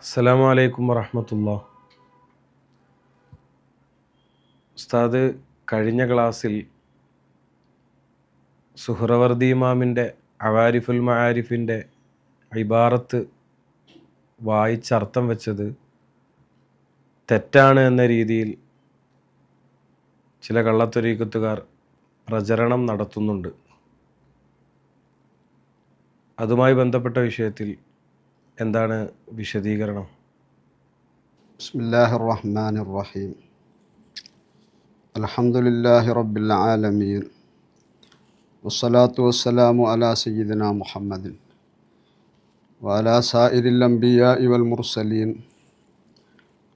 അസ്സലാമു അലൈക്കും വറഹ്മത്തുള്ളാഹി. ഉസ്താദ് കഴിഞ്ഞ ക്ലാസ്സിൽ സുഹ്റവർദി ഇമാമിൻ്റെ അവാരിഫുൽ മആരിഫിൻ്റെ ഇബാറത്ത് വായിച്ചർത്ഥം വെച്ചത് തെറ്റാണ് എന്ന രീതിയിൽ ചില കള്ളത്തൊരീക്കത്തുകാർ പ്രചരണം നടത്തുന്നുണ്ട്. അതുമായി ബന്ധപ്പെട്ട വിഷയത്തിൽ എന്താണ് വിശദീകരണം? ബിസ്മില്ലാഹിർ റഹ്മാനിർ റഹീം. അൽഹംദുലില്ലാഹി റബ്ബിൽ ആലമീൻ. വസ്സലാത്തു വസ്സലാമു അലാ സയ്യിദിനാ മുഹമ്മദിൻ വഅലാ സായിരിൽ അംബിയാഇ വൽ മുർസലീൻ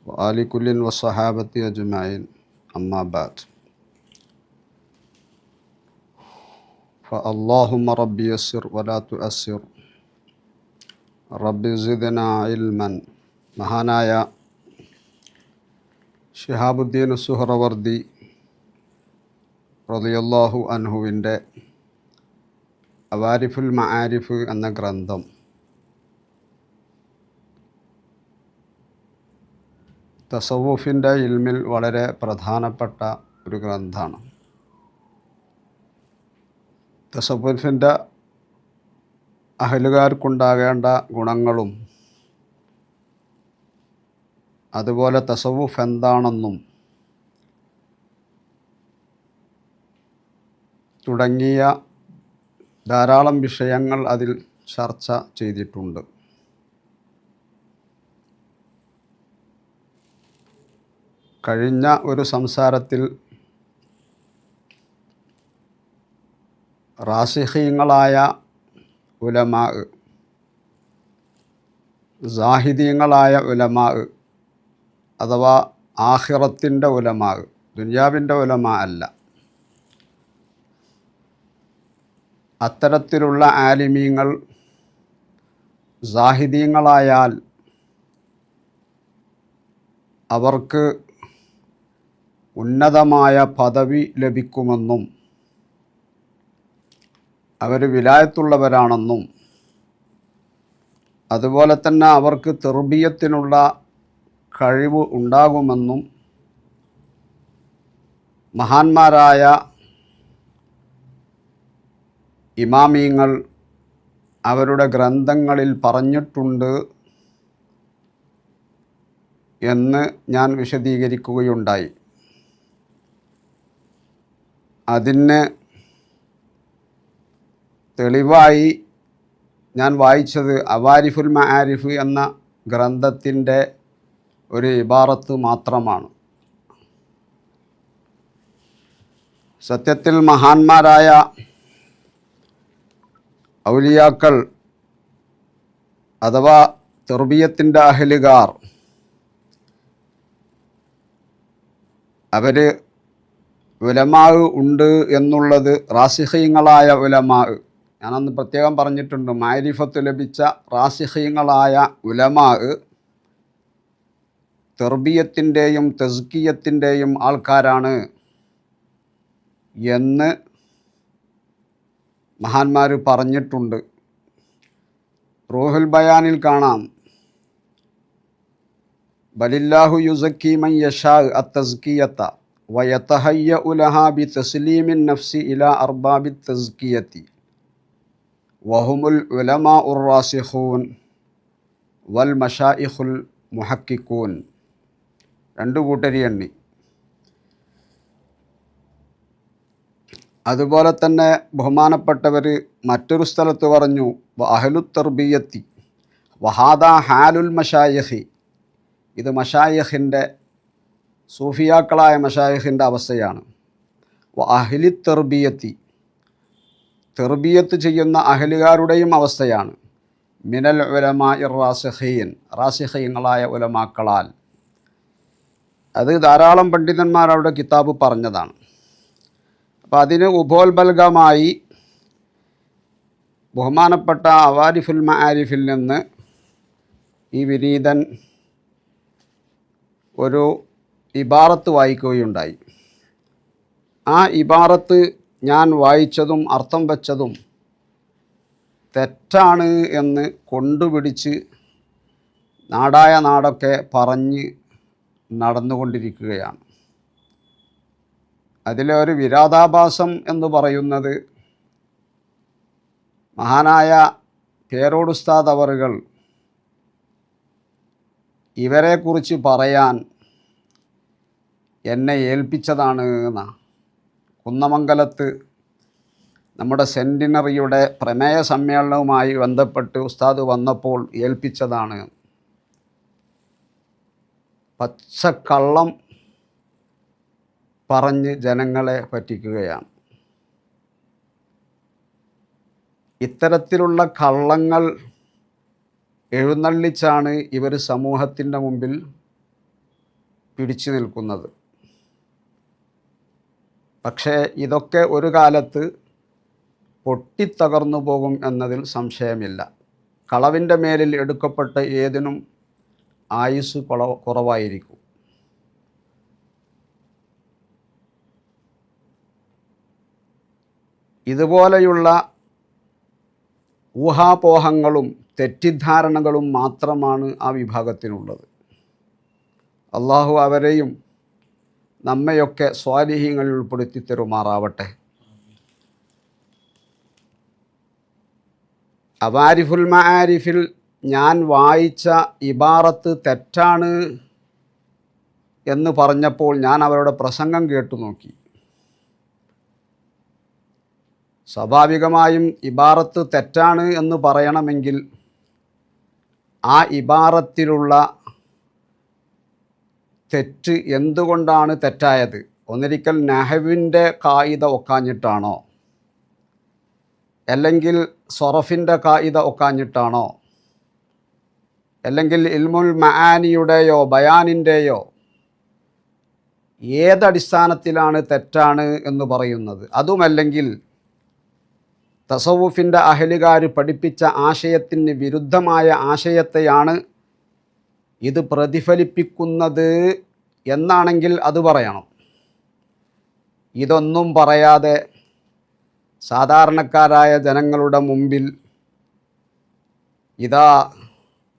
വആലി കുല്ലിൻ വസ്സഹാബത്തി അജ്മഈൻ. അമ്മാ ബഅദ്. ഫഅല്ലാഹുമ്മ റബ്ബി യസ്സിർ വലാ തുഅസ്സിർ റബ്ബി സിദ്നാ ഇൽമൻ. മഹാനായ ശിഹാബുദ്ദീൻ സുഹ്റവർദി റളിയല്ലാഹു അൻഹുവിൻ്റെ അവാരിഫുൽ മആരിഫ് എന്ന ഗ്രന്ഥം തസവ്വുഫിൻ്റെ ഇൽമിൽ വളരെ പ്രധാനപ്പെട്ട ഒരു ഗ്രന്ഥമാണ്. തസവ്വുഫിൻ്റെ അഹ്ലുകാർക്കുണ്ടാകേണ്ട ഗുണങ്ങളും അതുപോലെ തസവ്വുഫ് എന്താണെന്നും തുടങ്ങിയ ധാരാളം വിഷയങ്ങൾ അതിൽ ചർച്ച ചെയ്തിട്ടുണ്ട്. കഴിഞ്ഞ ഒരു സംസാരത്തിൽ റാസിഖീങ്ങളായ ഉലമാ, സാഹിദീങ്ങളായ ഉലമാ അഥവാ ആഖിറത്തിൻ്റെ ഉലമാ, ദുനിയാവിൻ്റെ ഉലമാ അല്ല, അത്തരത്തിലുള്ള ആലിമീങ്ങൾ സാഹിദീങ്ങളായാൽ അവർക്ക് ഉന്നതമായ പദവി ലഭിക്കുമെന്നും അവർ വിലായത്തുള്ളവരാണെന്നും അതുപോലെ തന്നെ അവർക്ക് തെർബിയത്തിനുള്ള കഴിവ് ഉണ്ടാകുമെന്നും മഹാന്മാരായ ഇമാമീങ്ങൾ അവരുടെ ഗ്രന്ഥങ്ങളിൽ പറഞ്ഞിട്ടുണ്ട് എന്ന് ഞാൻ വിശദീകരിക്കുകയുണ്ടായി. അതിന് തെളിവായി ഞാൻ വായിച്ചത് അവാരിഫുൽ മആരിഫ് എന്ന ഗ്രന്ഥത്തിൻ്റെ ഒരു ഇബാറത്ത് മാത്രമാണ്. സത്യത്തിൽ മഹാന്മാരായ ഔലിയാക്കൾ അഥവാ തെർബിയത്തിൻ്റെ അഹ്ലുകാർ അവർ ഉലമാ ഉണ്ട് എന്നുള്ളത് റാസിഖീങ്ങളായ ഉലമാ, ഞാനന്ന് പ്രത്യേകം പറഞ്ഞിട്ടുണ്ട്, മാരിഫത്ത് ലഭിച്ച റാസിഖീങ്ങളായ ഉലമാ തെർബിയത്തിൻ്റെയും തസ്കിയത്തിൻ്റെയും ആൾക്കാരാണ് എന്ന് മഹാന്മാർ പറഞ്ഞിട്ടുണ്ട്. റൂഹുൽ ബയാനിൽ കാണാം, ബലില്ലാഹു യുസക്കി മൻ യശാ അത്തസ്കിയത വയതഹയ്യഉ ലഹാ ബിതസ്ലീമിൻ നഫ്സി ഇലാ അർബാബിത് തസ്കിയതി വഹുമുൽ ഉലമാഉർ റാസിഖൂൻ വൽ മശായിഖുൽ മുഹക്കിക്കൂൻ. രണ്ടു കൂട്ടരി എണ്ണി. അതുപോലെ തന്നെ ബഹുമാനപ്പെട്ടവർ മറ്റൊരു സ്ഥലത്ത് പറഞ്ഞു, അഹ്ലുത് തർബിയത്തി വഹാദാ ഹാലുൽ മശായിഖി, ഇത് മശായിഖിൻ്റെ സൂഫിയാക്കളായ മശായിഖിൻ്റെ അവസ്ഥയാണ്. അഹ്ലിത് തർബിയത്തി, തെർബിയത്ത് ചെയ്യുന്ന അഹ്ലുകാരുടെയും അവസ്ഥയാണ്. മിനൽ ഉലമാഇർ റാസിഖീൻ, റാസിഖീങ്ങളായ ഉലമാക്കളാൽ. അത് ധാരാളം പണ്ഡിതന്മാർ അവിടെ കിതാബ് പറഞ്ഞതാണ്. അപ്പോൾ അതിന് ഉപോത്ബലകമായി ബഹുമാനപ്പെട്ട അവാരിഫുൽ മആരിഫിൽ നിന്ന് ഈ വിനീതൻ ഒരു ഇബാറത്ത് വായിക്കുകയുണ്ടായി. ആ ഇബാറത്ത് ഞാൻ വായിച്ചതും അർത്ഥം വച്ചതും തെറ്റാണ് എന്ന് കൊണ്ടുപിടിച്ച് നാടായ നാടൊക്കെ പറഞ്ഞ് നടന്നുകൊണ്ടിരിക്കുകയാണ്. അതിലെ ഒരു വിരോധാഭാസം എന്ന് പറയുന്നത് മഹാനായ പേരോട് ഉസ്താദ് അവറുകൾ ഇവരെക്കുറിച്ച് പറയാൻ എന്നെ ഏൽപ്പിച്ചതാണ് എന്നാണ്. കുന്നമംഗലത്ത് നമ്മുടെ സെൻറ്റിനറിയുടെ പ്രമേയ സമ്മേളനവുമായി ബന്ധപ്പെട്ട് ഉസ്താദ് വന്നപ്പോൾ ഏൽപ്പിച്ചതാണ്. പച്ചക്കള്ളം പറഞ്ഞ് ജനങ്ങളെ പറ്റിക്കുകയാണ്. ഇത്തരത്തിലുള്ള കള്ളങ്ങൾ എഴുന്നള്ളിച്ചാണ് ഇവർ സമൂഹത്തിൻ്റെ മുമ്പിൽ പിടിച്ചു നിൽക്കുന്നത്. പക്ഷേ ഇതൊക്കെ ഒരു കാലത്ത് പൊട്ടിത്തകർന്നു പോകും എന്നതിൽ സംശയമില്ല. കളവിൻ്റെ മേലിൽ എടുക്കപ്പെട്ട ഏതിനും ആയുസ് കുറവായിരിക്കും. ഇതുപോലെയുള്ള ഊഹാപോഹങ്ങളും തെറ്റിദ്ധാരണകളും മാത്രമാണ് ആ വിഭാഗത്തിനുള്ളത്. അള്ളാഹു അവരെയും നമ്മയൊക്കെ സ്വാലിഹീങ്ങളിൽ ഉൾപ്പെടുത്തി തരുമാറാവട്ടെ. അവാരിഫുൽ മആരിഫിൽ ഞാൻ വായിച്ച ഇബാറത്ത് തെറ്റാണ് എന്ന് പറഞ്ഞപ്പോൾ ഞാൻ അവരുടെ പ്രസംഗം കേട്ടു നോക്കി. സ്വാഭാവികമായും ഇബാറത്ത് തെറ്റാണ് എന്ന് പറയണമെങ്കിൽ ആ ഇബാറത്തിലുള്ള തെറ്റ് എന്തുകൊണ്ടാണ് തെറ്റായത്? ഒന്നിരിക്കൽ നഹവിൻ്റെ കായിദ ഒക്കാഞ്ഞിട്ടാണോ? അല്ലെങ്കിൽ സൊറഫിൻ്റെ കായിദ ഒക്കാഞ്ഞിട്ടാണോ? അല്ലെങ്കിൽ ഇൽമുൽ മആനിയുടെയോ ബയാനിൻ്റെയോ ഏതടിസ്ഥാനത്തിലാണ് തെറ്റാണ് എന്ന് പറയുന്നത്? അതുമല്ലെങ്കിൽ തസവുഫിൻ്റെ അഹലുകാർ പഠിപ്പിച്ച ആശയത്തിന് വിരുദ്ധമായ ആശയത്തെയാണ് ഇത് പ്രതിഫലിപ്പിക്കുന്നത് എന്നാണെങ്കിൽ അത് പറയണം. ഇതൊന്നും പറയാതെ സാധാരണക്കാരായ ജനങ്ങളുടെ മുമ്പിൽ ഇതാ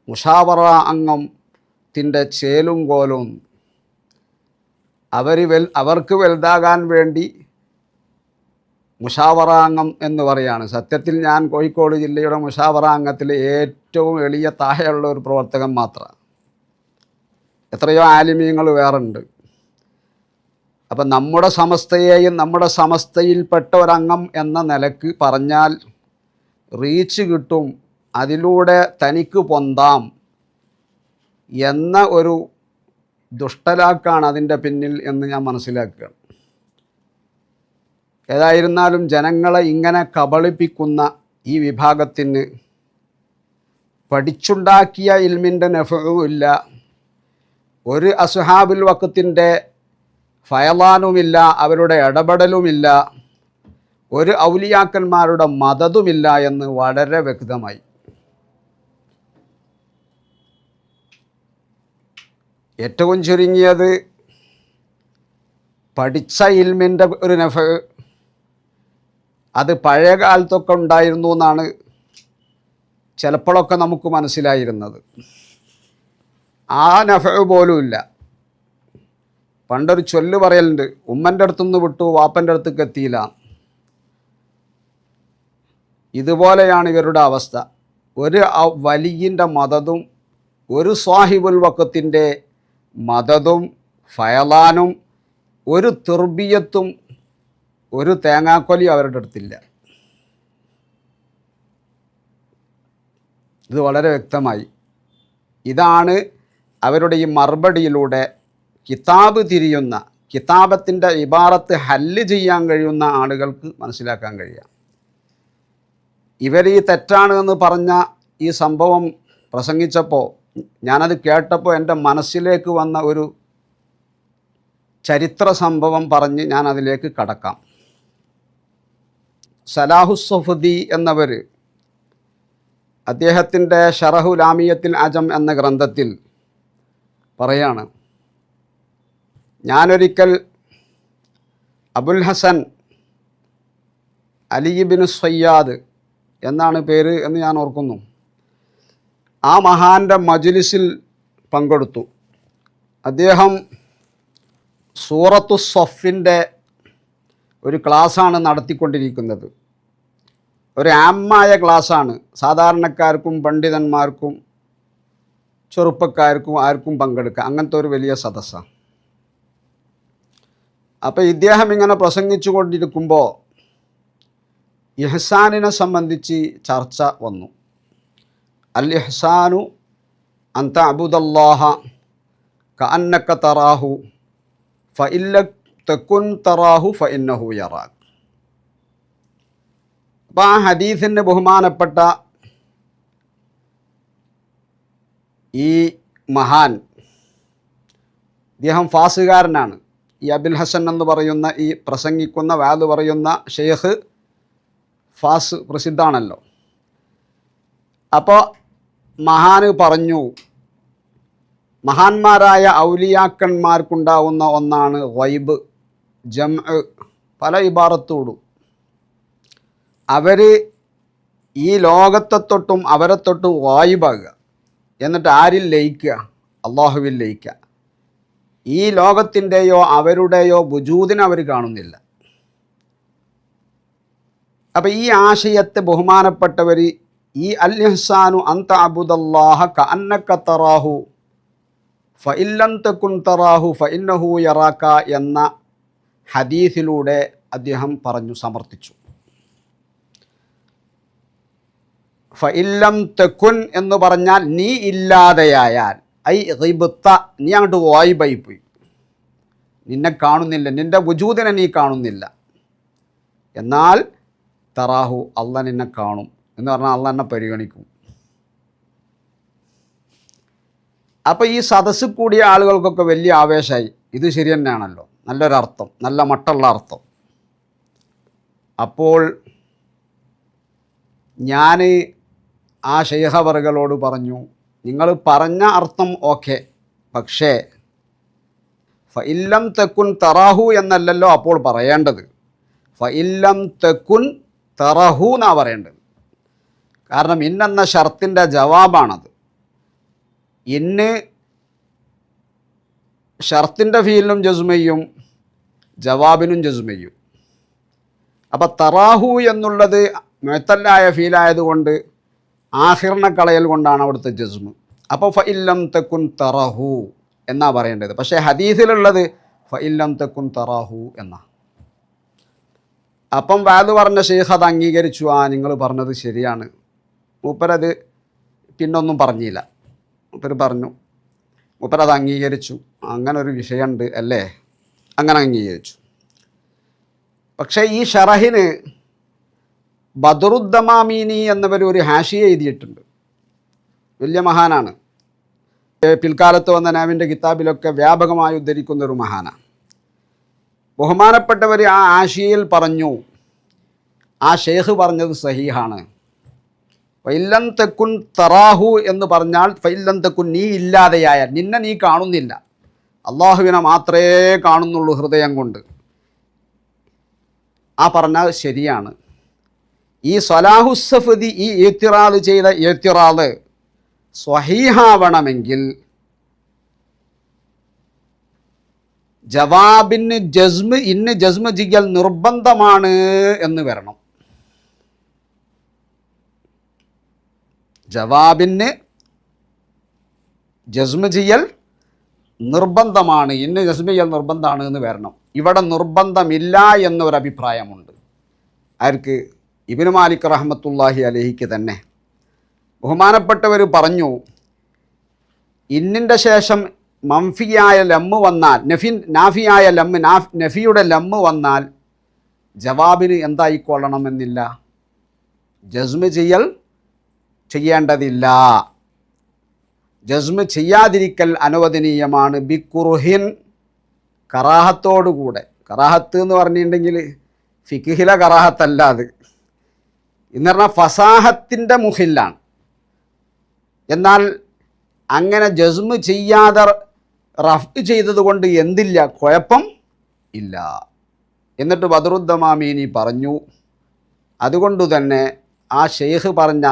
മുഷാവറ അംഗത്തിൻ്റെ ചേലും കോലും അവർക്ക് വലുതാകാൻ വേണ്ടി മുഷാവറ അംഗം എന്ന് പറയാണ്. സത്യത്തിൽ ഞാൻ കോഴിക്കോട് ജില്ലയുടെ മുഷാവറ അംഗത്തിലെ ഏറ്റവും എളിയ താഴെയുള്ള ഒരു പ്രവർത്തകൻ മാത്രമാണ്. എത്രയോ ആലിമീങ്ങൾ വേറുണ്ട്. അപ്പം നമ്മുടെ സമസ്തയെയും നമ്മുടെ സമസ്തയിൽപ്പെട്ട ഒരംഗം എന്ന നിലക്ക് പറഞ്ഞാൽ റീച്ച് കിട്ടും, അതിലൂടെ തനിക്ക് പൊന്താം എന്ന ഒരു ദുഷ്ടലാക്കാണ് അതിൻ്റെ പിന്നിൽ എന്ന് ഞാൻ മനസ്സിലാക്കുകയാണ്. ഏതായിരുന്നാലും ജനങ്ങളെ ഇങ്ങനെ കബളിപ്പിക്കുന്ന ഈ വിഭാഗത്തിന് പഠിച്ചുണ്ടാക്കിയ ഇൽമിൻ്റെ നഫഉം ഇല്ല, ഒരു അസ്ഹാബുൽ വഖത്തിൻ്റെ ഫയലാനുമില്ല, അവരുടെ ഇടപെടലുമില്ല, ഒരു ഔലിയാക്കന്മാരുടെ മദതുമില്ല എന്ന് വളരെ വ്യക്തമായി. ഏറ്റവും ചുരുങ്ങിയത് പഠിച്ച ഇൽമിൻ്റെ ഒരു നഫഉ അത് പഴയ കാലത്തൊക്കെ ഉണ്ടായിരുന്നു എന്നാണ് ചിലപ്പോഴൊക്കെ നമുക്ക് മനസ്സിലായിരുന്നത്. ആ നഫഉ പോലും ഇല്ല. പണ്ടൊരു ചൊല്ല് പറയലുണ്ട്, ഉമ്മൻ്റെ അടുത്തുനിന്ന് വിട്ടു വാപ്പൻ്റെ അടുത്തേക്ക് എത്തിയില്ല. ഇതുപോലെയാണ് ഇവരുടെ അവസ്ഥ. ഒരു വലിയിൻ്റെ മദതും ഒരു സ്വാഹിബുൽ വഖത്തിൻ്റെ മദതും ഫയലാനും ഒരു തുർബിയത്തും ഒരു തേങ്ങാക്കൊലി അവരുടെ അടുത്തില്ല. ഇത് വളരെ വ്യക്തമായി. ഇതാണ് അവരുടെ ഈ മറുപടിയിലൂടെ കിതാബ് തിരിയുന്ന, കിതാബത്തിൻ്റെ ഇബാറത്ത് ഹല്ല് ചെയ്യാൻ കഴിയുന്ന ആളുകൾക്ക് മനസ്സിലാക്കാൻ കഴിയാം. ഇവർ ഈ തെറ്റാണ് എന്ന് പറഞ്ഞ ഈ സംഭവം പ്രസംഗിച്ചപ്പോൾ ഞാനത് കേട്ടപ്പോൾ എൻ്റെ മനസ്സിലേക്ക് വന്ന ഒരു ചരിത്ര സംഭവം പറഞ്ഞ് ഞാൻ അതിലേക്ക് കടക്കാം. സലാഹുസ്സഫുദി എന്നവർ അദ്ദേഹത്തിൻ്റെ ഷറഹു ലാമിയത്തിൽ അജം എന്ന ഗ്രന്ഥത്തിൽ പറയാണ്, ഞാനൊരിക്കൽ അബുൽ ഹസൻ അലി ബിൻ സയ്യാദ് എന്നാണ് പേര് എന്ന് ഞാൻ ഓർക്കുന്നു, ആ മഹാൻ്റെ മജ്ലിസിൽ പങ്കെടുത്തു. അദ്ദേഹം സൂറത്തു സഫിൻ്റെ ഒരു ക്ലാസ്സാണ് നടത്തിക്കൊണ്ടിരിക്കുന്നത്. ഒരു ആമായ ക്ലാസ്സാണ്. സാധാരണക്കാർക്കും പണ്ഡിതന്മാർക്കും ചെറുപ്പക്കാർക്കും ആർക്കും പങ്കെടുക്കാം, അങ്ങനത്തെ ഒരു വലിയ സദസ്സാണ്. അപ്പോൾ ഇദ്ദേഹം ഇങ്ങനെ പ്രസംഗിച്ചു കൊണ്ടിരിക്കുമ്പോൾ ഇഹ്സാനിനെ സംബന്ധിച്ച് ചർച്ച വന്നു. അൽ ഇഹ്സാനു അൻ തഅബുദല്ലാഹ കഅന്നക തറാഹു ഫഇല്ലം തകുൻ തറാഹു ഫഇന്നഹു യറാക്. അപ്പോൾ ആ ഹദീസിന് ബഹുമാനപ്പെട്ട ഈ മഹാൻ, ഇദ്ദേഹം ഫാസുകാരനാണ്. ഈ അബുൽ ഹസൻ എന്ന് പറയുന്ന ഈ പ്രസംഗിക്കുന്ന വാദ് പറയുന്ന ഷെയ്ഖ് ഫാസ് പ്രസിദ്ധാണല്ലോ. അപ്പോൾ മഹാന് പറഞ്ഞു, മഹാന്മാരായ ഔലിയാക്കന്മാർക്കുണ്ടാവുന്ന ഒന്നാണ് ഗൈബ്, ജംഅ്, പല ഇബാറത്തോടും. അവർ ഈ ലോകത്തെ തൊട്ടും അവരെ തൊട്ടും ഗൈബാകുക, എന്നിട്ട് ആരിൽ ലയിക്കുക? അള്ളാഹുവിൽ ലയിക്കുക. ഈ ലോകത്തിൻ്റെയോ അവരുടെയോ വുജൂദിനെ അവർ കാണുന്നില്ല. അപ്പം ഈ ആശയത്തെ ബഹുമാനപ്പെട്ടവർ ഈ അൽ ഇഹ്സാനു അൻ തഅബുദല്ലാഹ കഅന്നക തറാഹു ഫഇല്ലം തകുൻ തറാഹു ഫഇന്നഹു യറാക എന്ന ഹദീസിലൂടെ അദ്ദേഹം പറഞ്ഞു, സമർത്ഥിച്ചു. ഫഇല്ലം തകുൻ എന്ന് പറഞ്ഞാൽ നീ ഇല്ലാതെയായാൽ, ഐ ഗിബ്ത, നീ അങ്ങോട്ട് ഗായിബായി പോയി, നിന്നെ കാണുന്നില്ല, നിൻ്റെ വുജൂദിനെ നീ കാണുന്നില്ല. എന്നാൽ തറാഹു, അള്ളാഹ് നിന്നെ കാണും എന്ന് പറഞ്ഞാൽ അള്ളാഹ് എന്നെ പരിഗണിക്കും. അപ്പോൾ ഈ സദസ്സിൽ കൂടിയ ആളുകൾക്കൊക്കെ വലിയ ആവേശമായി. ഇത് ശരി തന്നെയാണല്ലോ, നല്ലൊരർത്ഥം, നല്ല മട്ടുള്ള അർത്ഥം. അപ്പോൾ ഞാൻ ആ ശൈഖവറുകളോട് പറഞ്ഞു, നിങ്ങൾ പറഞ്ഞ അർത്ഥം ഓക്കെ, പക്ഷേ ഫഇല്ലം തകുൻ തറാഹു എന്നല്ലല്ലോ അപ്പോൾ പറയേണ്ടത്, ഫഇല്ലം തകുൻ തറഹു എന്നാണ് പറയേണ്ടത്. കാരണം ഇന്നെന്ന ഷർത്തിൻ്റെ ജവാബാണത്. ഇന്ന് ഷർത്തിൻ്റെ ഫീലിനും ജസ്മയും ജവാബിനും ജസ്മയും. അപ്പം തറാഹു എന്നുള്ളത് മുഅത്തല്ലായ ഫീലായതുകൊണ്ട് ആഖിറിനെ കളയൽ കൊണ്ടാണ് അവിടുത്തെ ജസ്മ്. അപ്പോൾ ഫഇല്ലം തകുൻ തറഹു എന്നാ പറയേണ്ടത്. പക്ഷേ ഹദീസിലുള്ളത് ഫഇല്ലം തകുൻ തറാഹു എന്നാ. അപ്പം വാദ് പറഞ്ഞ ഷെയ്ഖ് അത് അംഗീകരിച്ചു. ആ, നിങ്ങൾ പറഞ്ഞത് ശരിയാണ്. മൂപ്പരത് പിന്നൊന്നും പറഞ്ഞില്ല. മൂപ്പർ പറഞ്ഞു, മൂപ്പരത് അംഗീകരിച്ചു. അങ്ങനെ ഒരു വിഷയമുണ്ട് അല്ലേ, അങ്ങനെ അംഗീകരിച്ചു. പക്ഷേ ഈ ഷറഹിന് ബദറുദ്ദമാമീനി എന്നവർ ഒരു ഹാഷിയ എഴുതിയിട്ടുണ്ട്. വലിയ മഹാനാണ്. പിൽക്കാലത്ത് വന്ന നാവിൻ്റെ കിതാബിലൊക്കെ വ്യാപകമായി ഉദ്ധരിക്കുന്നൊരു മഹാനാണ്. ബഹുമാനപ്പെട്ടവർ ആ ആശയിൽ പറഞ്ഞു, ആ ഷെയ്ഖ് പറഞ്ഞത് സഹീഹാണ്. ഫഇല്ലം തകുൻ തറാഹു എന്ന് പറഞ്ഞാൽ ഫഇല്ലം തകുൻ, നീ ഇല്ലാതെയായാൽ, നിന്നെ നീ കാണുന്നില്ല, അള്ളാഹുവിനെ മാത്രമേ കാണുന്നുള്ളൂ ഹൃദയം കൊണ്ട്. ആ പറഞ്ഞത് ശരിയാണ്. ഈ സ്വലാഹുസ്സഫദി ഈ ഇത്തിറാദ് ചെയ്ത ഇത്തിറാദ് സ്വഹീഹാവണമെങ്കിൽ ജവാബിന് ജസ്മ്, ഇന്ന് ജസ്മ് ചെയ്യൽ നിർബന്ധമാണ് എന്ന് വരണം. ജവാബിന് ജസ്മ് ചെയ്യൽ നിർബന്ധമാണ്, ഇന്ന് ജസ്മ് ചെയ്യൽ നിർബന്ധമാണ് എന്ന് വരണം. ഇവിടെ നിർബന്ധമില്ല എന്നൊരഭിപ്രായമുണ്ട്. ആർക്ക്? ഇബ്നു മാലിക് റഹ്മത്തുള്ളാഹി അലൈഹിക്ക് തന്നെ. ബഹുമാനപ്പെട്ടവർ പറഞ്ഞു, ഇന്നിൻ്റെ ശേഷം മംഫിയായ ലമ്മ് വന്നാൽ, നാഫിയായ ലമ്മ്, നഫിയുടെ ലമ്മ് വന്നാൽ ജവാബിന് എന്തായിക്കൊള്ളണമെന്നില്ല, ജസ്മ് ചെയ്യേണ്ടതില്ല. ജസ്മ് ചെയ്യാതിരിക്കൽ അനുവദനീയമാണ്. ബിക്കുറുഹിൻ, കറാഹത്തോടുകൂടെ. കറാഹത്ത് എന്ന് പറഞ്ഞിട്ടുണ്ടെങ്കിൽ ഫിഖ്ഹിലെ കറാഹത്തല്ല അത്, എന്ന് പറഞ്ഞാൽ ഫസാഹത്തിൻ്റെ മുഹില്ലാണ്. എന്നാൽ അങ്ങനെ ജസ്മ് ചെയ്യാതെ റഫ് ചെയ്തത് കൊണ്ട് എന്തില്ല, കുഴപ്പം ഇല്ല. എന്നിട്ട് ബദറുദ്ദമാമീനി പറഞ്ഞു, അതുകൊണ്ട് തന്നെ ആ ഷെയ്ഖ് പറഞ്ഞ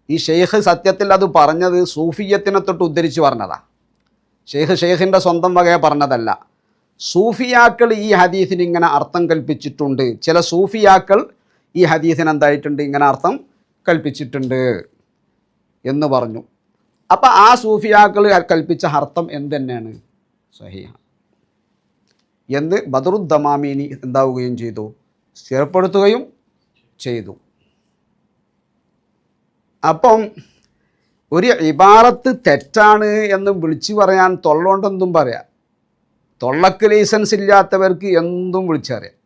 ഈ ഷെയ്ഖ് സത്യത്തിൽ അത് പറഞ്ഞത് സൂഫിയത്തിനെ തൊട്ട് ഉദ്ധരിച്ച് പറഞ്ഞതാ. ഷെയ്ഖിൻ്റെ സ്വന്തം വകയെ പറഞ്ഞതല്ല. സൂഫിയാക്കൾ ഈ ഹദീസിന് ഇങ്ങനെ അർത്ഥം കൽപ്പിച്ചിട്ടുണ്ട്, ചില സൂഫിയാക്കൾ ഈ ഹദീസിന് എന്തായിട്ടുണ്ട്, ഇങ്ങനെ അർത്ഥം കൽപ്പിച്ചിട്ടുണ്ട് എന്ന് പറഞ്ഞു. അപ്പം ആ സൂഫിയാക്കൾ കൽപ്പിച്ച അർത്ഥം എന്ത് തന്നെയാണ്? സഹീഹ എന്ന് ബദറുദ്ദമാമീനി എന്താവുകയും ചെയ്തു, സ്ഥിരപ്പെടുത്തുകയും ചെയ്തു. അപ്പം ഒരു ഇബാറത്ത് തെറ്റാണ് എന്ന് വിളിച്ചു പറയാൻ തൊള്ളോണ്ടെന്തും പറയാം. തൊള്ളക്ക് ലൈസൻസ് ഇല്ലാത്തവർക്ക് എന്തും വിളിച്ചറിയാം.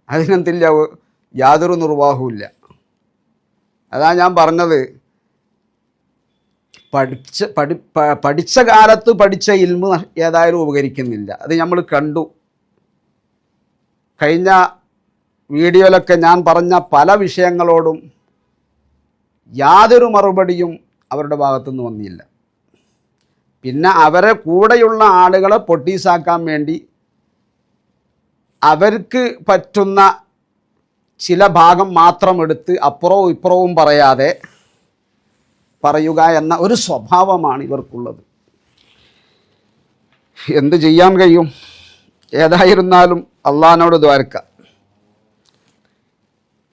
അതിനെന്തില്ല, യാതൊരു നിർവാഹവുമില്ല. അതാ ഞാൻ പറഞ്ഞത്, പഠിച്ച കാലത്ത് പഠിച്ച ഇൽമ് ഏതായാലും ഉപകരിക്കുന്നില്ല. അത് നമ്മൾ കണ്ടു. കഴിഞ്ഞ വീഡിയോയിലൊക്കെ ഞാൻ പറഞ്ഞ പല വിഷയങ്ങളോടും യാതൊരു മറുപടിയും അവരുടെ ഭാഗത്തുനിന്ന് വന്നില്ല. പിന്നെ അവരെ കൂടെയുള്ള ആളുകളെ പൊട്ടീസാക്കാൻ വേണ്ടി അവർക്ക് പറ്റുന്ന ചില ഭാഗം മാത്രം എടുത്ത് അപ്പുറവും ഇപ്പുറവും പറയാതെ പറയുക എന്ന ഒരു സ്വഭാവമാണ് ഇവർക്കുള്ളത്. എന്ത് ചെയ്യാൻ കഴിയും? ഏതായിരുന്നാലും അള്ളാഹിനോട് ദ്വാരക്ക.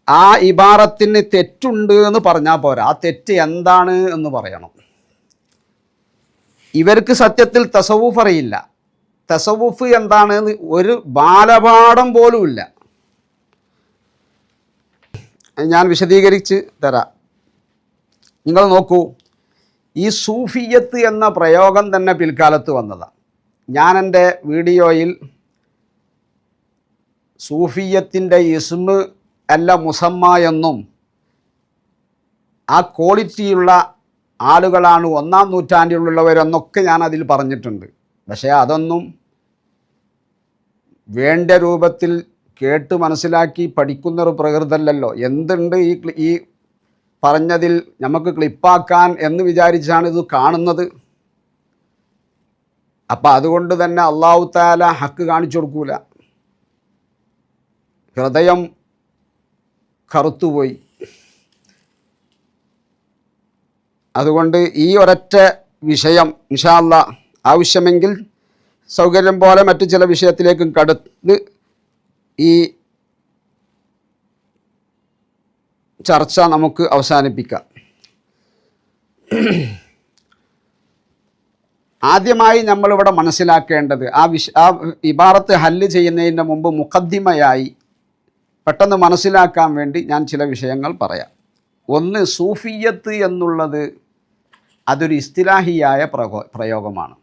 ആ ഇബാറത്തിന് തെറ്റുണ്ട് എന്ന് പറഞ്ഞാൽ പോരാ, ആ തെറ്റ് എന്താണ് എന്ന് പറയണം. ഇവർക്ക് സത്യത്തിൽ തസവുഫ് അറിയില്ല. തസവുഫ് എന്താണെന്ന് ഒരു ബാലപാഠം പോലുമില്ല. ഞാൻ വിശദീകരിച്ച് തരാം. നിങ്ങൾ നോക്കൂ, ഈ സൂഫിയത്ത് എന്ന പ്രയോഗം തന്നെ പിൽക്കാലത്ത് വന്നതാണ്. ഞാൻ എൻ്റെ വീഡിയോയിൽ സൂഫിയത്തിൻ്റെ ഇസ്മ് അല്ല മുസമ്മ എന്നും ആ ക്വാളിറ്റിയുള്ള ആളുകളാണ് 1-ാം നൂറ്റാണ്ടിലുള്ളവരെന്നൊക്കെ ഞാൻ അതിൽ പറഞ്ഞിട്ടുണ്ട്. പക്ഷേ അതൊന്നും വേണ്ട രൂപത്തിൽ കേട്ട് മനസ്സിലാക്കി പഠിക്കുന്നൊരു പ്രകൃതമല്ലല്ലോ. എന്തുണ്ട് ഈ പറഞ്ഞതിൽ നമുക്ക് ക്ലിപ്പാക്കാൻ എന്ന് വിചാരിച്ചാണ് ഇത് കാണുന്നത്. അപ്പം അതുകൊണ്ട് തന്നെ അള്ളാഹു തആല ഹക്ക് കാണിച്ചു കൊടുക്കൂല. ഹൃദയം കറുത്തുപോയി. അതുകൊണ്ട് ഈ ഒരൊറ്റ വിഷയം ഇൻഷാ അല്ലാഹ് ആവശ്യമെങ്കിൽ സൗകര്യം പോലെ മറ്റു ചില വിഷയത്തിലേക്കും കടന്ന് ഈ ചർച്ച നമുക്ക് അവസാനിപ്പിക്കാം. ആദ്യമായി നമ്മളിവിടെ മനസ്സിലാക്കേണ്ടത് ആ ഇബാറത്ത് ഹല്ല് ചെയ്യുന്നതിന് മുമ്പ് മുഖദ്ദിമയായി പെട്ടെന്ന് മനസ്സിലാക്കാൻ വേണ്ടി ഞാൻ ചില വിഷയങ്ങൾ പറയാം. ഒന്ന്, സൂഫിയത്ത് എന്നുള്ളത് അതൊരു ഇസ്തിലാഹിയായ പ്രയോഗമാണ്.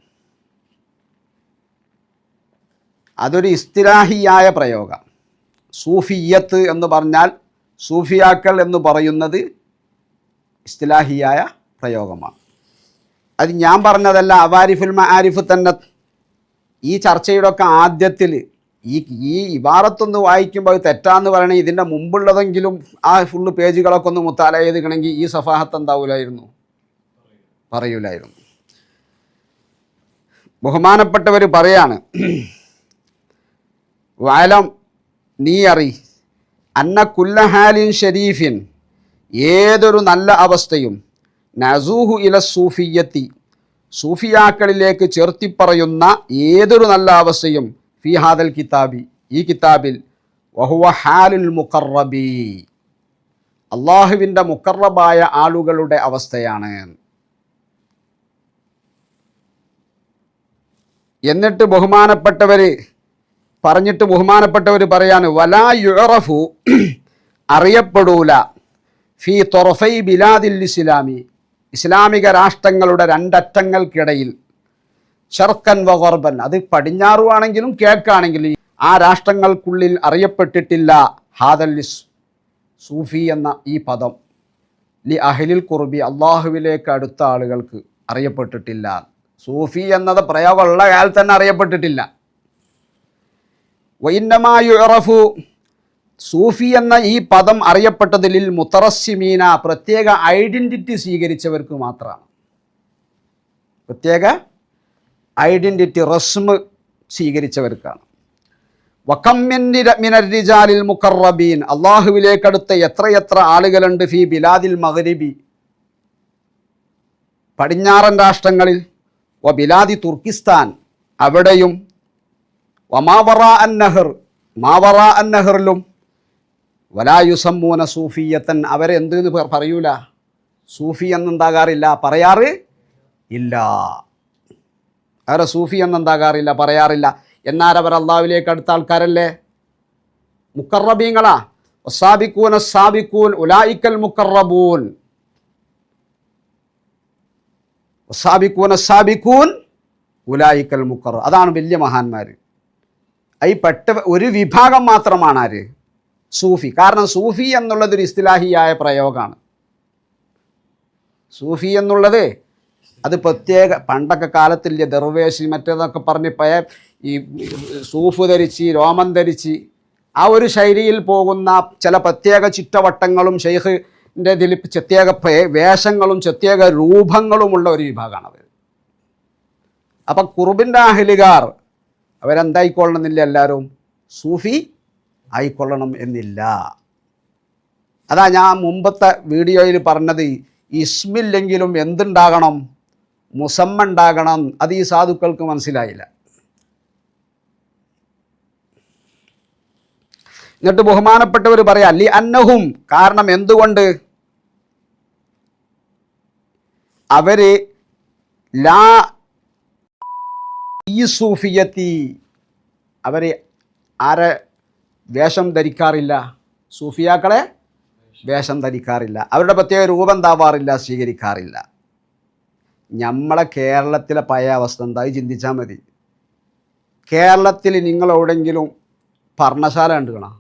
അതൊരു ഇസ്തിലാഹിയായ പ്രയോഗം. സൂഫിയത്ത് എന്ന് പറഞ്ഞാൽ സൂഫിയാക്കൾ എന്ന് പറയുന്നത് ഇസ്തിലാഹിയായ പ്രയോഗമാണ്. അത് ഞാൻ പറഞ്ഞതല്ല, അവാരിഫുൽ മആരിഫ് തന്നെ ഈ ചർച്ചയുടെ ഒക്കെ ആദ്യത്തിൽ ഈ ഇബാറത്തൊന്ന് വായിക്കുമ്പോൾ തെറ്റാന്ന് പറയണേ, ഇതിൻ്റെ മുമ്പുള്ളതെങ്കിലും ആ ഫുള്ള് പേജുകളൊക്കെ ഒന്ന് മുത്താല ചെയ്തിക്കണമെങ്കിൽ ഈ സഫാഹത്ത് എന്താവൂലായിരുന്നു, പറയൂലായിരുന്നു. ബഹുമാനപ്പെട്ടവർ പറയാണ്, വഅലം, നീ അറി, അന്ന കുല്ല ഹാലിൻ ഷരീഫിൻ, ഏതൊരു നല്ല അവസ്ഥയും, നസൂഹു ഇല സൂഫിയത്തി, സൂഫിയാക്കളിലേക്ക് ചേർത്തിപ്പറയുന്ന ഏതൊരു നല്ല അവസ്ഥയും, ഫി ഹാദൽ കിതാബി, ഈ കിതാബിൽ, വഹുവ ഹാലുൽ മുഖറബി, അള്ളാഹുവിൻ്റെ മുഖറബായ ആളുകളുടെ അവസ്ഥയാണ്. എന്നിട്ട് ബഹുമാനപ്പെട്ടവർ പറയാണ്, വലാ യുറഫു, അറിയപ്പെടൂല, ഫി തൊറഫൈ ബിലാദിൽ ഇസ്ലാമി, ഇസ്ലാമിക രാഷ്ട്രങ്ങളുടെ രണ്ടറ്റങ്ങൾക്കിടയിൽ, ഷർക്കൻ വ ഗർബൻ, അത് പടിഞ്ഞാറുവാണെങ്കിലും കിഴക്കാണെങ്കിലും ആ രാഷ്ട്രങ്ങൾക്കുള്ളിൽ അറിയപ്പെട്ടിട്ടില്ല ഹാദൽ സൂഫി എന്ന ഈ പദം, ലി അഹ്ലിൽ ഖുർബി, അള്ളാഹുവിലേക്ക് അടുത്ത ആളുകൾക്ക് അറിയപ്പെട്ടിട്ടില്ല. സൂഫി എന്നത് പ്രയോഗമുള്ള കാലത്ത് തന്നെ അറിയപ്പെട്ടിട്ടില്ല. വഇന്നമാ യുറഫു, സൂഫി എന്ന ഈ പദം അറിയപ്പെട്ടതിൽ മുത്തറസ്സിമീന, പ്രത്യേക ഐഡൻറ്റിറ്റി സ്വീകരിച്ചവർക്ക് മാത്രമാണ്. പ്രത്യേക ഐഡൻറ്റിറ്റി, റസ്മ് സ്വീകരിച്ചവർക്കാണ്. വകം മിനർ റിജാലിൽ മുഖറബീൻ, അള്ളാഹുവിലേക്കടുത്ത എത്രയെത്ര ആളുകളുണ്ട്, ഫി ബിലാദിൽ മഗ്രിബി, പടിഞ്ഞാറൻ രാഷ്ട്രങ്ങളിൽ, വ ബിലാദി തുർക്കിസ്ഥാൻ അവിടെയും, വമാവറാ അന്നഹർ മാവറാ അന്നഹറിലും, വലായുസമ്മൂന സൂഫിയത്തൻ അവരെ എന്തെന്ന് പറയൂല, സൂഫി എന്നെന്താകാറില്ല, പറയാറ് ഇല്ല. അവരെ സൂഫി എന്നെന്താകാറില്ല, പറയാറില്ല. എന്നാൽ അവർ അള്ളാഹുവിലേക്ക് അടുത്ത ആൾക്കാരല്ലേ, മുക്കറബീങ്ങളാ. വസാബിക്കൂൻ അസാബിക്കൂൻ ഉലായിക്കൽ മുക്കറബൂൻ, വസാബിക്കൂൻ അസാബിക്കൂൻ ഉലായിക്കൽ മുക്കറ, അതാണ് വലിയ മഹാന്മാർ. ഈ പെട്ട ഒരു വിഭാഗം മാത്രമാണ് ആര്, സൂഫി. കാരണം സൂഫി എന്നുള്ളതൊരു ഇസ്തിലാഹിയായ പ്രയോഗമാണ്. സൂഫി എന്നുള്ളത് അത് പ്രത്യേക പണ്ടൊക്കെ കാലത്തില്ല ദർവേശി മറ്റേതൊക്കെ പറഞ്ഞ് ഈ സൂഫ് ധരിച്ച് രോമം ധരിച്ച് ആ ഒരു ശൈലിയിൽ പോകുന്ന ചില പ്രത്യേക ചുറ്റവട്ടങ്ങളും ഷെയ്ഖിൻ്റെ ഇതിൽ പ്രത്യേക വേഷങ്ങളും പ്രത്യേക രൂപങ്ങളുമുള്ള ഒരു വിഭാഗമാണ് അവർ. അപ്പം കുറുബിൻ്റെ അഹ്ലുകാർ അവരെന്തായിക്കൊള്ളണമെന്നില്ല, എല്ലാവരും സൂഫി ആയിക്കൊള്ളണം എന്നില്ല. അതാ ഞാൻ മുമ്പത്തെ വീഡിയോയിൽ പറഞ്ഞത്, ഇസ്മില്ലെങ്കിലും എന്തുണ്ടാകണം, മുസമ്മ ഉണ്ടാകണം. അത് ഈ സാധുക്കൾക്ക് മനസ്സിലായില്ല. എന്നിട്ട് ബഹുമാനപ്പെട്ടവർ പറയാം ലി അന്നഹും, കാരണം എന്തുകൊണ്ട് അവര് ലാ ഈ സൂഫിയത്തി അവര് ആരെ വേഷം ധരിക്കാറില്ല, സൂഫിയാക്കളെ വേഷം ധരിക്കാറില്ല, അവരുടെ പ്രത്യേക രൂപം എന്താവാറില്ല, സ്വീകരിക്കാറില്ല. നമ്മളെ കേരളത്തിലെ പഴയ അവസ്ഥ എന്തായി ചിന്തിച്ചാൽ മതി. കേരളത്തിൽ നിങ്ങൾ എവിടെയെങ്കിലും പർണശാല കണ്ടുകണോ?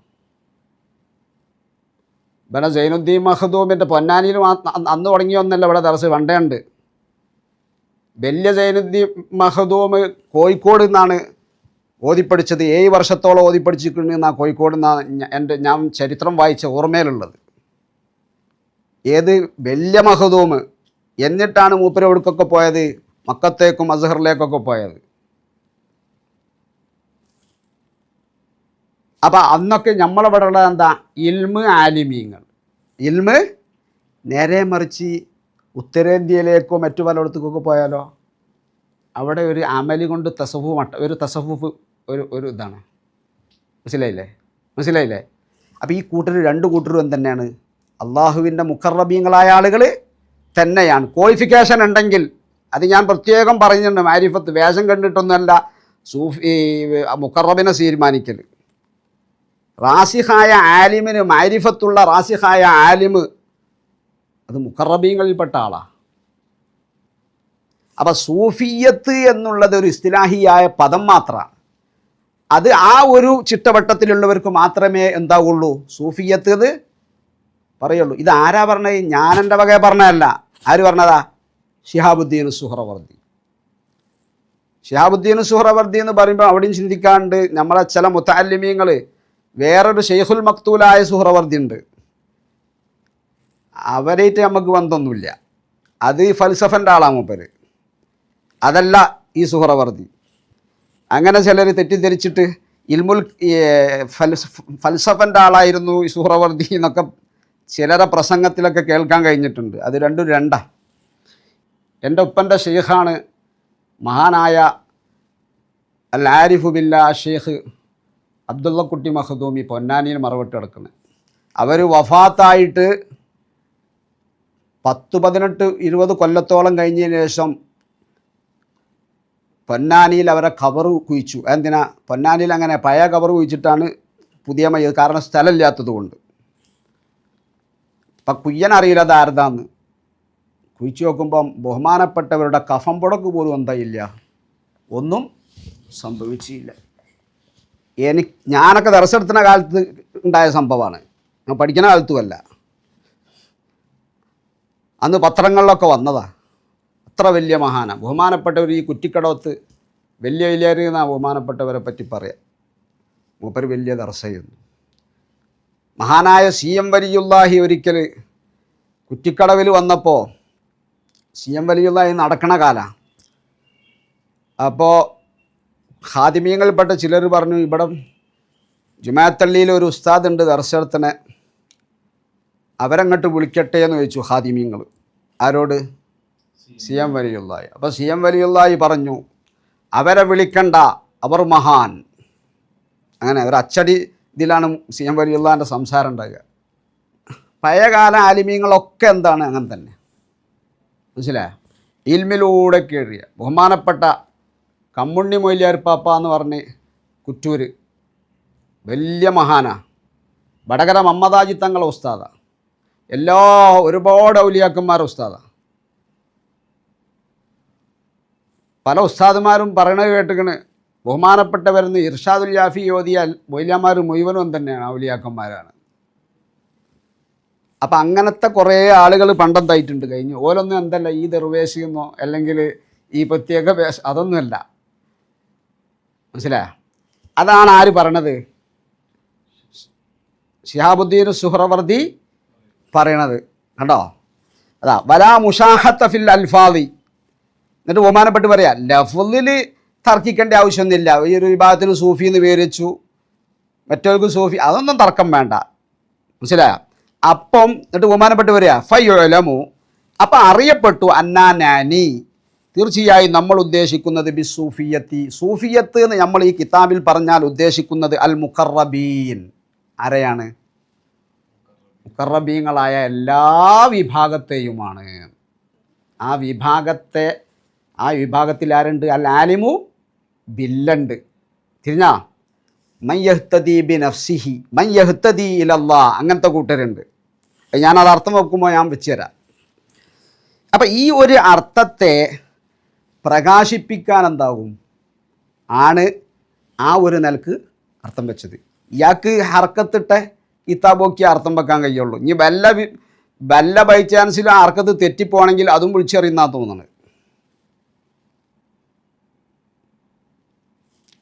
ഇവിടെ സൈനുദ്ദീൻ മഖ്ദൂമിൻ്റെ പൊന്നാനിയിലും അന്ന് തുടങ്ങിയൊന്നല്ല, ഇവിടെ ദർസ് പണ്ടേ ഉണ്ട്. വലിയ സൈനുദ്ദീൻ മഖ്ദൂം കോഴിക്കോട് നിന്നാണ് ഓതിപ്പടിച്ചത്. 7 വർഷത്തോളം ഓതിപ്പടിച്ചിട്ടുണ്ടെന്നാണ് കോഴിക്കോട് നിന്നാണ് ഞാൻ ചരിത്രം വായിച്ച ഓർമ്മയിലുള്ളത്. ഏത് വലിയ മഖ്ദൂം. എന്നിട്ടാണ് മൂപ്പര് എവിടേക്കൊക്കെ പോയത്, മക്കത്തേക്കും അസ്ഹറിലേക്കൊക്കെ പോയത്. അപ്പം അന്നൊക്കെ നമ്മളിവിടെ ഉള്ളത് എന്താ, ഇൽമ് ആലിമീങ്ങൾ. ഇൽമ് നേരെ മറിച്ച് ഉത്തരേന്ത്യയിലേക്കോ മറ്റു പലയിടത്തേക്കൊക്കെ പോയാലോ അവിടെ ഒരു അമലി കൊണ്ട് ഒരു തസവുഫ് ഒരു ഇതാണ്. മനസ്സിലായില്ലേ? അപ്പോൾ ഈ രണ്ട് കൂട്ടരും എന്തെന്നെയാണ്, അള്ളാഹുവിൻ്റെ മുഖറബീങ്ങളായ ആളുകൾ തന്നെയാണ്. ക്വാളിഫിക്കേഷൻ ഉണ്ടെങ്കിൽ അത് ഞാൻ പ്രത്യേകം പറഞ്ഞിട്ടുണ്ട്. മാരിഫത്ത് വേഷം കണ്ടിട്ടൊന്നുമല്ല സൂഫി മുഖറബിനെ തീരുമാനിക്കൽ. റാസിഖായ ആലിമിന്, മാരിഫത്തുള്ള റാസിഖായ ആലിമ് അത് മുഖറബീങ്ങളിൽപ്പെട്ട ആളാണ്. അപ്പം സൂഫിയത്ത് എന്നുള്ളത് ഒരു ഇസ്തിലാഹിയായ പദം മാത്രമാണ്. അത് ആ ഒരു ചുറ്റവട്ടത്തിലുള്ളവർക്ക് മാത്രമേ എന്താവുള്ളൂ, സൂഫിയത്ത് എന്ന് പറയുള്ളൂ. ഇത് ആരാ പറഞ്ഞത്? ഞാൻ എൻ്റെ വകയെ പറഞ്ഞതല്ല. ആര് പറഞ്ഞതാ? ശിഹാബുദ്ദീൻ സുഹ്റവർദി. ശിഹാബുദ്ദീൻ സുഹ്റവർദി എന്ന് പറയുമ്പോൾ അവിടെയും ചിന്തിക്കാണ്ട് നമ്മളെ ചില മുത്തഅല്ലിമീങ്ങൾ, വേറൊരു ഷെയ്ഖുൽ മക്തൂലായ സുഹ്റവർദി ഉണ്ട്, അവരായിട്ട് നമുക്ക് ബന്ധമൊന്നുമില്ല. അത് ഫൽസഫൻ്റെ ആളാണ് മൂപ്പര്, അതല്ല ഈ സുഹ്റവർദി. അങ്ങനെ ചിലർ തെറ്റിദ്ധരിച്ചിട്ട് ഇൽമുൽ ഫൽസഫൻ്റെ ആളായിരുന്നു ഈ സുഹ്റവർദി എന്നൊക്കെ ചിലരെ പ്രസംഗത്തിലൊക്കെ കേൾക്കാൻ കഴിഞ്ഞിട്ടുണ്ട്. അത് രണ്ടും രണ്ടാ. എൻ്റെ ഉപ്പൻ്റെ ഷെയ്ഖാണ് മഹാനായ അൽ ആരിഫു ബില്ലാ ഷെയ്ഖ് അബ്ദുള്ളക്കുട്ടി മഖ്ദൂമി പൊന്നാനിയിൽ മറവിട്ട് കിടക്കുന്നത്. അവർ വഫാത്തായിട്ട് 10-18-20 കൊല്ലത്തോളം കഴിഞ്ഞതിന് ശേഷം പൊന്നാനിയിൽ അവരെ ഖബർ കുഴിച്ചു. എന്തിനാ? പൊന്നാനിയിൽ അങ്ങനെ പഴയ ഖബർ കുഴിച്ചിട്ടാണ് പുതിയ മയ്യത്ത്, കാരണം സ്ഥലമില്ലാത്തത് കൊണ്ട്. ഇപ്പം കുയ്യനറിയില്ല അത് ആരതാന്ന്. കുഴിച്ചു നോക്കുമ്പം ബഹുമാനപ്പെട്ടവരുടെ കഫം പുടക്ക് പോലും എന്തായില്ല, ഒന്നും സംഭവിച്ചില്ല. ഞാനൊക്കെ ദർസെടുത്തുന്ന കാലത്ത് ഉണ്ടായ സംഭവമാണ്, ഞാൻ പഠിക്കുന്ന കാലത്തുമല്ല. അന്ന് പത്രങ്ങളിലൊക്കെ വന്നതാ. അത്ര വലിയ മഹാനാണ് ബഹുമാനപ്പെട്ടവർ. ഈ കുറ്റിക്കടവത്ത് വലിയവർ എന്നാണ് ബഹുമാനപ്പെട്ടവരെ പറ്റി പറയാം. മൂപ്പർ വലിയ ദർസയുന്നു. മഹാനായ CM വലിയുല്ലാഹി ഒരിക്കൽ കുറ്റിക്കടവിൽ വന്നപ്പോൾ, CM വലിയുല്ലാഹി നടക്കണ കാലമാണ്. അപ്പോൾ ഖാദിമീങ്ങളിൽപ്പെട്ട ചിലർ പറഞ്ഞു, ഇവിടെ ജുമാഅത്തള്ളിയിൽ ഒരു ഉസ്താദ് ഉണ്ട് ദർശനത്തിന്, അവരങ്ങോട്ട് വിളിക്കട്ടെ എന്ന് ചോദിച്ചു ഖാദിമീങ്ങൾ. ആരോട്? സി എം വലിയുള്ളാഹി. അപ്പോൾ സി എം വലിയുള്ളാഹി പറഞ്ഞു, അവരെ വിളിക്കണ്ട, അവർ മഹാൻ. അങ്ങനെ ഒരു അച്ചടി ഇതിലാണ് സി എം വലിയുള്ളാഹിൻ്റെ സംസാരം ഉണ്ടാകുക. പഴയകാല ആലിമീങ്ങളൊക്കെ എന്താണ് അങ്ങനെ തന്നെ, മനസ്സിലായോ? ഇൽമിലൂടെ കയറിയ ബഹുമാനപ്പെട്ട കമ്മുണ്ണി മൊയ്ലിയാർ പാപ്പ എന്ന് പറഞ്ഞ് കുറ്റൂര് വലിയ മഹാനാ, വടകര മമ്മദാജി തങ്ങളെ ഉസ്താദാ, ഒരുപാട് ഔലിയാക്കന്മാരെ ഉസ്താദാ. പല ഉസ്താദുമാരും പറയണത് കേട്ടിക്കണ്, ബഹുമാനപ്പെട്ടവരെന്ന് ഇർഷാദുൽ യാഫി ഓതിയാൽ മൊയ്ലിയാമാർ മുഴുവനും തന്നെയാണ് ഔലിയാക്കന്മാരാണ്. അപ്പം അങ്ങനത്തെ കുറേ ആളുകൾ പണ്ടെന്തായിട്ടുണ്ട് കഴിഞ്ഞു. ഓലൊന്നും എന്തല്ല ഈ ദർവേശിയെന്നോ അല്ലെങ്കിൽ ഈ പ്രത്യേക അതൊന്നുമല്ല, മനസ്സിലായോ? അതാണ് ആര് പറയണത്? ശിഹാബുദ്ദീൻ സുഹ്റവർദി പറയണത് കണ്ടോ? അതാ വലാ മുഷാഹത്ത ഫിൽ അൽഫാദി. എന്നിട്ട് ബഹുമാനപ്പെട്ട് പറയാം, ലഫ്ളിൽ തർക്കിക്കേണ്ട ആവശ്യമൊന്നുമില്ല. ഈ ഒരു വിഭാഗത്തിന് സൂഫി എന്ന് പേര് വെച്ചു, മറ്റവർക്ക് സൂഫി, അതൊന്നും തർക്കം വേണ്ട, മനസ്സിലായോ? അപ്പം എന്നിട്ട് ബഹുമാനപ്പെട്ട് പറയാ ഫയുലമു, അപ്പം അറിയപ്പെട്ടു അന്നാനാനി, തീർച്ചയായും നമ്മൾ ഉദ്ദേശിക്കുന്നത് ബി സൂഫിയത്തി, സൂഫിയത്ത് എന്ന് നമ്മൾ ഈ കിതാബിൽ പറഞ്ഞാൽ ഉദ്ദേശിക്കുന്നത് അൽ മുഖറബീൻ. ആരെയാണ്? മുഖറബീങ്ങളായ എല്ലാ വിഭാഗത്തെയുമാണ്. ആ വിഭാഗത്തിൽ ആരുണ്ട്? അൽ ആലിമു ബില്ലുണ്ട്. തിരിഞ്ഞാ മൻ യഹ്തദി ബി നഫ്സിഹി മൻ യഹ്തദി ഇലല്ലാഹ്, അങ്ങനത്തെ കൂട്ടരുണ്ട്. ഞാനത് അർത്ഥം വെക്കുമ്പോൾ ഞാൻ വെച്ച് തരാം. അപ്പം ഈ ഒരു അർത്ഥത്തെ പ്രകാശിപ്പിക്കാൻ എന്താകും ആണ് ആ ഒരു നിലക്ക് അർത്ഥം വെച്ചത്. ഇയാൾക്ക് ഹർക്കത്തിട്ട കിതാബോക്കിയ അർത്ഥം വെക്കാൻ കഴിയുള്ളൂ. ഇനി വല്ല ബൈ ചാൻസിൽ ആ ഹർക്കത്ത് തെറ്റിപ്പോണെങ്കിൽ അതും വിളിച്ചറിയുന്നാ തോന്നുന്നത്.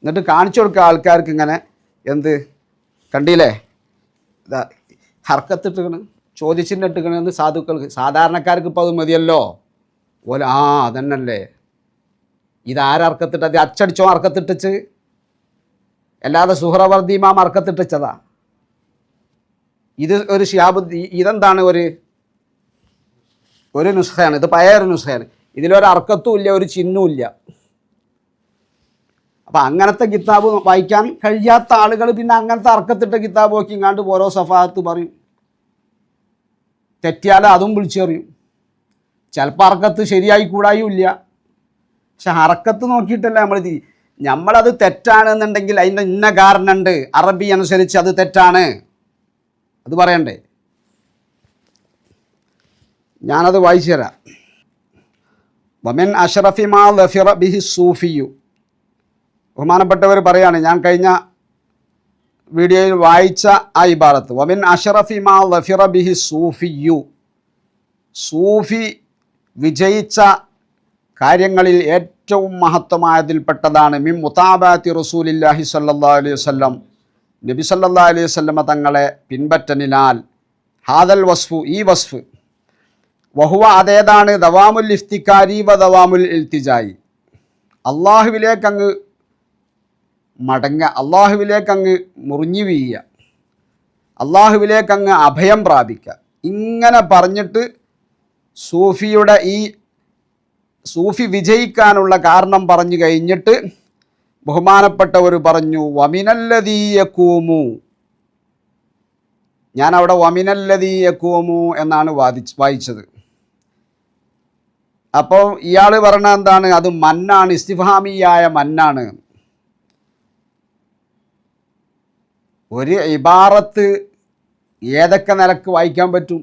എന്നിട്ട് കാണിച്ചു കൊടുക്കുക ആൾക്കാർക്ക് ഇങ്ങനെ, എന്ത് കണ്ടില്ലേ, ഇതാ ഹർക്കത്തിട്ടിക്കണ്, ചോദിച്ചിട്ടിക്കണെന്ന് സാധുക്കൾക്ക്, സാധാരണക്കാർക്ക് ഇപ്പോൾ അത് മതിയല്ലോ. ഓല അതന്നല്ലേ, ഇതാരർക്കത്തിട്ട്? അത് അച്ചടിച്ചോ അർക്കത്തിട്ടിച്ച്, അല്ലാതെ സുഹ്റവർദി ഇമാം അർക്കത്തിട്ടിച്ചതാ. ഇത് ഒരു ശിഹാബുദ്ദീൻ, ഇതെന്താണ് ഒരു നുസ്ഖയാണ്, ഇത് പഴയ ഒരു നുസ്ഖയാണ്. ഇതിലൊരു അർക്കത്തും ഇല്ല, ഒരു ചിഹ്നവും ഇല്ല. അപ്പം അങ്ങനത്തെ കിതാബ് വായിക്കാൻ കഴിയാത്ത ആളുകൾ പിന്നെ അങ്ങനത്തെ അർക്കത്തിട്ട കിതാബ് നോക്കി ഇങ്ങാണ്ട് ഓരോ സഫാത്ത് പറയും. തെറ്റിയാൽ അതും വിളിച്ചെറിയും. ചിലപ്പോൾ അർക്കത്ത് ശരിയായി കൂടായും ഇല്ല. പക്ഷെ അർക്കത്ത് നോക്കിയിട്ടല്ല നമ്മളത് തെറ്റാണെന്നുണ്ടെങ്കിൽ അതിൻ്റെ ഇന്ന കാരണമുണ്ട്, അറബി അനുസരിച്ച് അത് തെറ്റാണ്, അത് പറയണ്ടേ? ഞാനത് വായിച്ചു തരാം. വമിൻ അഷ്റഫി മാ ലഫിറ ബിഹി സൂഫിയു, ബഹുമാനപ്പെട്ടവർ പറയാണ്, ഞാൻ കഴിഞ്ഞ വീഡിയോയിൽ വായിച്ച ആ ഇബാറത്ത്, വമിൻ അഷ്റഫി മാ ലഫിറ ബിഹി സൂഫിയു, സൂഫി വിജയിച്ച കാര്യങ്ങളിൽ ഏറ്റവും മഹത്വമായതിൽപ്പെട്ടതാണ് മിൻ മുതാബാത്തി റസൂലില്ലാഹി സല്ലല്ലാഹു അലൈഹി വസല്ലം, നബി സല്ലല്ലാഹു അലൈഹി വസല്ലമ തങ്ങളെ പിൻപറ്റലിനാൽ, ഹാദൽ വസ്ഫു, ഈ വസ്ഫ്, വഹുവ അതേതാണ്, ദവാമുൽ ഇഫ്തിക്കാരി വ ദവാമുൽ ഇൽത്തിജായി, അള്ളാഹുവിലേക്കങ്ങ് മടങ്ങുക, അള്ളാഹുവിലേക്കങ്ങ് മുറിഞ്ഞു വീഴുക, അള്ളാഹുവിലേക്കങ്ങ് അഭയം പ്രാപിക്കുക. ഇങ്ങനെ പറഞ്ഞിട്ട് സൂഫി വിജയിക്കാനുള്ള കാരണം പറഞ്ഞു കഴിഞ്ഞിട്ട് ബഹുമാനപ്പെട്ടവർ പറഞ്ഞു വമിനല്ലദീ യഖൂമു, ഞാനവിടെ വമിനല്ലദീ യഖൂമു എന്നാണ് വായിച്ചത്. അപ്പോൾ ഇയാൾ പറഞ്ഞ എന്താണ്? അത് മന്നാണ്, ഇസ്തിഫാമിയായ മന്നാണ്. ഒരു ഇബാറത്ത് ഏതൊക്കെ നിലക്ക് വായിക്കാൻ പറ്റും?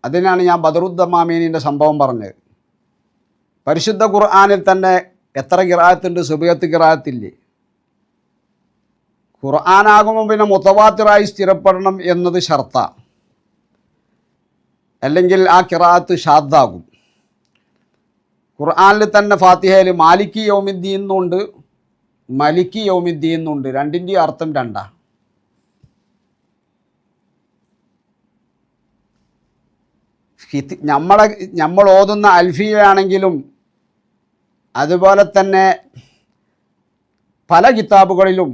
അതിനാണ് ഞാൻ ബദറുദ്ദമാമീനിൻ്റെ സംഭവം പറഞ്ഞത്. പരിശുദ്ധ ഖുർആനിൽ തന്നെ എത്ര ഖിറാഅത്തുണ്ട്? സുബഹത്ത് ഖിറാഅത്തില്ലേ? ഖുർആനാകുമ്പോൾ പിന്നെ മുതവാത്തിറായി സ്ഥിരപ്പെടണം എന്നത് ഷർത്താ, അല്ലെങ്കിൽ ആ ഖിറാഅത്ത് ഷാദ്ദാകും. ഖുർആനിൽ തന്നെ ഫാത്തിഹയിൽ മാലിക്കി യൗമിദ്ദീൻ എന്നുണ്ട്, മലിക്കി യൗമിദ്ദീൻ എന്നുണ്ട്. രണ്ടിൻ്റെയും അർത്ഥം രണ്ടാ. നമ്മൾ ഓതുന്ന അൽഫിയയാണെങ്കിലും അതുപോലെ തന്നെ പല കിതാബുകളിലും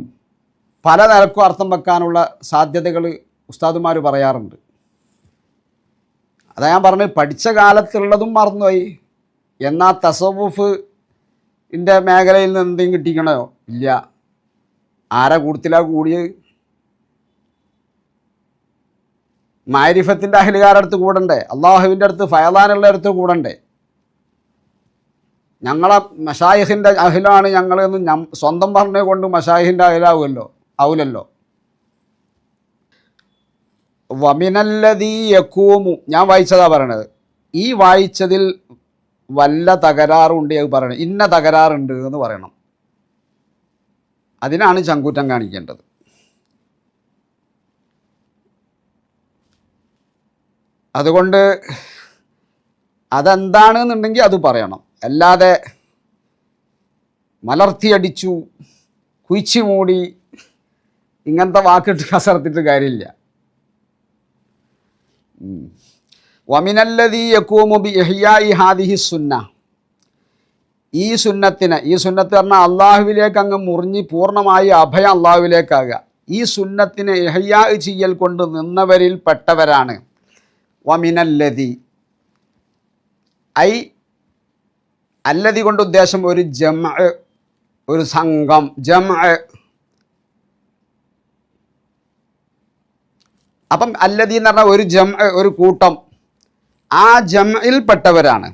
പല നിലക്കും അർത്ഥം വെക്കാനുള്ള സാധ്യതകൾ ഉസ്താദുമാർ പറയാറുണ്ട്. അതാ ഞാൻ പറഞ്ഞത്, പഠിച്ച കാലത്തുള്ളതും മറന്നുപോയി, എന്നാൽ തസവുഫിൻ്റെ മേഖലയിൽ നിന്ന് എന്തെങ്കിലും കിട്ടിക്കണോ? ഇല്ല. ആരെ കൂട്ടത്തിലാണ് കൂടിയത്? മാരിഫത്തിൻ്റെ അഹലുകാരുടെ അടുത്ത് കൂടണ്ടേ? അള്ളാഹുവിൻ്റെ അടുത്ത് ഫയലാനുള്ള അടുത്ത് കൂടണ്ടേ? ഞങ്ങളെ മശായിഖിൻ്റെ അഹിലാണ് ഞങ്ങളെന്ന് സ്വന്തം പറഞ്ഞ കൊണ്ട് മശായിഖിൻ്റെ അഹിലാവുമല്ലോ, ആവില്ലല്ലോ. വമിനല്ലതീ യക്കൂമു, ഞാൻ വായിച്ചതാ പറയണത്. ഈ വായിച്ചതിൽ വല്ല തകരാറുണ്ട് അത് പറയണം. ഇന്ന തകരാറുണ്ട് എന്ന് പറയണം. അതിനാണ് ചങ്കൂറ്റം കാണിക്കേണ്ടത്. അതുകൊണ്ട് അതെന്താണെന്നുണ്ടെങ്കിൽ അത് പറയണം. അല്ലാതെ മലർത്തിയടിച്ചു, കുഴിച്ചു മൂടി, ഇങ്ങനത്തെ വാക്കിട്ട് കസർത്തിട്ട് കാര്യമില്ല. വമിനല്ലദീ യഖൂമു ബി ഇഹ്യാഇ ഹാദിഹി സുന്ന, ഈ സുന്നത്തിനെ, ഈ സുന്നത്ത് പറഞ്ഞാൽ അള്ളാഹുവിലേക്ക് അങ്ങ് മുറിഞ്ഞ് പൂർണ്ണമായി അഭയം അള്ളാഹുവിലേക്കാകുക, ഈ സുന്നത്തിനെ ഇഹ്യാ ചെയ്യൽ കൊണ്ട് നിന്നവരിൽ പെട്ടവരാണ്. വമിനല്ലദീ ഐ, അല്ലദി കൊണ്ട് ഉദ്ദേശം ഒരു ജംഅ, ഒരു സംഘം, ജംഅ. അപ്പം അല്ലദി എന്ന് പറഞ്ഞാൽ ഒരു ജംഅ, ഒരു കൂട്ടം, ആ ജംഇൽ പെട്ടവരാണ്.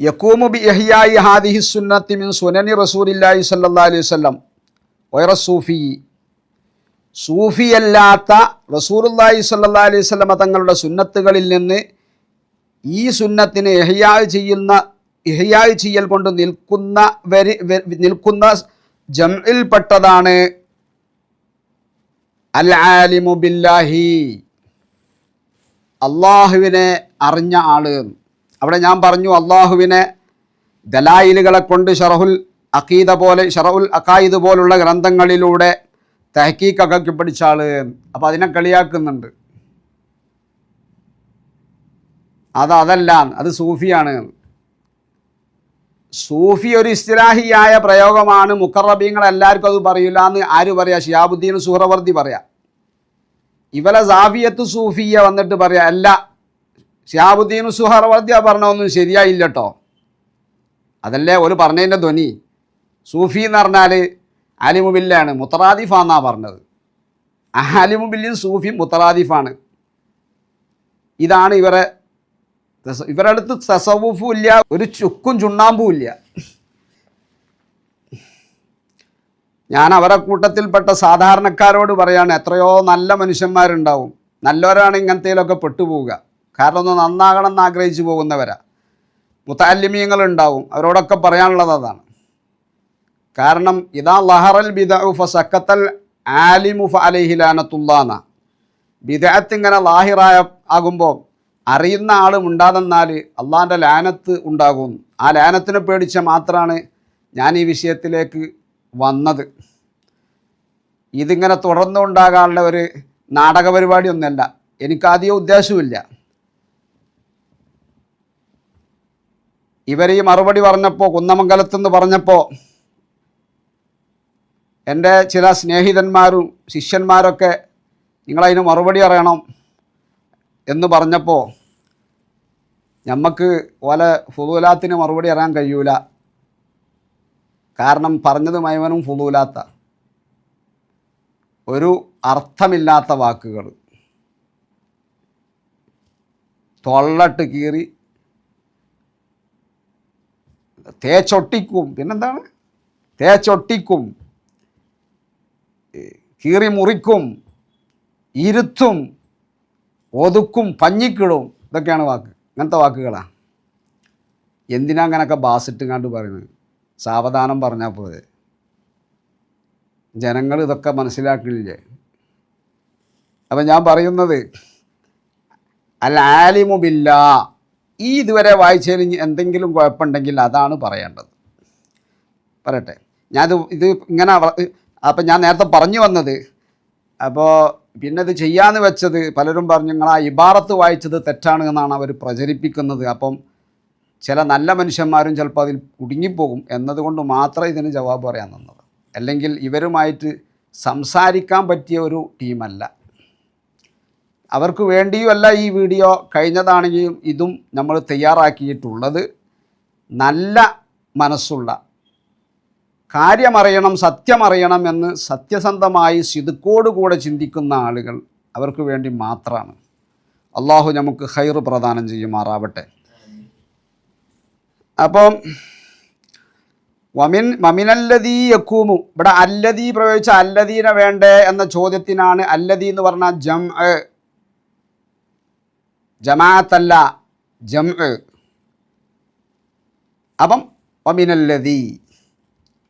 യഖൂമു ബി ഇഹ്യാഇ ഹാദിഹി സുന്നത്തി മിൻ സുനനി റസൂലില്ലാഹി സ്വല്ലല്ലാഹു അലൈഹി വസല്ലം വൈറ സൂഫി, സൂഫിയല്ലാത്ത റസൂലുള്ളാഹി സ്വല്ലല്ലാഹു അലൈഹി വസല്ലം തങ്ങളുടെ സുന്നത്തുകളിൽ നിന്ന് ഈ സുന്നത്തിന് ഇഹ്യാ ചെയ്യൽ കൊണ്ട് നിൽക്കുന്ന ജംഇൽ പെട്ടതാണ് അൽ ആലിമു ബില്ലാഹി, അള്ളാഹുവിനെ അറിഞ്ഞ ആള്. അവിടെ ഞാൻ പറഞ്ഞു അള്ളാഹുവിനെ ദലായിലുകളെ കൊണ്ട് ഷറഹുൽ അഖായിദ് പോലുള്ള ഗ്രന്ഥങ്ങളിലൂടെ തഹ്കീക്കൊക്കെ പഠിച്ച ആള്. അപ്പോൾ അതിനെ കളിയാക്കുന്നുണ്ട്. അതല്ല, അത് സൂഫിയാണ്. സൂഫി ഒരു ഇസ്തിലാഹിയായ പ്രയോഗമാണ്. മുഖറബീങ്ങൾ എല്ലാവർക്കും അത് പറയില്ല എന്ന് ആര് പറയാ? ശിഹാബുദ്ദീൻ സുഹ്റവർദി പറയാ. ഇവലെ സാഫിയത്ത് സൂഫിയ വന്നിട്ട് പറയാ അല്ല, ശിഹാബുദ്ദീൻ സുഹ്റവർദി പറഞ്ഞൊന്നും ശരിയായില്ല കേട്ടോ. അതല്ലേ ഒരു പറഞ്ഞതിൻ്റെ ധ്വനി. സൂഫി എന്ന് പറഞ്ഞാൽ ആലിമുബില്ലാണ്, മുത്തറാദിഫാന്നാണ് പറഞ്ഞത്. ആലിമുബില്ലും സൂഫി മുത്തറാദിഫാണ്. ഇതാണ് ഇവരുടെ അടുത്ത് തസവുഫും ഇല്ല, ഒരു ചുക്കും ചുണ്ണാമ്പും ഇല്ല. ഞാൻ അവരെ കൂട്ടത്തിൽപ്പെട്ട സാധാരണക്കാരോട് പറയാണ്, എത്രയോ നല്ല മനുഷ്യന്മാരുണ്ടാവും, നല്ലവരാണ് ഇങ്ങനത്തേലൊക്കെ പെട്ടുപോവുക. കാരണം ഒന്ന് നന്നാകണം എന്ന് ആഗ്രഹിച്ചു പോകുന്നവരാ. മുതഅല്ലിമീങ്ങളുണ്ടാവും, അവരോടൊക്കെ പറയാനുള്ളത് അതാണ്. കാരണം ഇദാ ലഹറൽ ബിദഉ ഫസക്കത്തൽ ആലിമു ഫഅലൈഹി ലാനത്തുല്ലാഹ്, ബിദഅത്ത് ഇങ്ങനെ ലാഹിറായ ആകുമ്പോൾ അറിയുന്ന ആളും ഉണ്ടാതെന്നാൽ അള്ളാഹിൻ്റെ ലാനത്ത് ഉണ്ടാകും. ആ ലാനത്തിനെ പേടിച്ച മാത്രമാണ് ഞാൻ ഈ വിഷയത്തിലേക്ക് വന്നത്. ഇതിങ്ങനെ തുടർന്നുണ്ടാകാനുള്ള ഒരു നാടക പരിപാടിയൊന്നുമല്ല, എനിക്കധികം ഉദ്ദേശവുമില്ല. ഇവർ ഈ മറുപടി പറഞ്ഞപ്പോൾ, കുന്നമംഗലത്തുനിന്ന് പറഞ്ഞപ്പോൾ, എൻ്റെ ചില സ്നേഹിതന്മാരും ശിഷ്യന്മാരൊക്കെ നിങ്ങളതിന് മറുപടി അറിയണം എന്ന് പറഞ്ഞപ്പോൾ നമുക്ക് ഓലെ ഫുളൂലാത്തിന് മറുപടി അറിയാൻ കഴിയൂല. കാരണം പറഞ്ഞത് മൈവനും ഫുളൂലാത്ത, ഒരു അർത്ഥമില്ലാത്ത വാക്കുകൾ, തൊള്ളട്ട് കീറി തേച്ചൊട്ടിക്കും, പിന്നെന്താണ് തേച്ചൊട്ടിക്കും, കീറി മുറിക്കും, ഇരുത്തും, ഒതുക്കും, പഞ്ഞിക്കിടും, ഇതൊക്കെയാണ് വാക്ക്. ഇങ്ങനത്തെ വാക്കുകളാണ്. എന്തിനാ അങ്ങനെയൊക്കെ ബാസിട്ടുങ്ങാണ്ട് പറയുന്നത്? സാവധാനം പറഞ്ഞാൽ പോലെ ജനങ്ങൾ ഇതൊക്കെ മനസ്സിലാക്കില്ലേ? അപ്പം ഞാൻ പറയുന്നത് അൽ ആലിമു ബില്ലാ, ഈ ഇതുവരെ വായിച്ചതിന് എന്തെങ്കിലും കുഴപ്പമുണ്ടെങ്കിൽ അതാണ് പറയേണ്ടത്. പറയട്ടെ, ഇത് ഇങ്ങനെ. അപ്പം ഞാൻ നേരത്തെ പറഞ്ഞു വന്നത്, അപ്പോൾ പിന്നെ ഇത് ചെയ്യാന്ന് വെച്ചത് പലരും പറഞ്ഞു നിങ്ങൾ ആ ഇബാറത്ത് വായിച്ചത് തെറ്റാണ് എന്നാണ് അവർ പ്രചരിപ്പിക്കുന്നത്. അപ്പം ചില നല്ല മനുഷ്യന്മാരും ചിലപ്പോൾ അതിൽ കുടുങ്ങിപ്പോകും എന്നതുകൊണ്ട് മാത്രം ഇതിന് ജവാബ് പറയാൻ തന്നത്. അല്ലെങ്കിൽ ഇവരുമായിട്ട് സംസാരിക്കാൻ പറ്റിയ ഒരു ടീമല്ല. അവർക്ക് വേണ്ടിയുമല്ല ഈ വീഡിയോ, കഴിഞ്ഞതാണെങ്കിലും ഇതും നമ്മൾ തയ്യാറാക്കിയിട്ടുള്ളത് നല്ല മനസ്സുള്ള, കാര്യമറിയണം, സത്യമറിയണം എന്ന് സത്യസന്ധമായി സിദ്ക്കോടുകൂടെ ചിന്തിക്കുന്ന ആളുകൾ, അവർക്ക് വേണ്ടി മാത്രമാണ്. അള്ളാഹു നമുക്ക് ഖൈർ പ്രദാനം ചെയ്യുമാറാവട്ടെ. അപ്പം വമിനല്ലദീ യക്കൂമു, ഇവിടെ അല്ലദീ പ്രയോഗിച്ച അല്ലദീനെ വേണ്ടേ എന്ന ചോദ്യത്തിനാണ് അല്ലദീ എന്ന് പറഞ്ഞാൽ ജമാഅത്തല്ല, അപ്പം വമിനല്ലദീ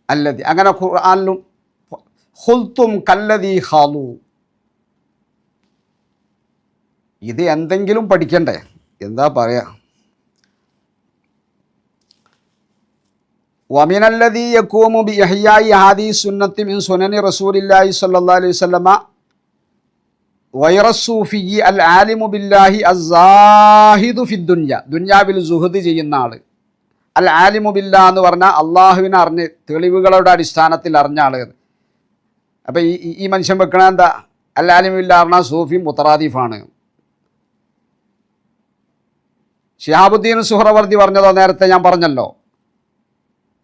അല്ലദീ, അങ്ങനെ ഖുർആനിലും ഖുൽതും കല്ലദീ ഖാലു. ഇത് എന്തെങ്കിലും പഠിക്കണ്ടേ, എന്താ പറയാ. വമിനല്ലദീ യഖൂമു ബി ഇഹ്യാഇ ഹാദിഹി സുന്നത്തി മിൻ സുനനി റസൂലില്ലാഹി സ്വല്ലല്ലാഹു അലൈഹി വസല്ലമ വൈറസൂഫി അൽ ആലിമു ബില്ലാഹി അസ്സാഹിദു ഫി ദുനിയ, ദുനിയാവിൽ സുഹദ് ചെയ്യുന്ന ആൾ. അൽ ആലിമു ബില്ലാ എന്ന് പറഞ്ഞാൽ അള്ളാഹുവിനെ അറിഞ്ഞ് തെളിവുകളുടെ അടിസ്ഥാനത്തിൽ അറിഞ്ഞ ആൾ. അപ്പം ഈ മനുഷ്യൻ വെക്കണ എന്താ, അൽ ആലിമു ബില്ലാ പറഞ്ഞാൽ സൂഫി മുത്തറാദിഫാണ്. ശിഹാബുദ്ദീൻ സുഹ്റവർദി പറഞ്ഞതോ നേരത്തെ ഞാൻ പറഞ്ഞല്ലോ,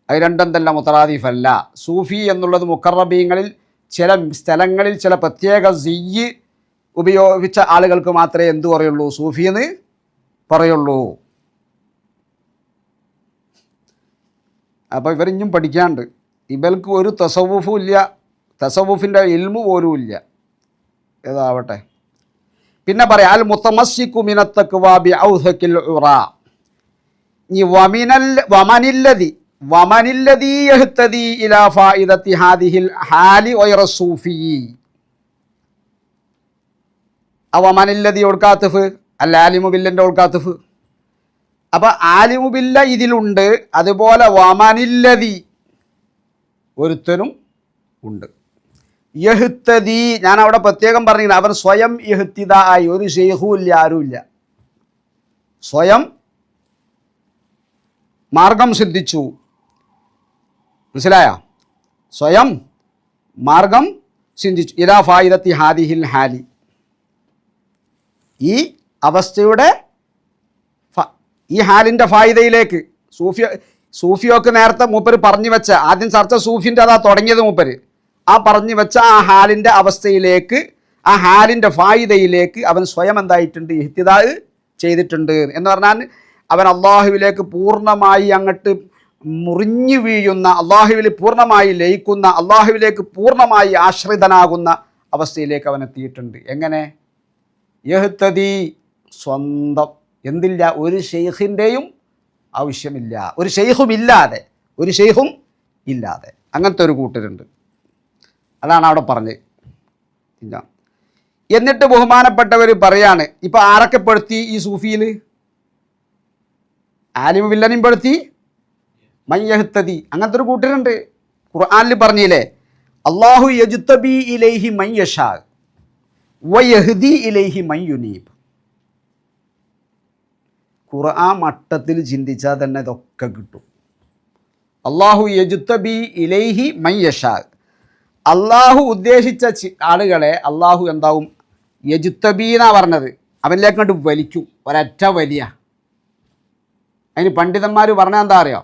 അത് രണ്ടെന്തല്ല മുത്തറാദിഫല്ല. സൂഫി എന്നുള്ളത് മുഖറബീങ്ങളിൽ ചില സ്ഥലങ്ങളിൽ ചില പ്രത്യേക സിയ്യ് ഉപയോഗിച്ച ആളുകൾക്ക് മാത്രമേ എന്തു പറയുള്ളൂ, സൂഫി എന്ന് പറയുള്ളൂ. അപ്പോൾ ഇവരിഞ്ഞും പഠിക്കാണ്ട്, ഇവർക്ക് ഒരു തസവുഫും ഇല്ല, തസവുഫിൻ്റെ ഇൽമു പോലും ഇല്ല. ഏതാവട്ടെ. പിന്നെ പറയാം അൽ മുത്തമസ്സിക്കു മിനത്തഖ്വാ ബിഔസഖിൽ ഉറാ. ഈ വമനില്ലദീ യഹ്തദി ഇലാ ഫായിദത്തി ഹാദിഹിൽ ഹാലി ഗൈറ സൂഫി. വമനില്ലദീ ഓൾക്കാത്തഫ് അൽ ആലിമു ബില്ലൻ്റെ ഓൾക്കാത്തഫ്. അപ്പം ആലിമു ബില്ല ഇതിലുണ്ട്, അതുപോലെ വമനില്ലദീ ഒരുത്തനും ഉണ്ട്. യഹ്തദി, ഞാൻ അവിടെ പ്രത്യേകം പറഞ്ഞില്ല, അവൻ സ്വയം യഹ്തിദായി, ഒരു ഷെയ്ഖും ഇല്ല, ആരുമില്ല, സ്വയം മാർഗം സിദ്ധിച്ചു. മനസ്സിലായ? സ്വയം മാർഗം സിദ്ധിച്ചു. ഇലാ ഫായിദത്തി ഹാദിഹിൽ ഹാലി, ഈ അവസ്ഥയുടെ ഈ ഹാലിൻ്റെ ഫായിദയിലേക്ക്. സൂഫിയൊക്കെ നേരത്തെ മൂപ്പര് പറഞ്ഞു വെച്ച, ആദ്യം ചർച്ച സൂഫിൻ്റെ അതാ തുടങ്ങിയത് മൂപ്പര്, ആ പറഞ്ഞു വെച്ച ആ ഹാലിൻ്റെ അവസ്ഥയിലേക്ക്, ആ ഹാലിൻ്റെ ഫായിദയിലേക്ക് അവൻ സ്വയം എന്തായിട്ടുണ്ട്, ഇഹ്തിദാ ചെയ്തിട്ടുണ്ട് എന്ന് പറഞ്ഞാൽ അവൻ അള്ളാഹുവിലേക്ക് പൂർണ്ണമായി അങ്ങോട്ട് മുറിഞ്ഞു വീഴുന്ന, അള്ളാഹുവിൽ പൂർണ്ണമായി ലയിക്കുന്ന, അള്ളാഹുവിലേക്ക് പൂർണ്ണമായി ആശ്രിതനാകുന്ന അവസ്ഥയിലേക്ക് അവൻ എത്തിയിട്ടുണ്ട്. എങ്ങനെ? യഹ്തദി, സ്വന്തം എന്തില്ല, ഒരു ഷെയ്ഖിൻ്റെയും ആവശ്യമില്ല, ഒരു ഷെയ്ഖും ഇല്ലാതെ അങ്ങനത്തെ ഒരു കൂട്ടരുണ്ട്. അതാണ് അവിടെ പറഞ്ഞത്. ഇല്ല. എന്നിട്ട് ബഹുമാനപ്പെട്ടവർ പറയാണ്, ഇപ്പം ആരൊക്കെ പെടുത്തി ഈ സൂഫിയിൽ? ആലിമു ബില്ലനെയും പെടുത്തി, മൻ യഹ്തദി, അങ്ങനത്തെ ഒരു കൂട്ടരുണ്ട്. ഖുർആനിൽ പറഞ്ഞില്ലേ, അല്ലാഹു യജ്തബി ഇലൈഹി മൻ യശാ വയഹ്ദി ഇലൈഹി മൻ യുനീബ്. ഖുർആൻ മട്ടത്തിൽ ചിന്തിച്ചാൽ തന്നെ ഇതൊക്കെ കിട്ടും. അല്ലാഹു യജ്തബി ഇലൈഹി മൻ യശാ, അള്ളാഹു ഉദ്ദേശിച്ച ആളുകളെ അള്ളാഹു എന്താവും, യജ്തബീന്നാ പറഞ്ഞത്, അവനിലേക്ക് കണ്ട് വലിക്കും, ഒരൊറ്റ വലിയ. അതിന് പണ്ഡിതന്മാർ പറഞ്ഞാൽ എന്താ അറിയോ,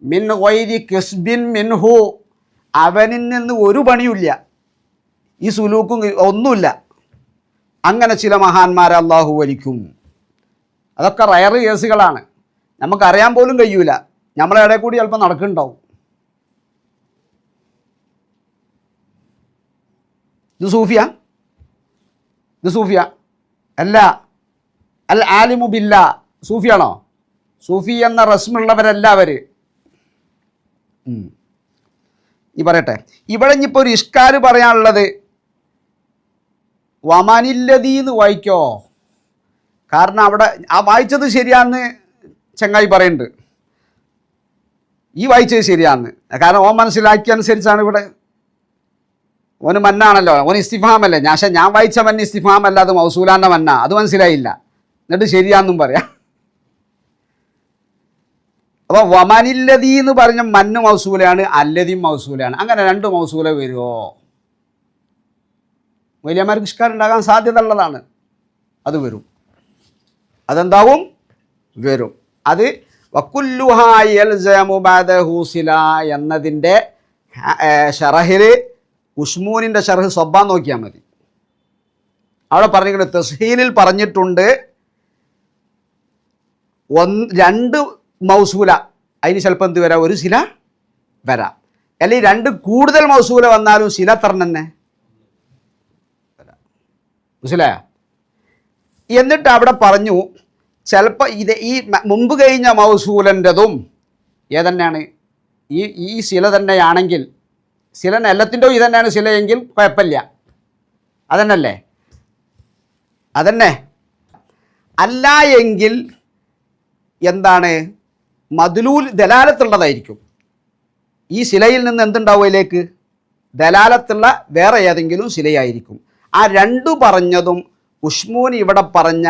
മിൻ ഗൈരി കസ്ബിൻ മിൻഹു, അവനിൽ നിന്ന് ഒരു പണിയുമില്ല, ഈ സുലൂക്കും ഒന്നുമില്ല. അങ്ങനെ ചില മഹാന്മാരെ അള്ളാഹു വലിക്കും. അതൊക്കെ റയർ കേസുകളാണ്, നമുക്കറിയാൻ പോലും കഴിയൂല, നമ്മളെ ഇടയിൽ കൂടി ചിലപ്പോൾ നടക്കുന്നുണ്ടാവും. ഇത് സൂഫിയ അല്ല. അൽ ആലിമു ബില്ല സൂഫിയാണോ? സൂഫി എന്ന റസ്മുള്ളവരല്ല അവർ. ഇനി പറയട്ടെ, ഇവിടെ ഇനിയിപ്പോൾ ഒരു ഇഷ്കാര് പറയാനുള്ളത്, വമനില്ലദീ എന്ന് വായിക്കോ. കാരണം അവിടെ ആ വായിച്ചത് ശരിയാണെന്ന് ചങ്ങായി പറയുന്നുണ്ട്, ഈ വായിച്ചത് ശരിയാണെന്ന്. കാരണം ഓൻ മനസ്സിലാക്കിയ അനുസരിച്ചാണ് ഇവിടെ. ഓന് മന്നാണല്ലോ, ഓന് ഇസ്തിഫാമല്ലേ. ഞാൻ വായിച്ച മന്ന ഇസ്തിഫാമല്ല, അത് മൗസൂലാൻ്റെ മന്ന, അത് മനസ്സിലായില്ല, എന്നിട്ട് ശരിയാണെന്നും പറയാം. അപ്പോൾ വമനില്ലദീ എന്ന് പറഞ്ഞ മന്ന് മൗസൂലയാണ്, അല്ലദീം മൗസൂലയാണ്. അങ്ങനെ രണ്ട് മൗസൂല വരുമോ? വലിയമാർക്ക് ഇഷ്കാരം ഉണ്ടാകാൻ സാധ്യത ഉള്ളതാണ്. അത് വരും. അതെന്താവും? വരും. അത് വക്കുല്ലുഹാ യൽസമു ബഅദഹു സില എന്നതിൻ്റെ ഷറഹിൽ ഉസ്മൂനിൻ്റെ ഷറഹ് സ്വബ്ബാൻ നോക്കിയാൽ മതി. അവിടെ പറഞ്ഞിട്ടുണ്ട്, തസ്ഹീലിൽ പറഞ്ഞിട്ടുണ്ട് രണ്ട് മൗസൂല, അതിന് ചിലപ്പോൾ എന്ത് വരാം? ഒരു സില വരാം. അല്ലെങ്കിൽ രണ്ട് കൂടുതൽ മൗസൂല വന്നാലും സില തന്നെ വരാം. മനസ്സിലായോ? എന്നിട്ട് അവിടെ പറഞ്ഞു ചിലപ്പോൾ ഇത് ഈ മുമ്പ് കഴിഞ്ഞ മൗസൂലൻ്റെതും ഏതന്നെയാണ് ഈ സില തന്നെയാണെങ്കിൽ, സില എല്ലാത്തിൻ്റെയും ഇതന്നെയാണ് സിലയെങ്കിൽ കുഴപ്പമില്ല, അതന്നല്ലേ? അതന്നെ. അല്ല എങ്കിൽ എന്താണ്? മദ്ലൂൽ ദലാലത്തുള്ളതായിരിക്കും. ഈ സിലയിൽ നിന്ന് എന്തുണ്ടാവും? അതിലേക്ക് ദലാലത്തുള്ള വേറെ ഏതെങ്കിലും സിലയായിരിക്കും. ആ രണ്ടു പറഞ്ഞതും ഉസ്മൂൻ ഇവിടെ പറഞ്ഞ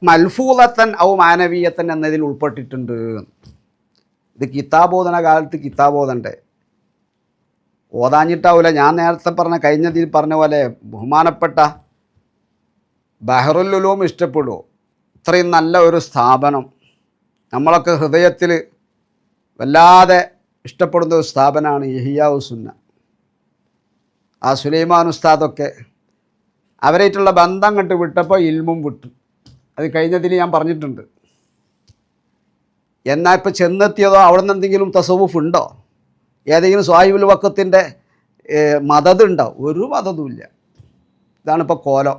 മൽഫൂലത്തൻ ഔ മാനവീയത്തൻ എന്നതിൽ ഉൾപ്പെട്ടിട്ടുണ്ട്. ഇത് കിതാബോധന കാലത്ത് കിതാബോധൻ്റെ ഓതാഞ്ഞിട്ടാവില്ല. ഞാൻ നേരത്തെ പറഞ്ഞ കഴിഞ്ഞതിൽ പറഞ്ഞ പോലെ ബഹുമാനപ്പെട്ട ബഹറുൽ ഉലൂം ഇഷ്ടപ്പെടുമോ? ഇത്രയും നല്ല ഒരു സ്ഥാപനം നമ്മളൊക്കെ ഹൃദയത്തിൽ വല്ലാതെ ഇഷ്ടപ്പെടുന്ന ഒരു സ്ഥാപനമാണ് ഇഹ്യാ സുന്ന. ആ സുലൈമാൻ ഉസ്താദൊക്കെ അവരായിട്ടുള്ള ബന്ധം കണ്ട് വിട്ടപ്പോൾ ഇൽമും വിട്ടു. അത് കഴിഞ്ഞതിൽ ഞാൻ പറഞ്ഞിട്ടുണ്ട്. എന്നാൽ ഇപ്പോൾ ചെന്നെത്തിയതോ അവിടെ നിന്ന് എന്തെങ്കിലും തസവുഫ് ഉണ്ടോ? ഏതെങ്കിലും സ്വാഹിബുൽ വക്കത്തിൻ്റെ മദത് ഉണ്ടോ? ഒരു മദതുമില്ല. ഇതാണിപ്പോൾ കോലം.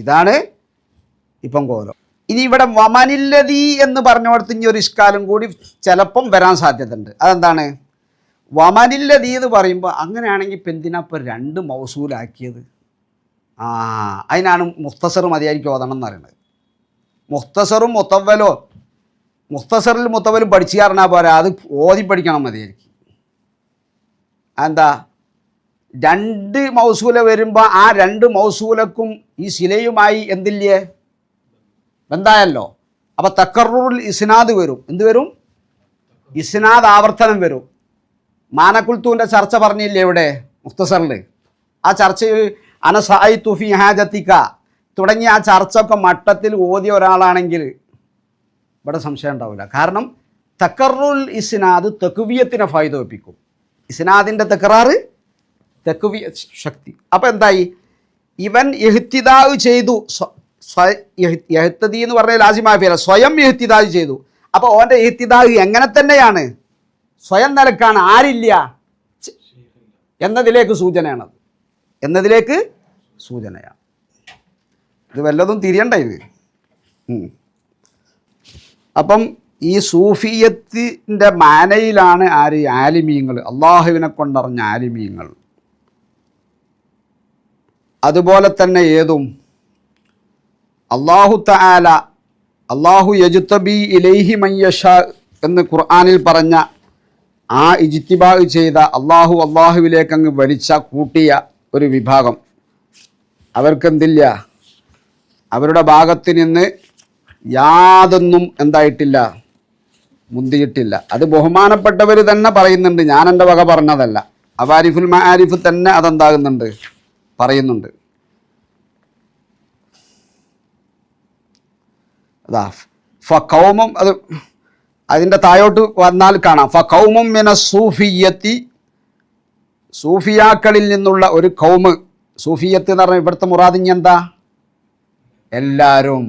ഇതാണ് ഇപ്പം കോലം. ഇനി ഇവിടെ വമനില്ലതി എന്ന് പറഞ്ഞോടത്ത് ഇനി ഒരു ഇഷ്കാലും കൂടി ചിലപ്പം വരാൻ സാധ്യതയുണ്ട്. അതെന്താണ്? വമനില്ലതി എന്ന് പറയുമ്പോൾ അങ്ങനെയാണെങ്കിൽ ഇപ്പം എന്തിനാ ഇപ്പോൾ രണ്ട് മൗസൂലാക്കിയത്? അതിനാണ് മുഖ്തസർ മതിയായിരിക്കും ഓതണം എന്ന് പറയുന്നത്. മുഖ്തസറും മുത്തവ്വലോ, മുഖ്തസറിൽ മുത്തവലും പഠിച്ചു കാരണാ പോരാ, അത് ഓതി പഠിക്കണം മതിയായിരിക്കും. എന്താ? രണ്ട് മൗസൂല വരുമ്പോൾ ആ രണ്ട് മൗസൂലക്കും ഈ സിലയുമായി എന്തില്ലേ? ബന്ധായല്ലോ. അപ്പോൾ തക്കറുൽ ഇസ്നാദ് വരും. എന്ത് വരും? ഇസ്നാദ് ആവർത്തനം വരും. മാനക്കുൽത്തൂൻ്റെ ചർച്ച പറഞ്ഞില്ലേ ഇവിടെ മുഖ്തസറിൽ? ആ ചർച്ച അനസായിതു ഫി ഹാജത്തിക തുടങ്ങിയ ആ ചർച്ചയൊക്കെ മട്ടത്തിൽ ഓതിയ ഒരാളാണെങ്കിൽ ഇവിടെ സംശയം ഉണ്ടാവില്ല. കാരണം തക്കറുൽ ഇസ്നാദ് തെക്കുവിയത്തിനെ ഫായിദ വെപ്പിക്കും. ഇസ്നാദിൻ്റെ തെക്കറാറ് തെക്കുവിയ ശക്തി. അപ്പോൾ എന്തായി? ഇവൻ ഇഹ്തിദാവ് ചെയ്തു. ഇഹ്തിദി എന്ന് പറഞ്ഞാൽ ലാസിമാഫിയല്ല, സ്വയം ഇഹ്തിദാവ് ചെയ്തു. അപ്പോൾ ഓൻ്റെ ഇഹ്തിദാവ് എങ്ങനെ തന്നെയാണ്? സ്വയം നിലക്കാണ്, ആരില്ല എന്നതിലേക്ക് സൂചനയാണത്. എന്നതിലേക്ക് സൂചനയാണ്. ഇത് വല്ലതും തിരിയണ്ട ഇത്. അപ്പം ഈ സൂഫിയത്തിൻ്റെ മാനയിലാണ് ആര്? ആലിമീങ്ങൾ, അള്ളാഹുവിനെ കൊണ്ടറിഞ്ഞ ആലിമീങ്ങൾ. അതുപോലെ തന്നെ ഏതും അള്ളാഹു തആല അള്ളാഹു യജ്തബി ഇലൈഹി മൻ യശാ എന്ന് ഖുർആനിൽ പറഞ്ഞ ആ ഇജ്തിബാ ചെയ്ത അള്ളാഹുവിലേക്ക് അങ്ങ് വലിച്ച കൂട്ടിയ ഒരു വിഭാഗം, അവർക്കെന്തില്ല? അവരുടെ ഭാഗത്ത് നിന്ന് യാതൊന്നും എന്തായിട്ടില്ല, മുന്തിയിട്ടില്ല. അത് ബഹുമാനപ്പെട്ടവർ തന്നെ പറയുന്നുണ്ട്, ഞാൻ എൻ്റെ വക പറഞ്ഞതല്ല. അവാരിഫുൽ മആരിഫ് തന്നെ അതെന്താകുന്നുണ്ട്, പറയുന്നുണ്ട്. അതാ ഫഖൗമും, അത് അതിൻ്റെ താഴോട്ട് വന്നാൽ കാണാം. ഫഖൗമും മിന സൂഫിയത്തി, സൂഫിയാക്കളിൽ നിന്നുള്ള ഒരു കൗമ്. സൂഫിയത്ത് എന്ന് പറഞ്ഞാൽ ഇവിടുത്തെ മുറാദിഞ്ഞ എന്താ? എല്ലാവരും.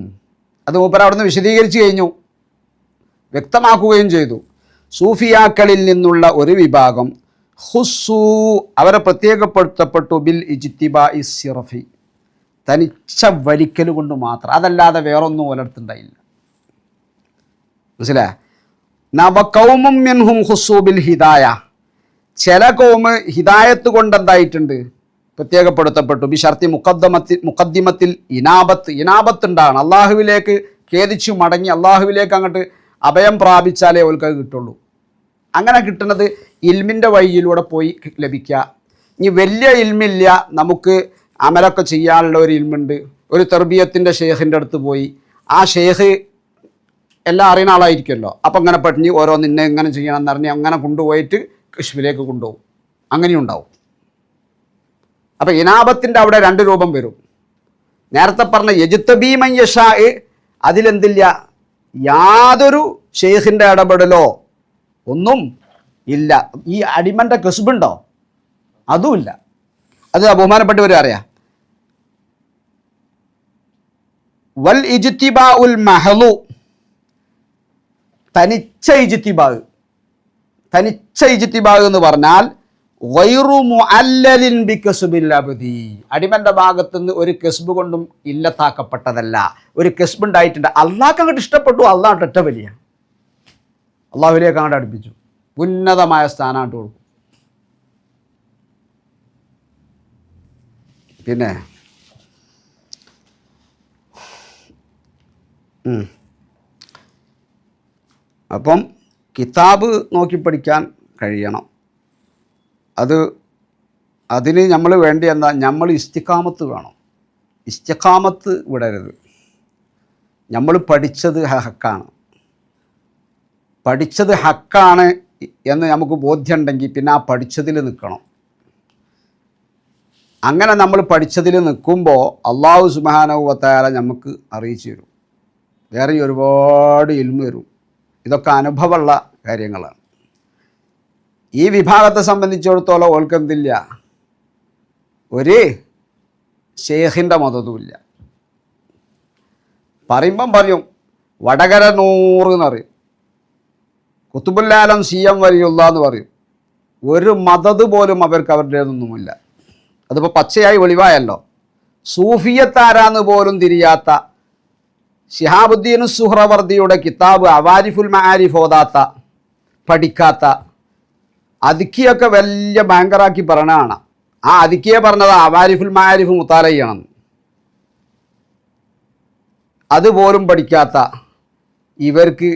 അത് മൂപ്പർ അവിടെ നിന്ന് വിശദീകരിച്ച് കഴിഞ്ഞു, വ്യക്തമാക്കുകയും ചെയ്തു. സൂഫിയാക്കളിൽ നിന്നുള്ള ഒരു വിഭാഗം ഹുസ്സു, അവരെ പ്രത്യേകപ്പെടുത്തപ്പെട്ടു ബിൽ ഇജ്തിബാഇ സിറഫി, തനിച്ച വലിക്കൽ കൊണ്ട് മാത്രം, അതല്ലാതെ വേറൊന്നും ഓലടുത്തുണ്ടായില്ല. മനസ്സിലായ? നവകൗമും മിൻഹും ഹുസ്സു ബിൽ ഹിദായ, ചില കൗമ് ഹിദായത്ത് കൊണ്ട് എന്തായിട്ടുണ്ട്? പ്രത്യേകപ്പെടുത്തപ്പെട്ടു. ബിഷർത്തി മുഖദ്ദിമത്തിൽ ഇനാബത്ത് ഉണ്ടാകണം. അള്ളാഹുവിലേക്ക് ഖേദിച്ചു മടങ്ങി അള്ളാഹുവിലേക്ക് അങ്ങോട്ട് അഭയം പ്രാപിച്ചാലേ അവർക്ക് അത് കിട്ടുള്ളൂ. അങ്ങനെ കിട്ടുന്നത് ഇൽമിൻ്റെ വഴിയിലൂടെ പോയി ലഭിക്കുക. ഇനി വലിയ ഇൽമില്ല, നമുക്ക് അമലൊക്കെ ചെയ്യാനുള്ള ഒരു ഇൽമുണ്ട്. ഒരു തെർബിയത്തിൻ്റെ ഷെയ്ഖിൻ്റെ അടുത്ത് പോയി, ആ ഷെയ്ഖ് എല്ലാം അറിയുന്ന ആളായിരിക്കുമല്ലോ. അപ്പം അങ്ങനെ പഠിഞ്ഞ് ഓരോന്നിന്നെ ഇങ്ങനെ ചെയ്യണം എന്നറിഞ്ഞ് അങ്ങനെ കൊണ്ടുപോയിട്ട് കശ്മീരിലേക്ക് കൊണ്ടുപോകും. അങ്ങനെയുണ്ടാവും. അപ്പം ഇനാബത്തിൻ്റെ അവിടെ രണ്ട് രൂപം വരും. നേരത്തെ പറഞ്ഞ യജ്തബീ മൻ യശാ അതിലെന്തില്ല, യാതൊരു ഷെയ്ഖിൻ്റെ ഇടപെടലോ ഒന്നും ഇല്ല. ഈ അടിമൻ്റെ കസ്ബുണ്ടോ? അതുമില്ല. അത് ബഹുമാനപ്പെട്ടവർ അറിയാം. വൽ ഇജ്തിബാ ഉൽ മഹലു, തനിച്ച ഇജ്തിബാ എന്ന് പറഞ്ഞാൽ ഗൈറു മുഅല്ലലിൻ ബികസ്ബിൽ അബ്ദി, അടിമന്റെ ഭാഗത്തു നിന്ന് ഒരു കസ്ബ് കൊണ്ടും ഇല്ലത്താക്കപ്പെട്ടതല്ല. ഒരു കസ്ബ് ഉണ്ടായിട്ടുണ്ട്, അള്ളാഹ്ക്ക് അങ്ങോട്ട് ഇഷ്ടപ്പെട്ടു, അള്ളാഹ് ഒറ്റ വലിയ അള്ളാഹുവിലേക്ക് അങ്ങോട്ട് അടുപ്പിച്ചു, ഉന്നതമായ സ്ഥാനമായിട്ട് കൊടുക്കും. പിന്നെ അപ്പം കിതാബ് നോക്കി പഠിക്കാൻ കഴിയണം. അതിന് നമ്മൾ വേണ്ടി എന്താ, നമ്മൾ ഇസ്തിഖാമത്ത് വേണം. ഇസ്തിഖാമത്ത് വിടരുത്. നമ്മൾ പഠിച്ചത് ഹക്കാണ് എന്ന് നമുക്ക് ബോധ്യമുണ്ടെങ്കിൽ പിന്നെ ആ പഠിച്ചതിൽ നിൽക്കണം. അങ്ങനെ നമ്മൾ പഠിച്ചതിൽ നിൽക്കുമ്പോൾ അള്ളാഹു സുബ്ഹാനഹു വ തആല നമുക്ക് അറിയിച്ചു തരും. വേറെ ഒരുപാട് ഇൽമ് വരും. ഇതൊക്കെ അനുഭവമുള്ള കാര്യങ്ങളാണ്. ഈ വിഭാഗത്തെ സംബന്ധിച്ചിടത്തോളം ഓൽക്കെന്തില്ല, ഒരു ഷെയ്ഖിൻ്റെ മദതുമില്ല. പറയുമ്പം പറയും വടകര നൂറ് എന്ന് പറയും, കുത്തുബുല്ലാലം CM വലിയുള്ള എന്ന് പറയും. ഒരു മദത് പോലും അവർക്ക് അവരുടേതൊന്നുമില്ല. അതിപ്പോൾ പച്ചയായി വെളിവായല്ലോ. സൂഫിയത്താരാന്ന് പോലും തിരിയാത്ത, ശിഹാബുദ്ദീൻ സുഹ്റവർദിയുടെ കിതാബ് അവാരിഫുൽ മആരിഫ് ഓതാത്ത, പഠിക്കാത്ത, അതിക്കിയൊക്കെ വലിയ ഭയങ്കരാക്കി പറയണതാണ്. ആ അതിക്കിയെ പറഞ്ഞത് അവാരിഫുൽ മആരിഫ് മുത്താല ചെയ്യണമെന്ന്. അതുപോലും പഠിക്കാത്ത ഇവർക്ക്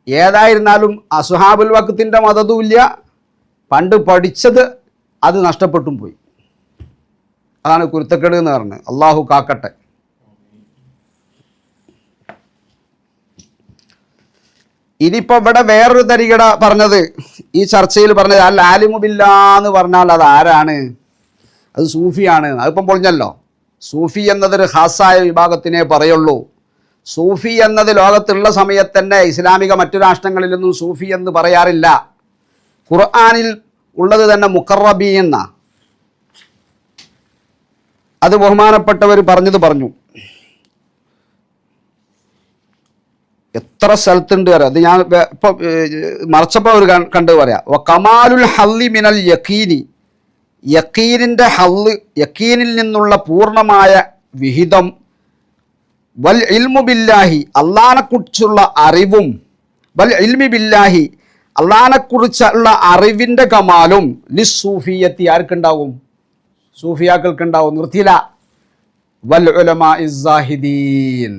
ഏതായിരുന്നാലും അസ്ഹാബുൽ വഖ്തിൻ്റെ മദതുമില്ല, പണ്ട് പഠിച്ചത് അത് നഷ്ടപ്പെട്ടും പോയി. അതാണ് കുരുത്തക്കേട് എന്ന് പറഞ്ഞത്. അള്ളാഹു കാക്കട്ടെ. ഇനിയിപ്പോൾ ഇവിടെ വേറൊരു തരികട പറഞ്ഞത്, ഈ ചർച്ചയിൽ പറഞ്ഞത് അൽ ആലിമു ബില്ലാന്ന് പറഞ്ഞാൽ അത് ആരാണ്? അത് സൂഫിയാണ്. അതിപ്പം പൊളിഞ്ഞല്ലോ. സൂഫി എന്നതൊരു ഖാസായ വിഭാഗത്തിനെ പറയുള്ളൂ. സൂഫി എന്നത് ലോകത്തുള്ള സമയത്ത് തന്നെ ഇസ്ലാമിക മറ്റു രാഷ്ട്രങ്ങളിലൊന്നും സൂഫി എന്ന് പറയാറില്ല. ഖുർആനിൽ ഉള്ളത് തന്നെ മുഖറബി എന്ന, അത് ബഹുമാനപ്പെട്ടവർ പറഞ്ഞു. എത്ര സ്ഥലത്തുണ്ട് പറയാം. അത് ഞാൻ ഇപ്പോൾ മറച്ചപ്പോൾ ഒരു കണ്ടു പറയാം. കമാലുൽ ഹല്ലി മിനൽ യഖീനി, യഖീനിൻ്റെ ഹല്ല്, യഖീനിൽ നിന്നുള്ള പൂർണ്ണമായ വിഹിതം, വൽ ഇൽമു ബില്ലാഹി, അള്ളാഹിനെക്കുറിച്ചുള്ള അറിവും, വൽ ഇൽമി ബില്ലാഹി, അള്ളാഹിനെക്കുറിച്ചുള്ള അറിവിൻ്റെ കമാലും ലിസ്സൂഫിയത്തി ആർക്കുണ്ടാവും? സൂഫിയാക്കൾക്കുണ്ടാവും. നിർത്തിയില്ല. വൽ ഉലമാ ഇസ്സാഹിദീൻ,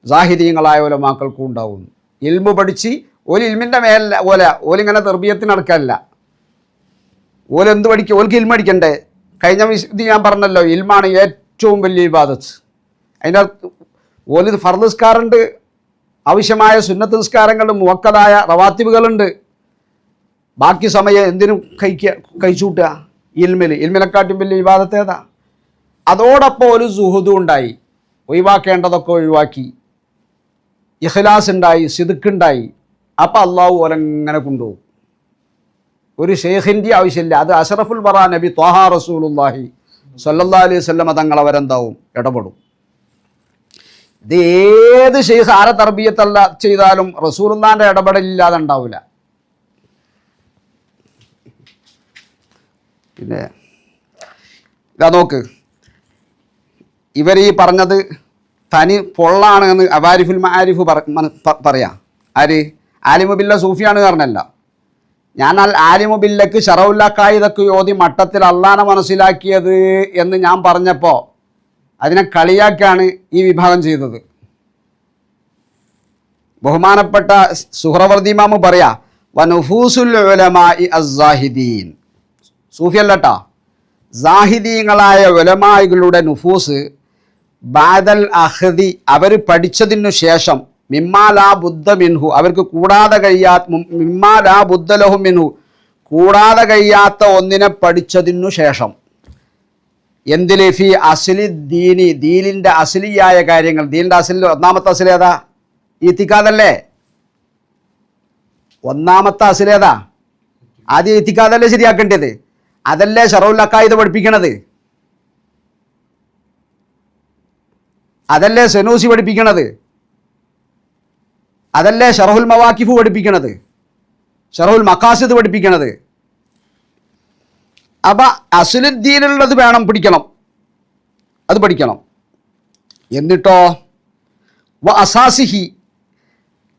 സാഹിദീങ്ങളായ ഉലമാക്കൾക്കും ഉണ്ടാവും. ഇൽമു പഠിച്ച് ഒരു ഇൽമിൻ്റെ മേലല്ല ഓലിങ്ങനെ തെർബിയത്തിന് നടക്കാനല്ല. ഓലെന്ത് പഠിക്കുക? ഓൽക്ക് ഇൽമ പഠിക്കണ്ടേ? കഴിഞ്ഞ ഇത് ഞാൻ പറഞ്ഞല്ലോ, ഇൽമാണ് ഏറ്റവും വലിയ ഇബാദത്ത്. അതിൻ്റെ ഓല് ഫർദ് നിസ്കാരമുണ്ട്, ആവശ്യമായ സുന്നത്ത് നിസ്കാരങ്ങളുണ്ട്, മുവക്കദായ റവാത്തിബുകളുണ്ട്. ബാക്കി സമയം എന്തിനും കഴിച്ചുകൂട്ടുക? ഇൽമിനെക്കാട്ടും വലിയ ഇബാദത്ത് ഏതാ? അതോടൊപ്പം ഒരു സുഹുദും ഉണ്ടായി, ഒഴിവാക്കേണ്ടതൊക്കെ ഒഴിവാക്കി, ഇഖ്ലാസ് ഉണ്ടായി, സിദ്ഖുണ്ടായി. അപ്പം അള്ളാഹു ഓലങ്ങനെ കൊണ്ടുപോകും. ഒരു ഷെയ്ഖിൻ്റെ ആവശ്യമില്ല. അത് അഷ്റഫുൽ ബറാ നബി ത്വാഹ റസൂലുള്ളാഹി സ്വല്ലല്ലാഹു അലൈഹി വസല്ലം തങ്ങൾ അവരെന്താവും? ഇടപെടും. ഇത് ഏത് ഷെയ്ഖ് ആരെ തർബിയത്തല്ല ചെയ്താലും റസൂലുള്ളാഹിൻ്റെ ഇടപെടലില്ലാതെ ഉണ്ടാവില്ല. പിന്നെ ഇതാ നോക്ക്, ഇവർ ഈ പറഞ്ഞത് തനി പൊള്ളാണ് എന്ന് അവാരിഫുൽ മആരിഫ് പറയാം. ആര്? ആലിമു ബില്ല സൂഫിയാണ് പറഞ്ഞല്ല. ഞാൻ ആലിമു ബില്ലക്ക് ഷറഉല്ലാഖായിദക്ക് ഓതി മട്ടത്തിൽ അള്ളാനെ മനസ്സിലാക്കിയത് എന്ന് ഞാൻ പറഞ്ഞപ്പോൾ അതിനെ കളിയാക്കിയാണ് ഈ വിഭാഗം ചെയ്തത്. ബഹുമാനപ്പെട്ട സുഹ്റവർദി ഇമാമ് പറയാ, വനുഫൂസുൽ ഉലമാഇ അസ്സാഹിദീൻ, സൂഫി അല്ലട്ടാ, സാഹിദീങ്ങളായ ഉലമായികളുടെ നുഫൂസ് ബാദൽ അഹ്ദി, അവർ പഠിച്ചതിനു ശേഷം, മിമ്മാലാ ബുദ്ധ മിൻഹു, അവർക്ക് കൂടാതെ മിമ്മാലാ ബുദ്ധലഹു മിൻഹു, കൂടാതെ കഴിയാത്ത ഒന്നിനെ പഠിച്ചതിനു ശേഷം. എന്തില് ഫി അസ്ലി ദീനി, ദീനിൻ്റെ അസ്ലിയായ കാര്യങ്ങൾ. ദീനിൻ്റെ അസ്ലിൽ ഒന്നാമത്തെ അസ്ൽ ഏതാ? ഇത്തിഖാദല്ലേ? ഒന്നാമത്തെ അസ്ൽ ഏതാ? ആദ്യം ഇത്തിഖാദല്ലേ ശരിയാക്കേണ്ടത്? അതല്ലേ ശറഉൽ അഖായിദ് പഠിപ്പിക്കണത്? അതല്ലേ സനൂസി പഠിപ്പിക്കണത്? അതല്ലേ ഷറഹുൽ മവാക്കിഫ് പഠിപ്പിക്കണത്? ഷറഹുൽ മഖാസിദ് പഠിപ്പിക്കണത്? അപ്പം അസ്ലുദ്ദീനുള്ളത് വേണം, പിടിക്കണം, അത് പഠിക്കണം. എന്നിട്ടോ വ അസാസിഹി,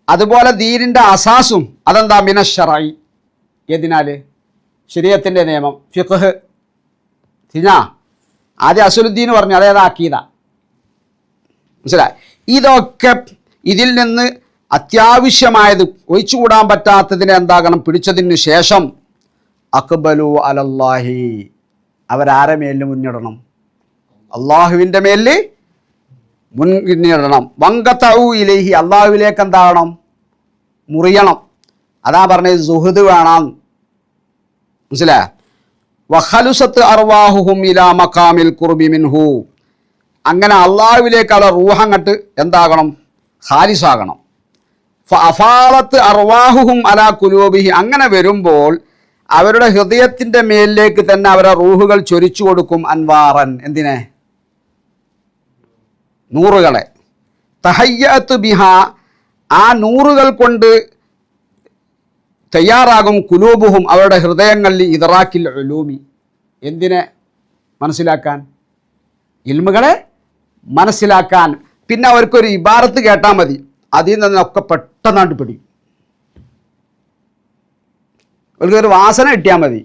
അതുപോലെ ദീനിൻ്റെ അസാസും അതെന്താ? മിനശ്ശറഈ, ഏതിനാൽ? ശരീഅത്തിൻ്റെ നിയമം, ഫിഖ്ഹ്. തിരിഞ്ഞാ? ആദ്യം അസ്ലുദ്ദീൻ പറഞ്ഞു, അതേതാ? അഖീദ. മനസ്സിലായി? ഇതൊക്കെ ഇതിൽ നിന്ന് അത്യാവശ്യമായത്, ഒഴിച്ചുകൂടാൻ പറ്റാത്തതിനെ എന്താകണം? പിടിച്ചതിന് ശേഷം അക്ബലു അലല്ലാഹി, അവരാരെ മേലിൽ മുന്നിടണം? അള്ളാഹുവിൻ്റെ മേലിൽ മുന്നിടണം. വങ്കതഉ ഇലൈഹി, അള്ളാഹുവിലേക്ക് എന്താകണം? മുറിയണം. അതാ പറഞ്ഞത് സുഹൃദ് വേണം. മനസ്സിലായ? വഖലുസത്ത് അർവാഹുഹും ഇലാ മഖാമിൽ ഖുർബി മിൻഹു, അങ്ങനെ അള്ളാഹുവിലേക്കുള്ള റൂഹങ്ങട്ട് എന്താകണം? ഖാലിസാകണം. ഫഅഫാളത്ത് അർവാഹുഹും അലാ ഖുലൂബിഹി, അങ്ങനെ വരുമ്പോൾ അവരുടെ ഹൃദയത്തിൻ്റെ മേലിലേക്ക് തന്നെ അവരുടെ റൂഹുകൾ ചൊരിച്ചു കൊടുക്കും. അൻവാറൻ, എന്തിനെ? നൂറുകളെ. തഹയ്യഅത്ത് ബിഹ, ആ നൂറുകൾ കൊണ്ട് തയ്യാറാകും. കുലൂബുഹും, അവരുടെ ഹൃദയങ്ങളിൽ ഇദ്റാക്കിൽ ഉലൂമി, എന്തിനെ? മനസ്സിലാക്കാൻ, ഇൽമുകളെ മനസ്സിലാക്കാൻ. പിന്നെ അവർക്കൊരു ഇബാറത്ത് കേട്ടാൽ മതി, അതിൽ നിന്നൊക്കെ പെട്ടെന്നാണ്ട് പിടിക്കും. അവർക്കൊരു വാസന കിട്ടിയാൽ മതി.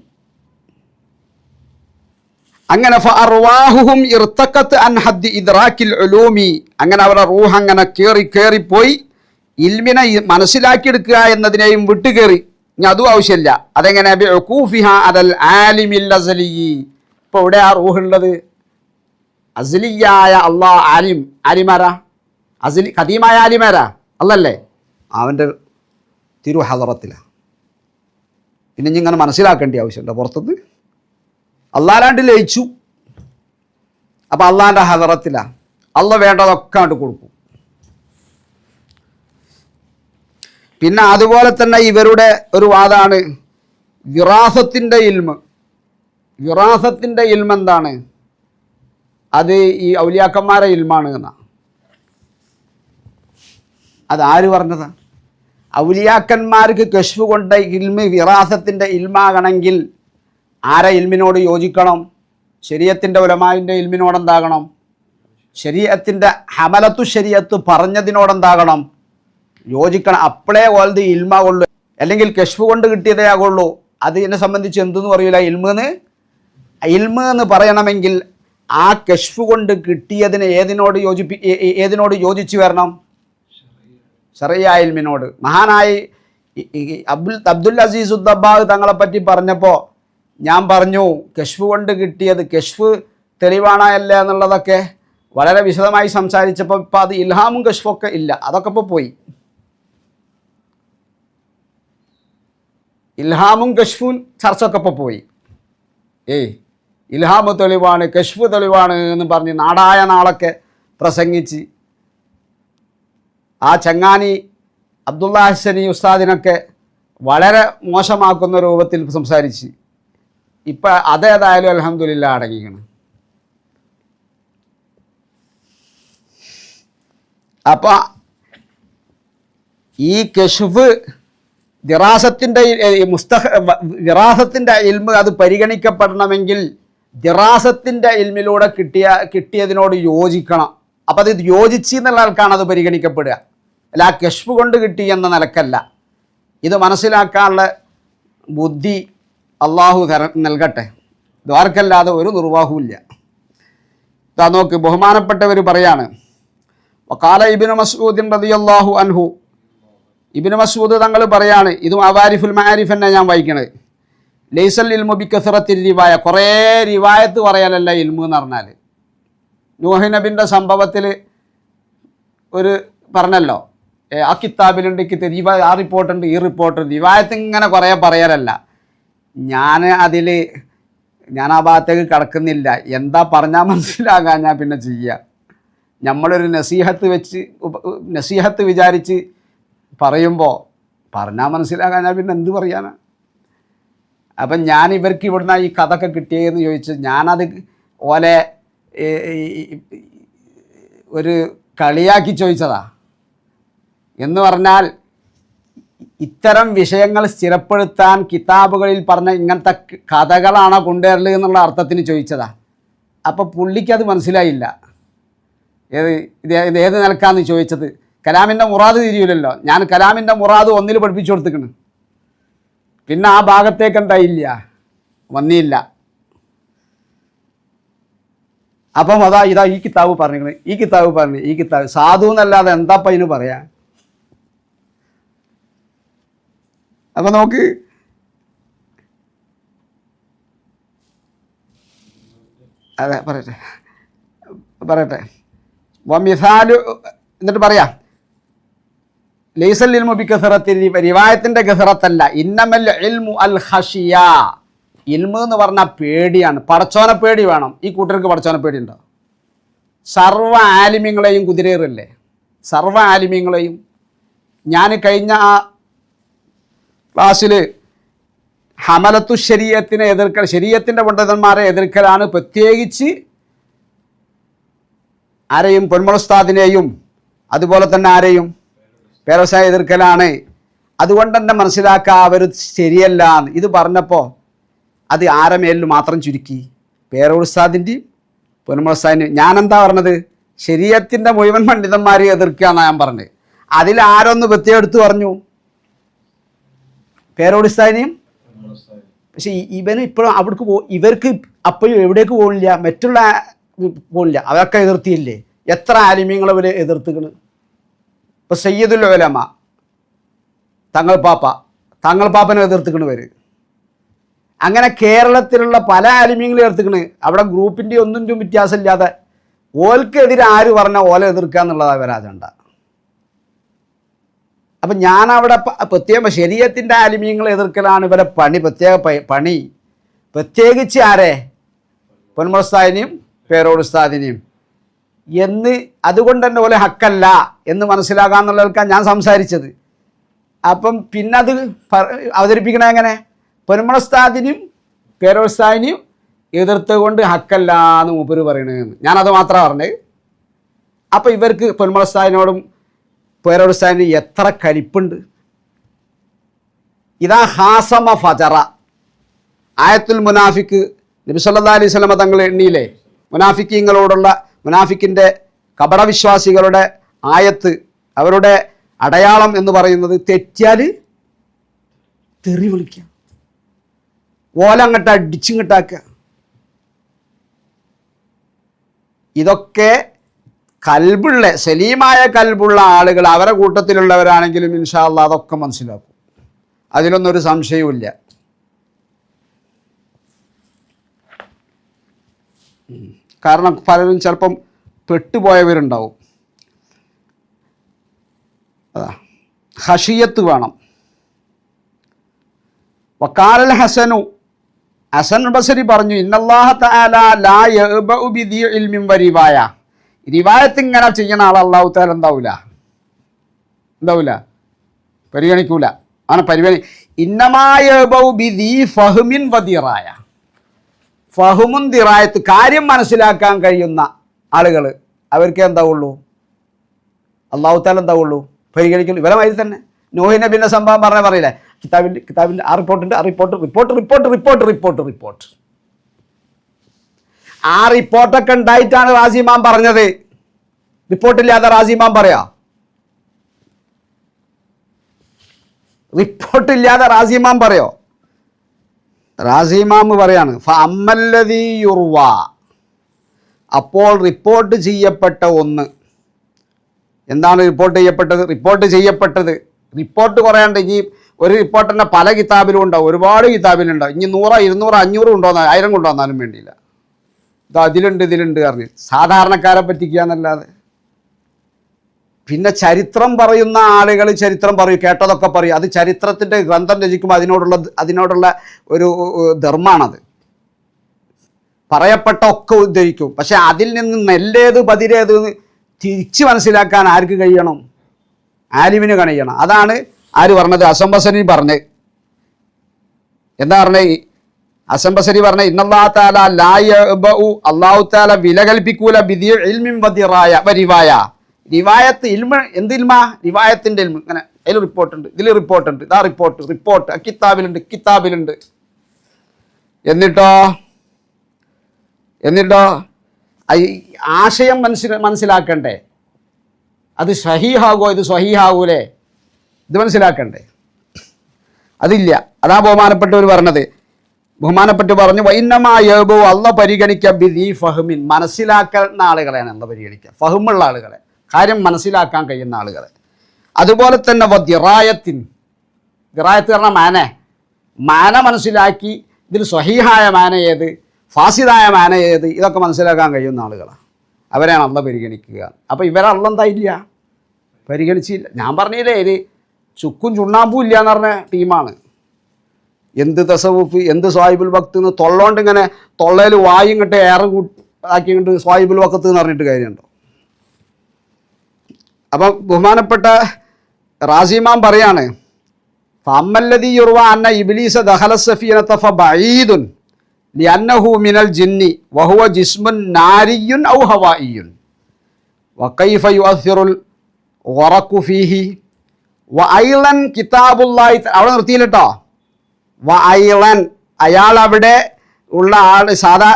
അങ്ങനെ ഫഅർവാഹുഹും ഇർതഖത്ത് അൻ ഹദ്ദി ഇദ്റാക്കിൽ ഉലൂമി, അങ്ങനെ അവരുടെ റൂഹ് അങ്ങനെ കയറിപ്പോയി ഇൽമിനെ മനസ്സിലാക്കിയെടുക്കുക എന്നതിനെയും വിട്ടുകയറി. ഇനി അതും ആവശ്യമില്ല. അതെങ്ങനെ? ബിഉഖൂഫിഹ അലൽ ആലിമിൽ അസ്ലി. ഇപ്പോൾ ഇവിടെ ആ റൂഹുള്ളത് അസ്ലിയായ അള്ളാഹ് ആലിം. ആലിമാരാ? അസ്ലി ഖദീമായ ആലിമാരാ? അല്ലല്ലേ? അവൻ്റെ തിരു ഹളറത്തിലാണ്. പിന്നെ ഇങ്ങനെ മനസ്സിലാക്കേണ്ട ആവശ്യമുണ്ടോ? പുറത്തുനിന്ന് അള്ളാലാണ്ട് ലയിച്ചു. അപ്പം അള്ളാൻ്റെ ഹളറത്തിലാണ്. അള്ള വേണ്ടതൊക്കെ അങ്ങോട്ട് കൊടുക്കും. പിന്നെ അതുപോലെ തന്നെ ഇവരുടെ ഒരു വാദമാണ് വിറാസത്തിൻ്റെ ഇൽമ്. വിറാസത്തിൻ്റെ ഇൽമ് എന്താണ്? അത് ഈ ഔലിയാക്കന്മാരെ ഇൽമാണ് എന്നാ. അതാര് പറഞ്ഞതാ? ഔലിയാക്കന്മാർക്ക് കശ്ഫ് കൊണ്ട ഇൽമ് വിറാസത്തിൻ്റെ ഇൽമാകണമെങ്കിൽ ആരെ ഇൽമിനോട് യോജിക്കണം? ശരീഅത്തിൻ്റെ ഉലമായിൻ്റെ ഇൽമിനോടെന്താകണം? ശരീഅത്തിൻ്റെ ഹമലത്തു ശരീഅത്ത് പറഞ്ഞതിനോടെന്താകണം? യോജിക്കണം. അപ്പോഴേ ഓൽത് ഇൽമാകുള്ളൂ. അല്ലെങ്കിൽ കശ്ഫ് കൊണ്ട് കിട്ടിയതേ ആകുള്ളൂ. അതിനെ സംബന്ധിച്ച് എന്തെന്ന് പറയൂല? ഇൽമ് എന്ന് പറയണമെങ്കിൽ ആ കശ്ഫ് കൊണ്ട് കിട്ടിയതിനെ ഏതിനോട് യോജിച്ച് വരണം? ശറഈയ ഇൽമിനോട്. മഹാനായി അബ്ദുൽ അസീസ് ഉദ്ദബ്ബാഹ് തങ്ങളെപ്പറ്റി പറഞ്ഞപ്പോൾ ഞാൻ പറഞ്ഞു, കശ്ഫ് കൊണ്ട് കിട്ടിയത് കശ്ഫ് തെളിവാണല്ല എന്നുള്ളതൊക്കെ വളരെ വിശദമായി സംസാരിച്ചപ്പോൾ ഇപ്പം അത് ഇൽഹാമും കശ്ഫൊക്കെ ഇല്ല, അതൊക്കെ ഇപ്പോൾ പോയി. ഇൽഹാമും കശ്ഫും ചർച്ചയൊക്കെ ഇപ്പോൾ പോയി. ഇൽഹാമ് തെളിവാണ്, കശ്ഫ് തെളിവാണ് എന്ന് പറഞ്ഞ് നാടായ നാളൊക്കെ പ്രസംഗിച്ച് ആ ചങ്ങാനി അബ്ദുള്ള ഹസനി ഉസ്താദിനൊക്കെ വളരെ മോശമാക്കുന്ന രൂപത്തിൽ സംസാരിച്ച് ഇപ്പം അതേതായാലും അൽഹംദുലില്ലാ അടങ്ങിക്കണം. അപ്പം ഈ കശ്ഫ് ദിറാസത്തിൻ്റെ ദിറാസത്തിൻ്റെ ഇൽമ് അത് പരിഗണിക്കപ്പെടണമെങ്കിൽ ദിറാസത്തിൻ്റെ ഇൽമിലൂടെ കിട്ടിയതിനോട് യോജിക്കണം. അപ്പം അത് യോജിച്ച് എന്നുള്ള ആൾക്കാണ് അത് പരിഗണിക്കപ്പെടുക, അല്ല ആ കശ്ഫ് കൊണ്ട് കിട്ടി എന്ന നിലക്കല്ല. ഇത് മനസ്സിലാക്കാനുള്ള ബുദ്ധി അള്ളാഹു നൽകട്ടെ. ദ്വാരക്കല്ലാതെ ഒരു നിർവാഹവുമില്ല. ഇതാ നോക്ക്, ബഹുമാനപ്പെട്ടവർ പറയാണ്, വഖാല ഇബ്നു മസ്ഊദ് റളിയല്ലാഹു അൻഹു, ഇബ്നു മസ്ഊദ് തങ്ങൾ പറയാണ്, ഇതും അവാരിഫുൽ മആരിഫ് തന്നെ ഞാൻ വായിക്കണത്. ലൈസൽ ഇൽമു ബികസറത്തിൽ റിവായ, കുറേ റിവായത്ത് പറയാനല്ല ഇൽമു എന്ന് പറഞ്ഞാൽ. നൂഹ് നബിൻ്റെ സംഭവത്തിൽ ഒരു പറഞ്ഞല്ലോ, ആ കിതാബിലുണ്ട് ആ റിപ്പോർട്ടുണ്ട്, ഈ റിപ്പോർട്ടുണ്ട്, റിവായത്ത് ഇങ്ങനെ കുറേ പറയാനല്ല. ഞാൻ അതിൽ ഞാൻ ആ ഭാഗത്തേക്ക് കടക്കുന്നില്ല. എന്താ പറഞ്ഞാൽ മനസ്സിലാകാൻ ഞാൻ പിന്നെ ചെയ്യുക. നമ്മളൊരു നസീഹത്ത് വിചാരിച്ച് പറയുമ്പോൾ പറഞ്ഞാൽ മനസ്സിലാകാൻ ഞാൻ പിന്നെ എന്ത് പറയാനാ? അപ്പം ഞാൻ ഇവർക്ക് ഇവിടുന്ന് ഈ കഥയൊക്കെ കിട്ടിയെന്ന് ചോദിച്ചു. ഞാനത് ഓലെ ഒരു കളിയാക്കി ചോദിച്ചതാ. എന്ന് പറഞ്ഞാൽ ഇത്തരം വിഷയങ്ങൾ സ്ഥിരപ്പെടുത്താൻ കിതാബുകളിൽ പറഞ്ഞ ഇങ്ങനത്തെ കഥകളാണോ കൊണ്ടുവരൽ എന്നുള്ള അർത്ഥത്തിന് ചോദിച്ചതാ. അപ്പോൾ പുള്ളിക്കത് മനസ്സിലായില്ല. ഏത് നിലക്കാന്ന് ചോദിച്ചത്. കലാമിൻ്റെ മുറാദ് തിരിയില്ലല്ലോ. ഞാൻ കലാമിൻ്റെ മുറാദ് ഒന്നിൽ പഠിപ്പിച്ചു കൊടുത്തിക്കണ്. പിന്നെ ആ ഭാഗത്തേക്ക് എന്തായില്ല, വന്നില്ല. അപ്പം ഇതാ ഈ കിതാബ് പറഞ്ഞിരിക്കണേ, ഈ കിതാബ് സാധു എന്നല്ലാതെ എന്താപ്പം അതിന് പറയാ? അപ്പം നമുക്ക് അതെ പറയട്ടെ വമിസാലു എന്നിട്ട് പറയാം. ലൈസൽ ഇൽമു ബികസറത്തി റിവായത്തിൻ്റെ ഗസറത്തല്ല. ഇന്നമൽ ഇൽമു അൽ ഖശിയ. ഇൽമു എന്ന് പറഞ്ഞാൽ പേടിയാണ്. പടച്ചോനെ പേടി വേണം. ഈ കൂട്ടർക്ക് പടച്ചോനെ പേടി ഉണ്ടോ? സർവ്വ ആലിമ്യങ്ങളെയും കുതിരേറല്ലേ? സർവ്വ ആലിമ്യങ്ങളെയും. ഞാൻ കഴിഞ്ഞ ആ ക്ലാസ്സിൽ ഹമലത്തു ശരീഅത്തിനെ എതിർക്കൽ, ശരീഅത്തിൻ്റെ പണ്ഡിതന്മാരെ എതിർക്കലാണ്. പ്രത്യേകിച്ച് ആരെയും? പൊന്മുളസ്താദിനെയും അതുപോലെ തന്നെ ആരെയും? പേരവസായ എതിർക്കലാണ്. അതുകൊണ്ട് തന്നെ മനസ്സിലാക്കുക അവർ ശരിയല്ല. ഇത് പറഞ്ഞപ്പോൾ അത് ആരമേലിൽ മാത്രം ചുരുക്കി, പേരോസ്താദിൻ്റെയും പൊന്മുളസ്താദിൻ്റെയും. ഞാനെന്താ പറഞ്ഞത്? ശരീഅത്തിൻ്റെ മുഴുവൻ പണ്ഡിതന്മാരെ എതിർക്കുക എന്നാണ് ഞാൻ പറഞ്ഞത്. അതിൽ ആരൊന്ന് പ്രത്യേകം എടുത്തു പറഞ്ഞു? പേരോസ്താദിനെയും. പക്ഷെ ഇവന് ഇപ്പോഴും അവിടേക്ക് ഇവർക്ക് അപ്പോഴും എവിടേക്ക് പോകില്ല, മറ്റുള്ള പോകില്ല. അവരൊക്കെ എതിർത്തിയില്ലേ? എത്ര ആലിമ്യങ്ങൾ അവർ എതിർത്തുകണ്. ഇപ്പോൾ സയ്യിദുൽ ഉലമ തങ്ങൾ പാപ്പനെ എതിർത്തുകണ് ഇവർ. അങ്ങനെ കേരളത്തിലുള്ള പല ആലിമ്യങ്ങളും എതിർത്തുകണ്. അവിടെ ഗ്രൂപ്പിൻ്റെ ഒന്നിൻ്റെയും വ്യത്യാസമില്ലാതെ ഓൽക്കെതിരെ ആര് പറഞ്ഞാൽ ഓലെ എതിർക്കുക എന്നുള്ളതാണ് ഇവർ അജണ്ട. അപ്പം ഞാനവിടെ പ്രത്യേകം ശരീഅത്തിൻ്റെ ആലിമ്യങ്ങൾ എതിർക്കലാണ് ഇവരെ പണി. പ്രത്യേകിച്ച് ആരെ? പൊന്മുളസ്താദിനെയും പേരോസ്താദിനെയും എന്ന്. അതുകൊണ്ട് തന്നെ ഓലെ ഹക്കല്ല എന്ന് മനസ്സിലാകാമെന്നുള്ളവർക്കാണ് ഞാൻ സംസാരിച്ചത്. അപ്പം പിന്നെ അത് അവതരിപ്പിക്കണ എങ്ങനെ? പൊന്മുളസ്താദിനെയും പേരോസ്താദിനെയും എതിർത്ത് കൊണ്ട് ഹക്കല്ല എന്ന് മൂപ്പര് പറയണതെന്ന്. ഞാനത് മാത്രമാണ് പറഞ്ഞത്. അപ്പം ഇവർക്ക് പൊന്മുളസ്താദിനോടും പേരോസ്താദിന് എത്ര കലിപ്പുണ്ട്. ഇതാ ഹാസമ ഫജറ. ആയത്തുൽ മുനാഫിക്ക് നബി സല്ലല്ലാഹു അലൈഹി വസല്ലം തങ്ങൾ എണ്ണിയില്ലേ? മുനാഫിക്കീങ്ങളോടുള്ള മുനാഫിക്കിൻ്റെ കപടവിശ്വാസികളുടെ ആയത്ത്, അവരുടെ അടയാളം എന്ന് പറയുന്നത് തെറ്റിയാൽ തെറി വിളിക്കുക, ഓലങ്ങട്ട് അടിച്ചിങ്ങട്ടാക്കുക. ഇതൊക്കെ കൽബുള്ള സലീമായ കൽബുള്ള ആളുകൾ അവരെ കൂട്ടത്തിലുള്ളവരാണെങ്കിലും ഇൻഷാ അല്ലാഹ് അതൊക്കെ മനസ്സിലാക്കും. അതിലൊന്നൊരു സംശയവുമില്ല. കാരണം പലരും ചിലപ്പം പെട്ടുപോയവരുണ്ടാവും. അതാ ഖശിയത്ത് വേണം. വഖാലൽ ഹസനു, ഹസൻ ബസരി പറഞ്ഞു, ഇന്നല്ലാഹ തആല ലാ യഅബഉ ബിദി ഇൽമിൻ വരിവായ. റിവായത്ത് ഇങ്ങനെ ചെയ്യുന്ന ആൾ അല്ലാഹു തആല എന്താവൂല പരിഗണിക്കൂല. അങ്ങനെ ഇന്നമാ യഅബഉ ബിദി ഫഹ്മിൻ വദിറായ. ഫഹ്മുൻ ദിറായത്ത്, കാര്യം മനസ്സിലാക്കാൻ കഴിയുന്ന ആളുകൾ, അവർക്ക് എന്താവുള്ളൂ? അല്ലാഹു തആല എന്താവുള്ളൂ? പരിഗണിക്കുള്ളൂ. ഇവരമായി തന്നെ നൂഹ് നബിൻ്റെ സംഭവം പറയില്ലേ? കിതാബിൻ്റെ ആ റിപ്പോർട്ടുണ്ട്, റിപ്പോർട്ട്. ആ റിപ്പോർട്ടൊക്കെ ഉണ്ടായിട്ടാണ് റാസിമാൻ പറഞ്ഞത്. റിപ്പോർട്ടില്ലാതെ റാസിമാൻ പറയാം? റിപ്പോർട്ടില്ലാതെ റാസിമാൻ പറയോ? റാസിമാമ് പറയാണ് ഫഅമ്മല്ലദീ യുർവ. അപ്പോൾ റിപ്പോർട്ട് ചെയ്യപ്പെട്ട ഒന്ന്. എന്താണ് റിപ്പോർട്ട് ചെയ്യപ്പെട്ടത്? റിപ്പോർട്ട് കുറയാണ്ട് ഇനി ഒരു റിപ്പോർട്ട് തന്നെ പല കിതാബിലും ഉണ്ടാവും, ഒരുപാട് കിതാബിലുണ്ടാവും. ഇനി 100, 200, 500 കൊണ്ടുവന്നാൽ 1000 കൊണ്ടുവന്നാലും വേണ്ടിയില്ല. ഇത് ഇതിലുണ്ട് പറഞ്ഞ് സാധാരണക്കാരെ പറ്റിക്കുക എന്നല്ലാതെ. പിന്നെ ചരിത്രം പറയുന്ന ആളുകൾ ചരിത്രം പറയും, കേട്ടതൊക്കെ പറയും. അത് ചരിത്രത്തിൻ്റെ ഗ്രന്ഥം രചിക്കുമ്പോൾ അതിനോടുള്ള ഒരു ധർമ്മമാണത്. പറയപ്പെട്ട ഒക്കെ ഉദ്ധരിക്കും. പക്ഷെ അതിൽ നിന്ന് നെല്ലേത് പതിരേത് തിരിച്ച് മനസ്സിലാക്കാൻ ആർക്ക് കഴിയണം? ആലിമിന് കഴിയണം. അതാണ് ആര് പറഞ്ഞത്? ഹസൻ ബസരി പറഞ്ഞത്. എന്താ പറഞ്ഞത്? ഹസൻ ബസരി പറഞ്ഞ ഇന്നല്ലാഹു തആല ലാ യഅബഉ, അല്ലാഹു തആല വില കൽപ്പിക്കൂല ബിദി ഇൽമിൻ വദിറായ വരിവായ. റിവായത്ത് ഇൽമ, എന്ത് ഇൽമ? റിവായത്തിന്റെ ഇൽമ. ഇങ്ങനെ അതിൽ റിപ്പോർട്ടുണ്ട്, ഇതിൽ റിപ്പോർട്ടുണ്ട്, ഇതാ റിപ്പോർട്ട് കിതാബിലുണ്ട്, കിതാബിലുണ്ട്. എന്നിട്ടോ ആശയം മനസ്സിലാക്കണ്ടേ? അത് സഹീഹാകോ ഇത് സ്വഹീഹാകൂലേ? ഇത് മനസ്സിലാക്കണ്ടേ? അതില്ല. അതാ ബഹുമാനപ്പെട്ടവർ പറഞ്ഞത്. ബഹുമാനപ്പെട്ട് പറഞ്ഞു വൈന്നമായബോ അള്ള പരിഗണിക്കുക ബിദി ഫഹ്മിൻ, മനസ്സിലാക്കുന്ന ആളുകളെയാണ് അള്ള പരിഗണിക്കുക. ഫഹ്മുള്ള ആളുകളെ, കാര്യം മനസ്സിലാക്കാൻ കഴിയുന്ന ആളുകളെ. അതുപോലെ തന്നെ ദിറായത്തിൻ, ദിറായത്ത് പറഞ്ഞാൽ മാന മനസ്സിലാക്കി ഇതിൽ സ്വഹീഹായ മാന ഏത്, ഫാസിദായ മാന ഏത്, ഇതൊക്കെ മനസ്സിലാക്കാൻ കഴിയുന്ന ആളുകളാണ്. അവരെയാണ് അള്ള പരിഗണിക്കുക. അപ്പോൾ ഇവരെ അള്ള എന്തായില്ല, പരിഗണിച്ചില്ല. ഞാൻ പറഞ്ഞില്ലേ, ഇത് ചുക്കും ചുണ്ണാമ്പും ഇല്ല എന്ന് പറഞ്ഞ ടീമാണ്. എന്ത് തസവുഫ്, എന്ത് സ്വാഹിബുൽ വഖ്ത് എന്ന് തൊള്ളോണ്ട് ഇങ്ങനെ തൊള്ളയിൽ വായും ഇങ്ങോട്ട് ഏറെ ആക്കിയിട്ട് സ്വാഹിബുൽ വഖ്ത് എന്ന് പറഞ്ഞിട്ട് കാര്യമുണ്ടോ? അപ്പം ബഹുമാനപ്പെട്ട റാസിമാൻ പറയാണ് ഫഅമ്മല്ലദീ യുർവ അന്ന ഇബ്ലീസ ദഖല സഫീനത ഫബഈദുൻ ലിഅന്നഹു മിനൽ ജിന്നി വഹുവ ജിസ്മുൻ നാരിയ്യുൻ ഔ ഹവായിയ്യുൻ വകൈഫ യുഅസ്സിറുൽ ഗറഖു ഫീഹി വഅയ്ലൻ കിതാബുല്ലാഹി. അവിടെ നിർത്തിയില്ലട്ടോ. വഅയ്ലൻ, അയാൾ അവിടെ ഉള്ള ആൾ സാധാ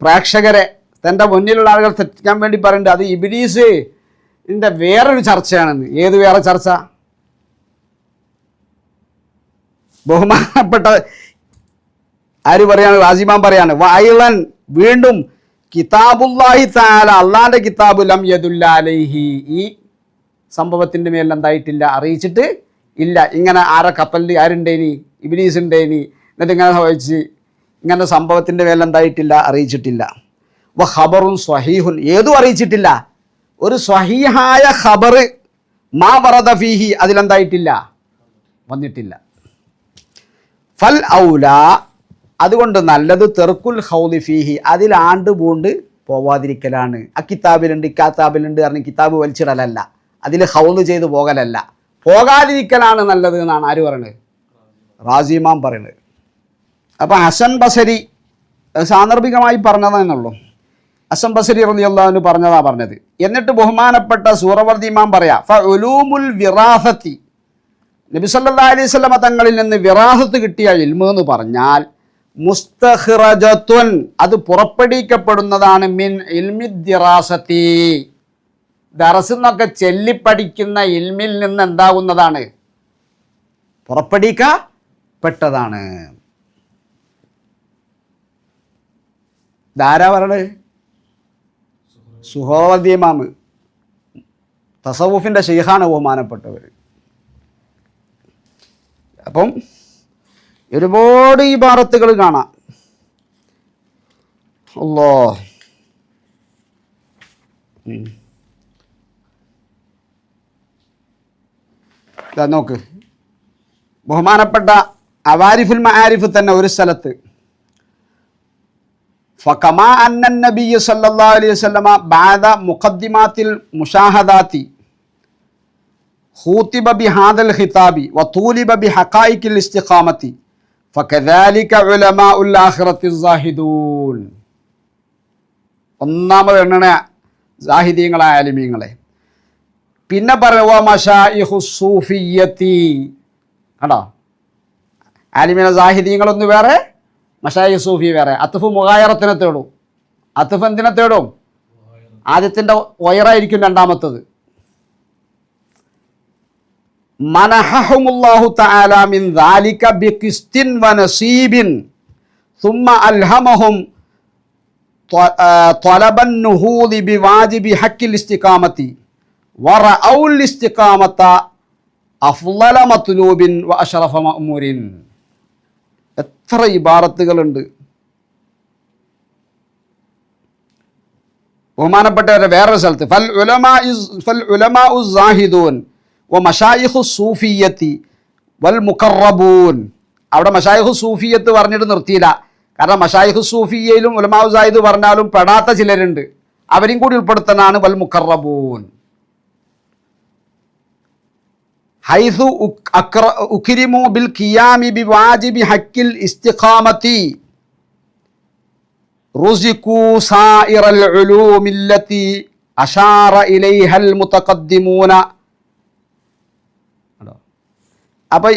പ്രേക്ഷകരെ, തൻ്റെ മുന്നിലുള്ള ആളുകൾ തെറ്റിക്കാൻ വേണ്ടി പറയുന്നുണ്ട് അത് ഇബ്ലീസിൻ്റെ വേറൊരു ചർച്ചയാണെന്ന്. ഏത് വേറെ ചർച്ച? ബഹുമാനപ്പെട്ട ആര് പറയാണ്? റാസിമാൻ പറയാണ് വഅയ്ലൻ, വീണ്ടും കിതാബുല്ലാഹി തആല, അള്ളാൻ്റെ കിതാബ് ലം യദുല്ല അലൈഹി, ഈ സംഭവത്തിൻ്റെ മേൽ എന്തായിട്ടില്ല, അറിയിച്ചിട്ട് ഇല്ല. ഇങ്ങനെ ആരെ കപ്പലിൽ ആരുണ്ടേനി? ഇബ്ലീസ് ഉണ്ടേനി. എന്നിട്ട് ഇങ്ങനെ ചോദിച്ച് ഇങ്ങനെ സംഭവത്തിൻ്റെ മേൽ എന്തായിട്ടില്ല, അറിയിച്ചിട്ടില്ല. വ ഖബറുൻ സ്വഹീഹുൻ, ഏതും അറിയിച്ചിട്ടില്ല. ഒരു സ്വഹീഹായ ഖബർ മാ വറദ ഫീഹി, അതിലെന്തായിട്ടില്ല, വന്നിട്ടില്ല. ഫൽ ഔല, അതുകൊണ്ട് നല്ലത് തെർക്കുൽ ഖൗലി ഫീഹി, അതിൽ ആണ്ട് പൂണ്ട് പോവാതിരിക്കലാണ്. അക്കിതാബിലുണ്ട് ഇക്കാത്താബിലുണ്ട് പറഞ്ഞ് കിതാബ് വലിച്ചിടലല്ല, അതിൽ ഖൗല് ചെയ്ത് പോകലല്ല, പോകാതിരിക്കലാണ് നല്ലത് എന്നാണ് ആര് പറയുന്നത്? റാസിമാൻ പറയുന്നത്. അപ്പം ഹസൻ ബസരി സാന്ദർഭികമായി പറഞ്ഞതെന്നുള്ളൂ. ഹസൻ ബസരി റളിയല്ലാഹു അൻഹു പറഞ്ഞത്. എന്നിട്ട് ബഹുമാനപ്പെട്ട സൂറവർദി ഇമാം പറയാ ഫഉലൂമുൽ വിറാസത്തി, നബി സല്ലല്ലാഹു അലൈഹി വസല്ലം തങ്ങളിൽ നിന്ന് വിറാസത്ത് കിട്ടിയ ഇൽമ് എന്ന് പറഞ്ഞാൽ മുസ്തഖ്റജത്തുൻ, അത് പുറപ്പെടുവിക്കപ്പെടുന്നതാണ് മിൻ ഇൽമി ദിറാസത്തി, ദറസിൽ നിന്നൊക്കെ ചെല്ലിപ്പഠിക്കുന്ന ഇൽമിൽ നിന്ന് എന്താകുന്നതാണ്, പുറപ്പെടുവിക്കപ്പെട്ടതാണ്. ധാരാ പറയണത് സുഹറവർദി ഇമാം, തസവുഫിൻ്റെ ശൈഖാണ് ബഹുമാനപ്പെട്ടവർ. അപ്പം ഒരുപാട് ഈ ഇബാറത്തുകൾ കാണാം. അല്ലാഹ്, നോക്ക്, ബഹുമാനപ്പെട്ട അവാരിഫുൽ മആരിഫ് തന്നെ ഒരു സ്ഥലത്ത് ഫകമാ അന്നൻ നബിയ്യ സല്ലല്ലാഹു അലൈഹി വസല്ലമ ബഅദ മുഖദ്ദിമാത്തിൽ മുശാഹദാത്തി ഖൂതിബ ബിഹാദൽ ഖിതാബി വതൂലിബ ബിഹഖായിഖിൽ ഇസ്തിഖാമത്തി ഫകദാലിക ഉലമാഉൽ ആഖിറത്തി സാഹിദൂൻ. ഒന്നാമത് എണ്ണണ സാഹിദീങ്ങളായ ആലിമീങ്ങളെ. പിന്നെ പറയുക മശായിഖു സൂഫിയ്യത്തി, കണ്ടോ, ആലിമീന സാഹിദീങ്ങളൊന്ന് വേറെ, മശായിഖ് സൂഫി വേറെ. അത്ഫ് മുഗായറത്തിനെ തേടും. അത്ഫ് എന്തിനെ തേടും? ആദ്യത്തിൻ്റെ വയറായിരിക്കും രണ്ടാമത്തത്. മനഹഹുമുല്ലാഹു തആല മിൻ ദാലിക ബിഖിസ്തിൻ വനസീബിൻ ثم അൽഹമഹും ത്വലബൻ നുഹൂദി ബിവാജിബി ഹക്കിൽ ഇസ്തിഖാമത്തി വറഔൽ ഇസ്തിഖാമത അഫ്ളല മത്ലൂബിൻ വഅശറഫ മഅ്മൂരിൻ. എത്ര ഇബാറത്തുകളുണ്ട്. ബഹുമാനപ്പെട്ടവരെ വേറൊരു സ്ഥലത്ത് ഫൽ ഉലമാഉ സാഹിദൂൻ വ മശായിഖു സൂഫിയ്യത്തി വൽ മുഖറബൂൻ. അവിടെ മശായിഖു സൂഫിയ്യത്ത് പറഞ്ഞിട്ട് നിർത്തിയില്ല, കാരണം മശായിഖ് സൂഫിയയിലും ഉലമാഉ സായിദ് പറഞ്ഞാലും പെടാത്ത ചിലരുണ്ട്, അവരും കൂടി ഉൾപ്പെടുത്താനാണ് വൽ മുഖറബൂൻ. ഹൈസു ഉക്രിമു ബിൽ ഖിയാമി ബിവാജിബി ഹക്കിൽ ഇസ്തിഖാമത്തി റുസിഖു സായിറൽ ഉലൂമില്ലതി അശാറ ഇലൈഹൽ മുതഖദ്ദിമൂന. അപ്പോൾ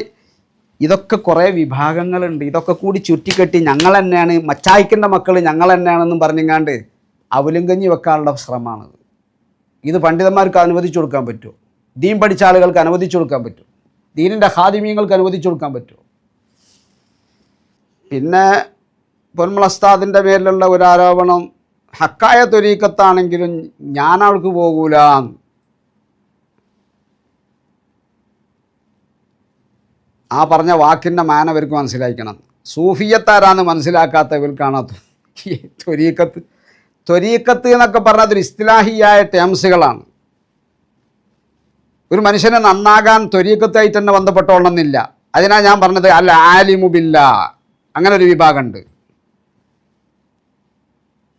ഇതൊക്കെ കുറേ വിഭാഗങ്ങളുണ്ട്. ഇതൊക്കെ കൂടി ചുറ്റിക്കെട്ടി ഞങ്ങൾ തന്നെയാണ്, മച്ചായിക്കിൻ്റെ മക്കൾ ഞങ്ങൾ തന്നെയാണെന്നും പറഞ്ഞിങ്ങാണ്ട് അവലുങ്കഞ്ഞി വെക്കാനുള്ള ശ്രമമാണത്. ഇത് പണ്ഡിതന്മാർക്ക് അനുവദിച്ചു കൊടുക്കാൻ പറ്റുമോ? ദീൻ പഠിച്ച ആളുകൾക്ക് അനുവദിച്ചു കൊടുക്കാൻ പറ്റും? ദീനിൻ്റെ ഖാദിമീങ്ങൾക്ക് അനുവദിച്ചു കൊടുക്കാൻ പറ്റുമോ? പിന്നെ പൊന്മുളസ്താദിൻ്റെ പേരിലുള്ള ഒരു ആരോപണം, ഹക്കായ ത്വരീക്കത്താണെങ്കിലും ഞാൻ അവൾക്ക് പോകൂല. ആ പറഞ്ഞ വാക്കിൻ്റെ മാന അവർക്ക് മനസ്സിലാക്കണം. സൂഫിയത്താരാന്ന് മനസ്സിലാക്കാത്തവർക്കാണ് ത്വരീക്കത്ത്. ത്വരീക്കത്ത് എന്നൊക്കെ പറഞ്ഞാൽ അതൊരു ഇസ്തിലാഹിയായ ടേംസുകളാണ്. ഒരു മനുഷ്യനെ നന്നാകാൻ ത്വരീക്കത്തായിട്ട് തന്നെ ബന്ധപ്പെട്ടോളണമെന്നില്ല. അതിനാണ് ഞാൻ പറഞ്ഞത് അൽ ആലിമു ബില്ലാ, അങ്ങനെ ഒരു വിഭാഗമുണ്ട്.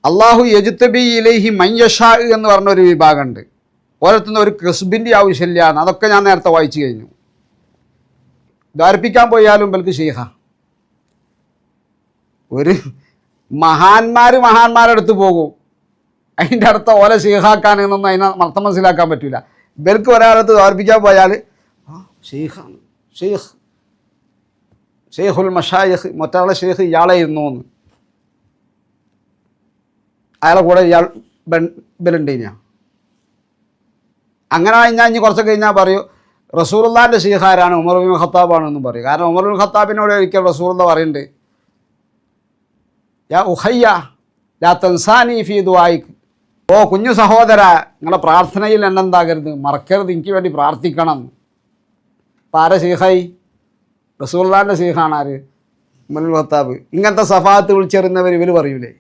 അള്ളാഹു യജ്തബി ഇലൈഹി മയ്യഷാ എന്ന് പറഞ്ഞൊരു വിഭാഗമുണ്ട്. ഓരോരുത്തരും ഒരു കസ്ബിൻ്റെ ആവശ്യമില്ല. അതൊക്കെ ഞാൻ നേരത്തെ വായിച്ചു കഴിഞ്ഞു. ധാരിപ്പിക്കാൻ പോയാലും ബൽക്ക് ഷെയ്ഖ. ഒരു മഹാന്മാരുടെ അടുത്ത് പോകും, അതിൻ്റെ അടുത്ത ഓല ഷെയ്ഖാക്കാൻ എന്നൊന്നും അതിനെ അർത്ഥം മനസ്സിലാക്കാൻ പറ്റില്ല. ബൽക്ക് ഒരാളടുത്ത് ധാരിപ്പിക്കാൻ പോയാൽ ഷെയ്ഖാണ്, ഷെയ്ഖുൽ മഷായിഖ്, മറ്റാളെ ഷെയ്ഖ് ഇയാളെ ഇരുന്നു എന്ന്. അയാളെ കൂടെ ഇയാൾ ബലുണ്ട്. അങ്ങനെ കഴിഞ്ഞാൽ ഇനി കുറച്ചൊക്കെ കഴിഞ്ഞാൽ പറയൂ റസൂലുള്ളാഹിൻ്റെ ഷെയ്ഖാരാണ്, ഉമർ ബിൻ ഖത്താബാണെന്നും പറയും. കാരണം ഉമർ ബിൻ ഖത്താബിനോട് ഒരിക്കൽ റസൂലുള്ള പറയുന്നുണ്ട്, യാ ഉഖയ്യ ലാ തൻസാനി ഫീ ദുആയിക്, ഓ കുഞ്ഞു സഹോദര, നിങ്ങളെ പ്രാർത്ഥനയിൽ എന്നെന്താകരുത്, മറക്കരുത്, എനിക്ക് വേണ്ടി പ്രാർത്ഥിക്കണം. അപ്പം ആരെ ഷെയ്ഖായി? റസൂലുള്ളാഹിൻ്റെ ഷെയ്ഖാണ് ആര്? Umar bin Khattab. ഇങ്ങനത്തെ സഫാത്ത് വിളിച്ചെറിയുന്നവർ ഇവർ പറയൂലേ?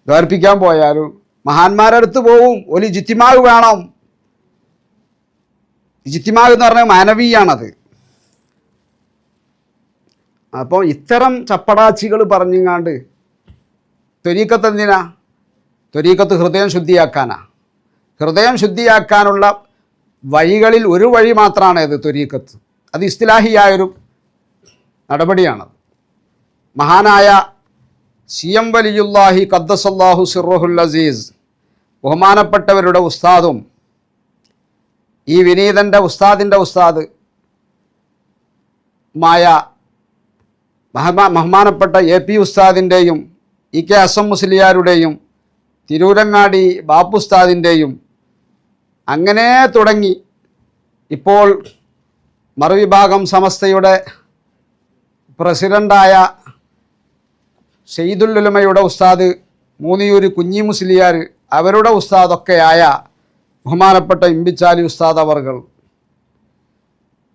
ദ്വാരിപ്പിക്കാൻ പോയാലും മഹാന്മാരുടെ അടുത്ത് പോവും. ഒരു ജിത്തിമാവ് വേണം. ജിത്തിമാവ് എന്ന് പറഞ്ഞാൽ മാനവീയാണത്. അപ്പോൾ ഇത്തരം ചപ്പടാച്ചികൾ പറഞ്ഞിങ്ങാണ്ട് ത്വരീക്കത്ത് എന്തിനാ? ത്വരീക്കത്ത് ഹൃദയം ശുദ്ധിയാക്കാനാ. ഹൃദയം ശുദ്ധിയാക്കാനുള്ള വഴികളിൽ ഒരു വഴി മാത്രമാണ് ഇത് ത്വരീക്കത്ത്. അത് ഇസ്തിലാഹിയായൊരു നടപടിയാണത്. മഹാനായ സിയം വലിയുല്ലാഹി ഖദ്ദസല്ലാഹു സിർറുഹുൽ അസീസ്, ബഹുമാനപ്പെട്ടവരുടെ ഉസ്താദും ഈ വിനീതൻ്റെ ഉസ്താദിൻ്റെ ഉസ്താദ് മായ ബഹുമാനപ്പെട്ട AP ഉസ്താദിൻ്റെയും EK അസം മുസ്ലിയാരുടെയും തിരൂരങ്ങാടി ബാപ്പുസ്താദിൻ്റെയും അങ്ങനെ തുടങ്ങി ഇപ്പോൾ മറുവിഭാഗം സമസ്തയുടെ പ്രസിഡൻ്റായ സയ്യിദുൽ ഉലമയുടെ ഉസ്താദ് മൂന്നിയൂർ കുഞ്ഞി മുസ്ലിയാർ, അവരുടെ ഉസ്താദൊക്കെയായ ബഹുമാനപ്പെട്ട ഇമ്പിച്ചാലി ഉസ്താദ് അവർകൾ,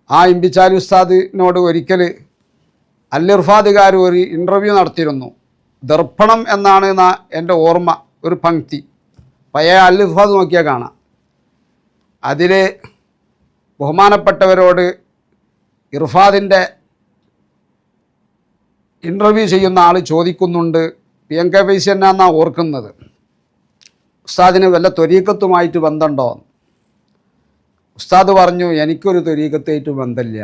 ആ ഇമ്പിച്ചാലി ഉസ്താദിനോട് ഒരിക്കൽ അൽ-ഇർഫാദുകാർ ഒരു ഇൻ്റർവ്യൂ നടത്തിയിരുന്നു. ദർപ്പണം എന്നാണ് എൻ്റെ ഓർമ്മ, ഒരു പങ്ക്തി പഴയ അൽ-ഇർഫാദ് നോക്കിയാൽ കാണാം. അതിൽ ബഹുമാനപ്പെട്ടവരോട് ഇർഫാദിൻ്റെ ഇൻ്റർവ്യൂ ചെയ്യുന്ന ആൾ ചോദിക്കുന്നുണ്ട്, PNK ഫൈസി എന്നാണ് ഓർക്കുന്നത്, ഉസ്താദിന് വല്ല ത്വരീക്കത്തുമായിട്ട് ബന്ധമുണ്ടോ? ഉസ്താദ് പറഞ്ഞു, എനിക്കൊരു ത്വരീക്കത്തായിട്ട് ബന്ധമില്ല.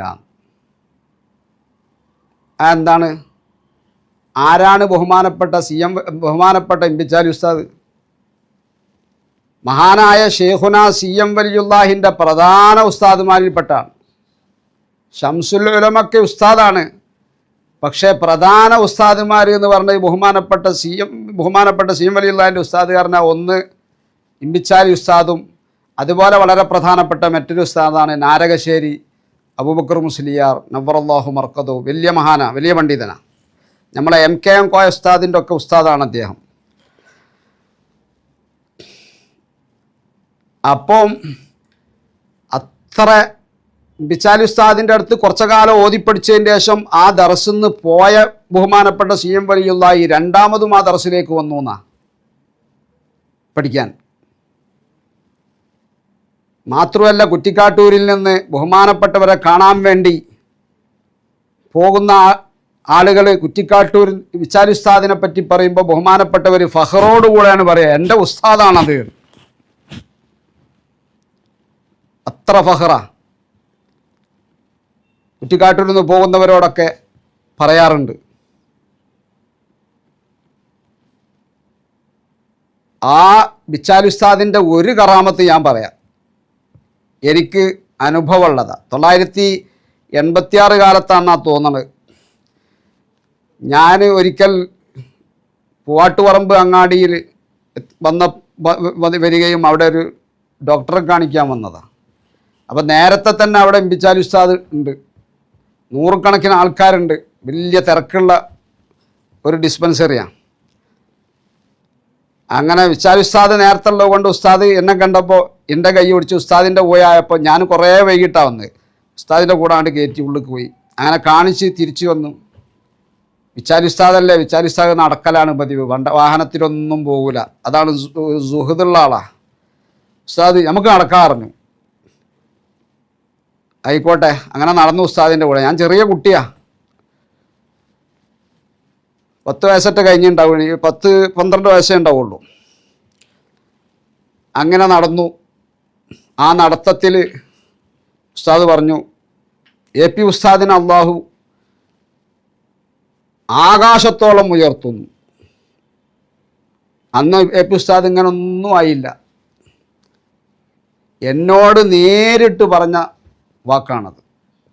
എന്താണ്? ആരാണ് ബഹുമാനപ്പെട്ട ഇമ്പിച്ചാലി ഉസ്താദ്? മഹാനായ ഷെയ്ഖുന CM വലിയുല്ലാഹിൻ്റെ പ്രധാന ഉസ്താദുമാരിൽപ്പെട്ടാണ്. ശംസുൽ ഉലമക്ക് ഉസ്താദാണ്, പക്ഷേ പ്രധാന ഉസ്താദുമാർ എന്ന് പറഞ്ഞാൽ ബഹുമാനപ്പെട്ട CM വലിയുല്ലാഹിൻ്റെ ഉസ്താദുകാരന ഒന്ന് ഇമ്പിച്ചാലി ഉസ്താദും, അതുപോലെ വളരെ പ്രധാനപ്പെട്ട മറ്റൊരു ഉസ്താദാണ് നാരകശ്ശേരി അബൂബക്കർ മുസ്ലിയാർ നവ്വറല്ലാഹു മർക്കദു. വലിയ മഹാന, വലിയ പണ്ഡിതനാണ്. നമ്മളെ MKM കോയ ഉസ്താദിൻ്റെ ഒക്കെ ഉസ്താദാണ് അദ്ദേഹം. അപ്പം അത്ര ബിച്ചാലി ഉസ്താദിൻ്റെ അടുത്ത് കുറച്ചു കാലം ഓതിപ്പടിച്ചതിന് ശേഷം ആ ദർസിൽ നിന്ന് പോയ ബഹുമാനപ്പെട്ട CM വലിയുള്ളാഹി രണ്ടാമതും ആ ദർസിലേക്ക് വന്നു എന്നാ പഠിക്കാൻ. മാത്രമല്ല, കുറ്റിക്കാട്ടൂരിൽ നിന്ന് ബഹുമാനപ്പെട്ടവരെ കാണാൻ വേണ്ടി പോകുന്ന ആളുകൾ കുറ്റിക്കാട്ടൂർ വിച്ചാൽ ഉസ്താദിനെ പറ്റി പറയുമ്പോൾ ബഹുമാനപ്പെട്ടവർ ഫഖറോടുകൂടെയാണ് പറയുക, എൻ്റെ ഉസ്താദാണത്. അത്ര ഫഖറ. കുറ്റിക്കാട്ടൂരിൽ നിന്ന് പോകുന്നവരോടൊക്കെ പറയാറുണ്ട്. ആ വിച്ചാൽ ഉസ്താദിൻ്റെ ഒരു കറാമത്ത് ഞാൻ പറയാം, എനിക്ക് അനുഭവമുള്ളതാണ്. 986 കാലത്താണെന്നാ തോന്നുന്നത്. ഞാൻ ഒരിക്കൽ പൂവാട്ടുപറമ്പ് അങ്ങാടിയിൽ വരികയും അവിടെ ഒരു ഡോക്ടറെ കാണിക്കാൻ വന്നതാണ്. അപ്പോൾ നേരത്തെ തന്നെ അവിടെ വിച്ചാൽ ഉസ്താദ് ഉണ്ട്, നൂറുകണക്കിന് ആൾക്കാരുണ്ട്, വലിയ തിരക്കുള്ള ഒരു ഡിസ്പെൻസറിയാണ്. അങ്ങനെ വിച്ചാൽ ഉസ്താദ് നേരത്തെ ഉള്ളത് കൊണ്ട് ഉസ്താദ് എന്നെ കണ്ടപ്പോൾ എൻ്റെ കൈ പിടിച്ച് ഉസ്താദിൻ്റെ പോയപ്പോൾ ഞാൻ കുറേ വൈകിട്ടാണ് വന്നത്. ഉസ്താദിൻ്റെ കൂടെ അങ്ങോട്ട് കയറ്റി ഉള്ളിൽ പോയി, അങ്ങനെ കാണിച്ച് തിരിച്ചു വന്നു. വിച്ചാൽ ഉസ്താദല്ലേ, വിച്ചാൽ ഉസ്താദ് നടക്കലാണ് പതിവ്, വാഹനത്തിലൊന്നും പോകില്ല, അതാണ് സുഹൃത്തുള്ള ആളാണ്. ഉസ്താദ് നമുക്ക് നടക്കാറുണ്ട്. ആയിക്കോട്ടെ, അങ്ങനെ നടന്നു ഉസ്താദിൻ്റെ കൂടെ. ഞാൻ ചെറിയ കുട്ടിയാണ്, 10 വയസ്സൊക്കെ കഴിഞ്ഞിട്ടുണ്ടാവും, 10-12 വയസ്സേ ഉണ്ടാവുള്ളൂ. അങ്ങനെ നടന്നു. ആ നടത്തത്തിൽ ഉസ്താദ് പറഞ്ഞു, AP ഉസ്താദിനെ അള്ളാഹു ആകാശത്തോളം ഉയർത്തുന്നു. അന്ന് AP ഉസ്താദ് ഇങ്ങനെ ഒന്നും ആയില്ല. എന്നോട് നേരിട്ട് പറഞ്ഞ വാക്കാണത്.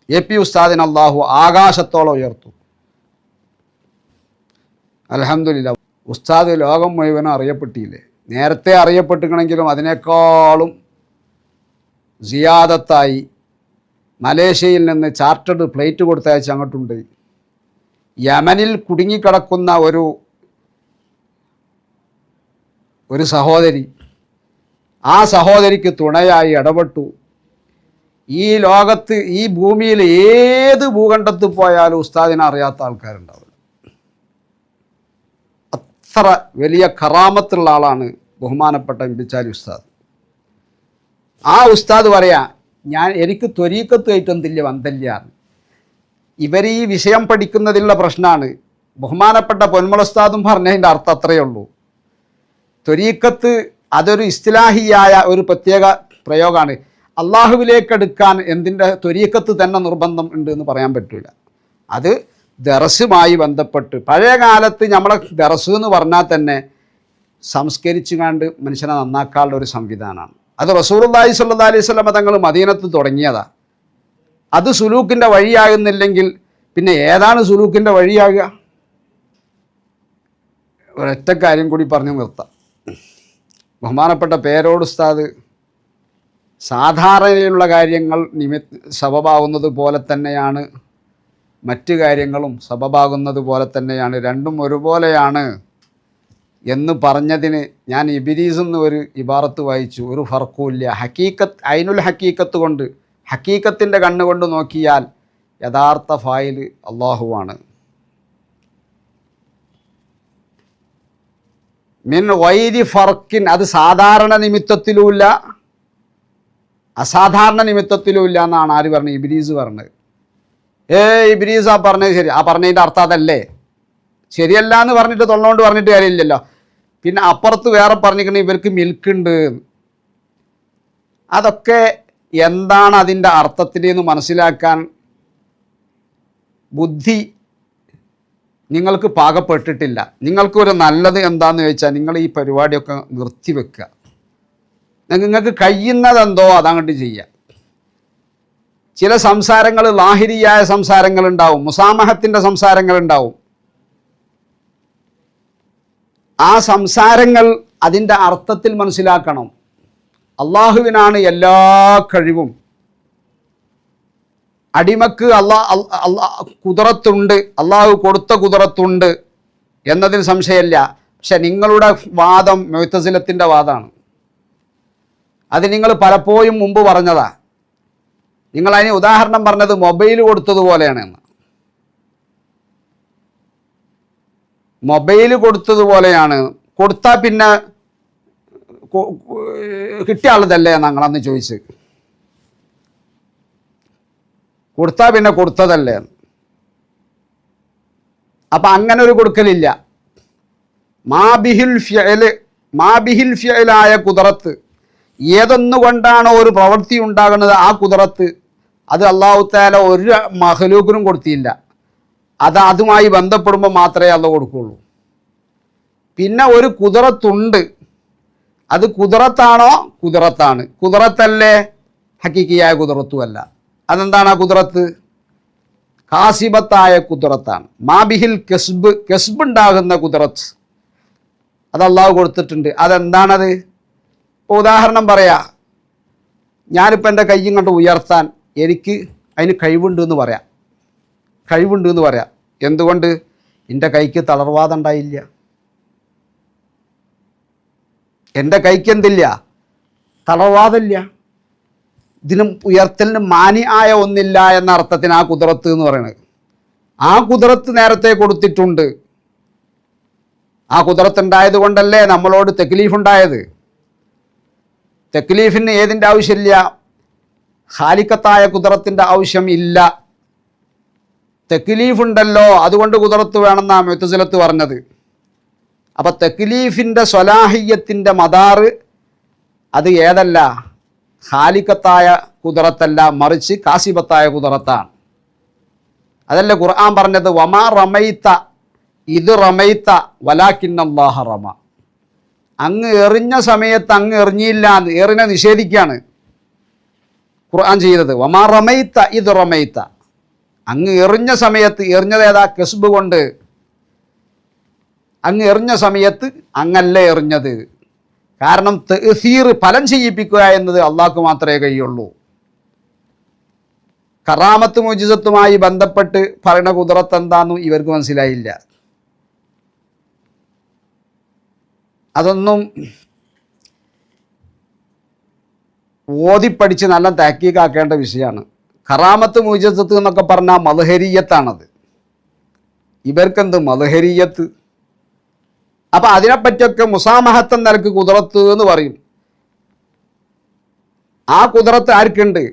AP ഉസ്താദിനെ അള്ളാഹു ആകാശത്തോളം ഉയർത്തും. അൽഹംദുലില്ലാ, ഉസ്താദ് ലോകം മുഴുവനും അറിയപ്പെട്ടില്ലേ. നേരത്തെ അറിയപ്പെട്ടിരിക്കണമെങ്കിലും അതിനേക്കാളും സിയാദത്തായി മലേഷ്യയിൽ നിന്ന് ചാർട്ടേഡ് ഫ്ലൈറ്റ് കൊടുത്തയച്ച് അങ്ങോട്ടുണ്ട്. യമനിൽ കുടുങ്ങിക്കിടക്കുന്ന ഒരു സഹോദരി, ആ സഹോദരിക്ക് തുണയായി ഇടപെട്ടു. ഈ ലോകത്ത്, ഈ ഭൂമിയിൽ ഏത് ഭൂഖണ്ഡത്തിൽ പോയാലും ഉസ്താദിനെ അറിയാത്ത ആൾക്കാരുണ്ടാവില്ല. അത്ര വലിയ കറാമത്തുള്ള ആളാണ് ബഹുമാനപ്പെട്ട വിച്ചാൽ ഉസ്താദ്. ആ ഉസ്താദ് പറയാ, എനിക്ക് ത്വരീക്കത്തുമായിട്ടും വലിയ ബന്ധമില്ല. ഇവർ ഈ വിഷയം പഠിക്കുന്നതിലുള്ള പ്രശ്നമാണ്. ബഹുമാനപ്പെട്ട പൊന്മുള ഉസ്താദും പറഞ്ഞതിൻ്റെ അർത്ഥം അത്രയേ ഉള്ളൂ. ത്വരീക്കത്ത് അതൊരു ഇസ്തിലാഹിയായ ഒരു പ്രത്യേക പ്രയോഗമാണ്. അള്ളാഹുവിലേക്കെടുക്കാൻ എന്തിൻ്റെ ത്വരീക്കത്ത് തന്നെ നിർബന്ധം ഉണ്ട് എന്ന് പറയാൻ പറ്റില്ല. അത് ദർസുമായി ബന്ധപ്പെട്ട്, പഴയ കാലത്ത് നമ്മളെ ദർസ് എന്ന് പറഞ്ഞാൽ തന്നെ സംസ്കരിച്ചു കണ്ട് മനുഷ്യനെ നന്നാക്കാനുള്ള ഒരു സംവിധാനമാണ്. അത് റസൂലുള്ളാഹി സ്വല്ലല്ലാഹി അലൈഹി വസല്ലം തങ്ങൾ മദീനത്ത് തുടങ്ങിയതാണ്. അത് സുലൂക്കിൻ്റെ വഴിയാകുന്നില്ലെങ്കിൽ പിന്നെ ഏതാണ് സുലൂക്കിൻ്റെ വഴിയാകുക? ഒരൊറ്റ കാര്യം കൂടി പറഞ്ഞു നിർത്താം. ബഹുമാനപ്പെട്ട പേരോട് ഉസ്താദ് സാധാരണയുള്ള കാര്യങ്ങൾ സബബാകുന്നത് പോലെ തന്നെയാണ് മറ്റു കാര്യങ്ങളും സബബാകുന്നത് പോലെ തന്നെയാണ്, രണ്ടും ഒരുപോലെയാണ് എന്ന് പറഞ്ഞതിന് ഞാൻ ഇബ്രീസ് എന്ന് ഒരു ഇബാറത്ത് വായിച്ചു. ഒരു ഫർക്കുമില്ല. ഹക്കീക്കത്ത്, ഐനുൽ ഹക്കീക്കത്ത് കൊണ്ട്, ഹക്കീക്കത്തിൻ്റെ കണ്ണുകൊണ്ട് നോക്കിയാൽ യഥാർത്ഥ ഫായിൽ അള്ളാഹുവാണ്. മിൻ ഗൈരി ഫർക്കിൻ, അത് സാധാരണ നിമിത്തത്തിലുമില്ല അസാധാരണ നിമിത്തത്തിലുമില്ല എന്നാണ് ആര് പറഞ്ഞത്? ഇബ്രീസ് പറഞ്ഞത്. ഇബ്രീസ് ആ പറഞ്ഞത് ശരി, ആ പറഞ്ഞതിൻ്റെ അർത്ഥം അതല്ലേ? ശരിയല്ല എന്ന് പറഞ്ഞിട്ട് തൊള്ളോണ്ട് പറഞ്ഞിട്ട് കാര്യമില്ലല്ലോ. പിന്നെ അപ്പുറത്ത് വേറെ പറഞ്ഞിരിക്കണ ഇവർക്ക് മിൽക്കുണ്ട്. അതൊക്കെ എന്താണ് അതിൻ്റെ അർത്ഥത്തിലെന്ന് മനസ്സിലാക്കാൻ ബുദ്ധി നിങ്ങൾക്ക് പാകപ്പെട്ടിട്ടില്ല. നിങ്ങൾക്കൊരു നല്ലത് എന്താണെന്ന് ചോദിച്ചാൽ നിങ്ങൾ ഈ പരിപാടിയൊക്കെ നിർത്തിവെക്കുക. നിങ്ങൾക്ക് കഴിയുന്നതെന്തോ അതങ്ങോട്ട് ചെയ്യുക. ചില സംസാരങ്ങൾ ലാഹിരിയായ സംസാരങ്ങളുണ്ടാവും, മുസാമഹത്തിൻ്റെ സംസാരങ്ങളുണ്ടാവും. ആ സംസാരങ്ങൾ അതിൻ്റെ അർത്ഥത്തിൽ മനസ്സിലാക്കണം. അള്ളാഹുവിനാണ് എല്ലാ കഴിവും. അടിമക്ക് കുദറത്തുണ്ട്, അള്ളാഹു കൊടുത്ത കുദറത്തുണ്ട് എന്നതിൽ സംശയമില്ല. പക്ഷെ നിങ്ങളുടെ വാദം മുഅ്തസിലത്തിൻ്റെ വാദമാണ്. അത് നിങ്ങൾ പലപ്പോഴും മുമ്പ് പറഞ്ഞതാ. നിങ്ങളതിന് ഉദാഹരണം പറഞ്ഞത് മൊബൈൽ കൊടുത്തതുപോലെയാണെന്ന്. മൊബൈൽ കൊടുത്തതുപോലെയാണ്. കൊടുത്താൽ പിന്നെ കിട്ടിയ ആളതല്ലേ ഞങ്ങളന്ന് ചോദിച്ച്. കൊടുത്താൽ പിന്നെ കൊടുത്തതല്ലേ. അപ്പം അങ്ങനെ ഒരു കൊടുക്കലില്ല. മാബിഹിൽ ഫിയലായ കുദറത്ത്, ഏതൊന്നുകൊണ്ടാണോ ഒരു പ്രവൃത്തി ഉണ്ടാകുന്നത് ആ കുദറത്ത്, അത് അല്ലാഹു തആല ഒരു മഖ്ലൂഖിനും കൊടുത്തില്ല. അത് അതുമായി ബന്ധപ്പെടുമ്പോൾ മാത്രമേ അള്ളാഹ് കൊടുക്കുകയുള്ളൂ. പിന്നെ ഒരു കുദറത്തുണ്ട്, അത് കുദറത്താണോ? കുദറത്താണ്. കുദറത്തല്ലേ? ഹക്കീക്കിയായ കുദറത്തുമല്ല. അതെന്താണ് ആ കുദറത്ത്? കാസിബത്തായ കുദറത്താണ്. മാബിഹിൽ കെസ്ബ് ഉണ്ടാകുന്ന കുദറത്ത് അത് അള്ളാഹു കൊടുത്തിട്ടുണ്ട്. അതെന്താണത്? ഇപ്പോൾ ഉദാഹരണം പറയാം, ഞാനിപ്പോൾ എൻ്റെ കൈ ഇങ്ങോട്ട് ഉയർത്താൻ എനിക്ക് അതിന് കഴിവുണ്ട് എന്ന് പറയാം. എന്തുകൊണ്ട്? എൻ്റെ കൈക്ക് തളർവാദം ഉണ്ടായില്ല. എൻ്റെ കൈക്ക് എന്തില്ല? തളർവാദമില്ല. ഇതിനും ഉയർത്തലിന് മാനിയായ ഒന്നില്ല എന്ന അർത്ഥത്തിന് ആ കുദറത്ത് എന്ന് പറയുന്നത്. ആ കുദറത്ത് നേരത്തെ കൊടുത്തിട്ടുണ്ട്. ആ കുദറത്ത് ഉണ്ടായത് കൊണ്ടല്ലേ നമ്മളോട് തക്ലീഫ് ഉണ്ടായത്. തക്ലീഫിന് ഏതിൻ്റെ ആവശ്യമില്ല? ഖാലിക്കത്തായ കുദറത്തിൻ്റെ ആവശ്യം ഇല്ല. തക്ലീഫ് ഉണ്ടല്ലോ, അതുകൊണ്ട് കുദറത്ത് വേണമെന്നാണ് മുഅ്തസിലത്ത് പറഞ്ഞത്. അപ്പം തക്ലീഫിൻ്റെ സ്വലാഹിയത്തിൻ്റെ മദാറ് അത് ഏതല്ല? ഖാലിക്കത്തായ കുദറത്തല്ല, മറിച്ച് കാസിബത്തായ കുദറത്താണ്. അതല്ലേ ഖുർആൻ പറഞ്ഞത്, വമാ റമൈത ഇത് റമൈത വലാകിന്നല്ലാഹ റമ. അങ്ങ് എറിഞ്ഞ സമയത്ത് അങ്ങ് എറിഞ്ഞില്ല എന്ന് എറിനെ നിഷേധിക്കുകയാണ് ഖുർആൻ ചെയ്തത്. വമാ റമൈത ഇത് റമൈത, അങ്ങ് എറിഞ്ഞ സമയത്ത്, എറിഞ്ഞത് ഏതാ? കസ്ബ് കൊണ്ട്. അങ്ങ് എറിഞ്ഞ സമയത്ത് അങ്ങല്ല എറിഞ്ഞത്. കാരണം തഅ്സീർ, ഫലം ചെയ്യിപ്പിക്കുക എന്നത് അള്ളാഹ്ക്ക് മാത്രമേ കഴിയുള്ളൂ. കറാമത്ത് മുഅ്ജിസത്തുമായി ബന്ധപ്പെട്ട് പറയുന്ന കുദറത്ത് എന്താണെന്നും ഇവർക്ക് മനസ്സിലായില്ല. അതൊന്നും ഓതിപ്പടിച്ച് നല്ല തഹ്കീഖാക്കേണ്ട വിഷയമാണ്. കറാമത്ത് മുഅ്ജിസത്ത് എന്നൊക്കെ പറഞ്ഞാൽ മദ്ഹരിയത്താണത്. ഇവർക്കെന്ത് മദ്ഹരിയത്ത്? അപ്പം അതിനെപ്പറ്റിയൊക്കെ മുസാമഹത്ത് എന്ന നിലക്ക് കുദറത്ത് എന്ന് പറയും. ആ കുദറത്ത് ആർക്കുണ്ട്?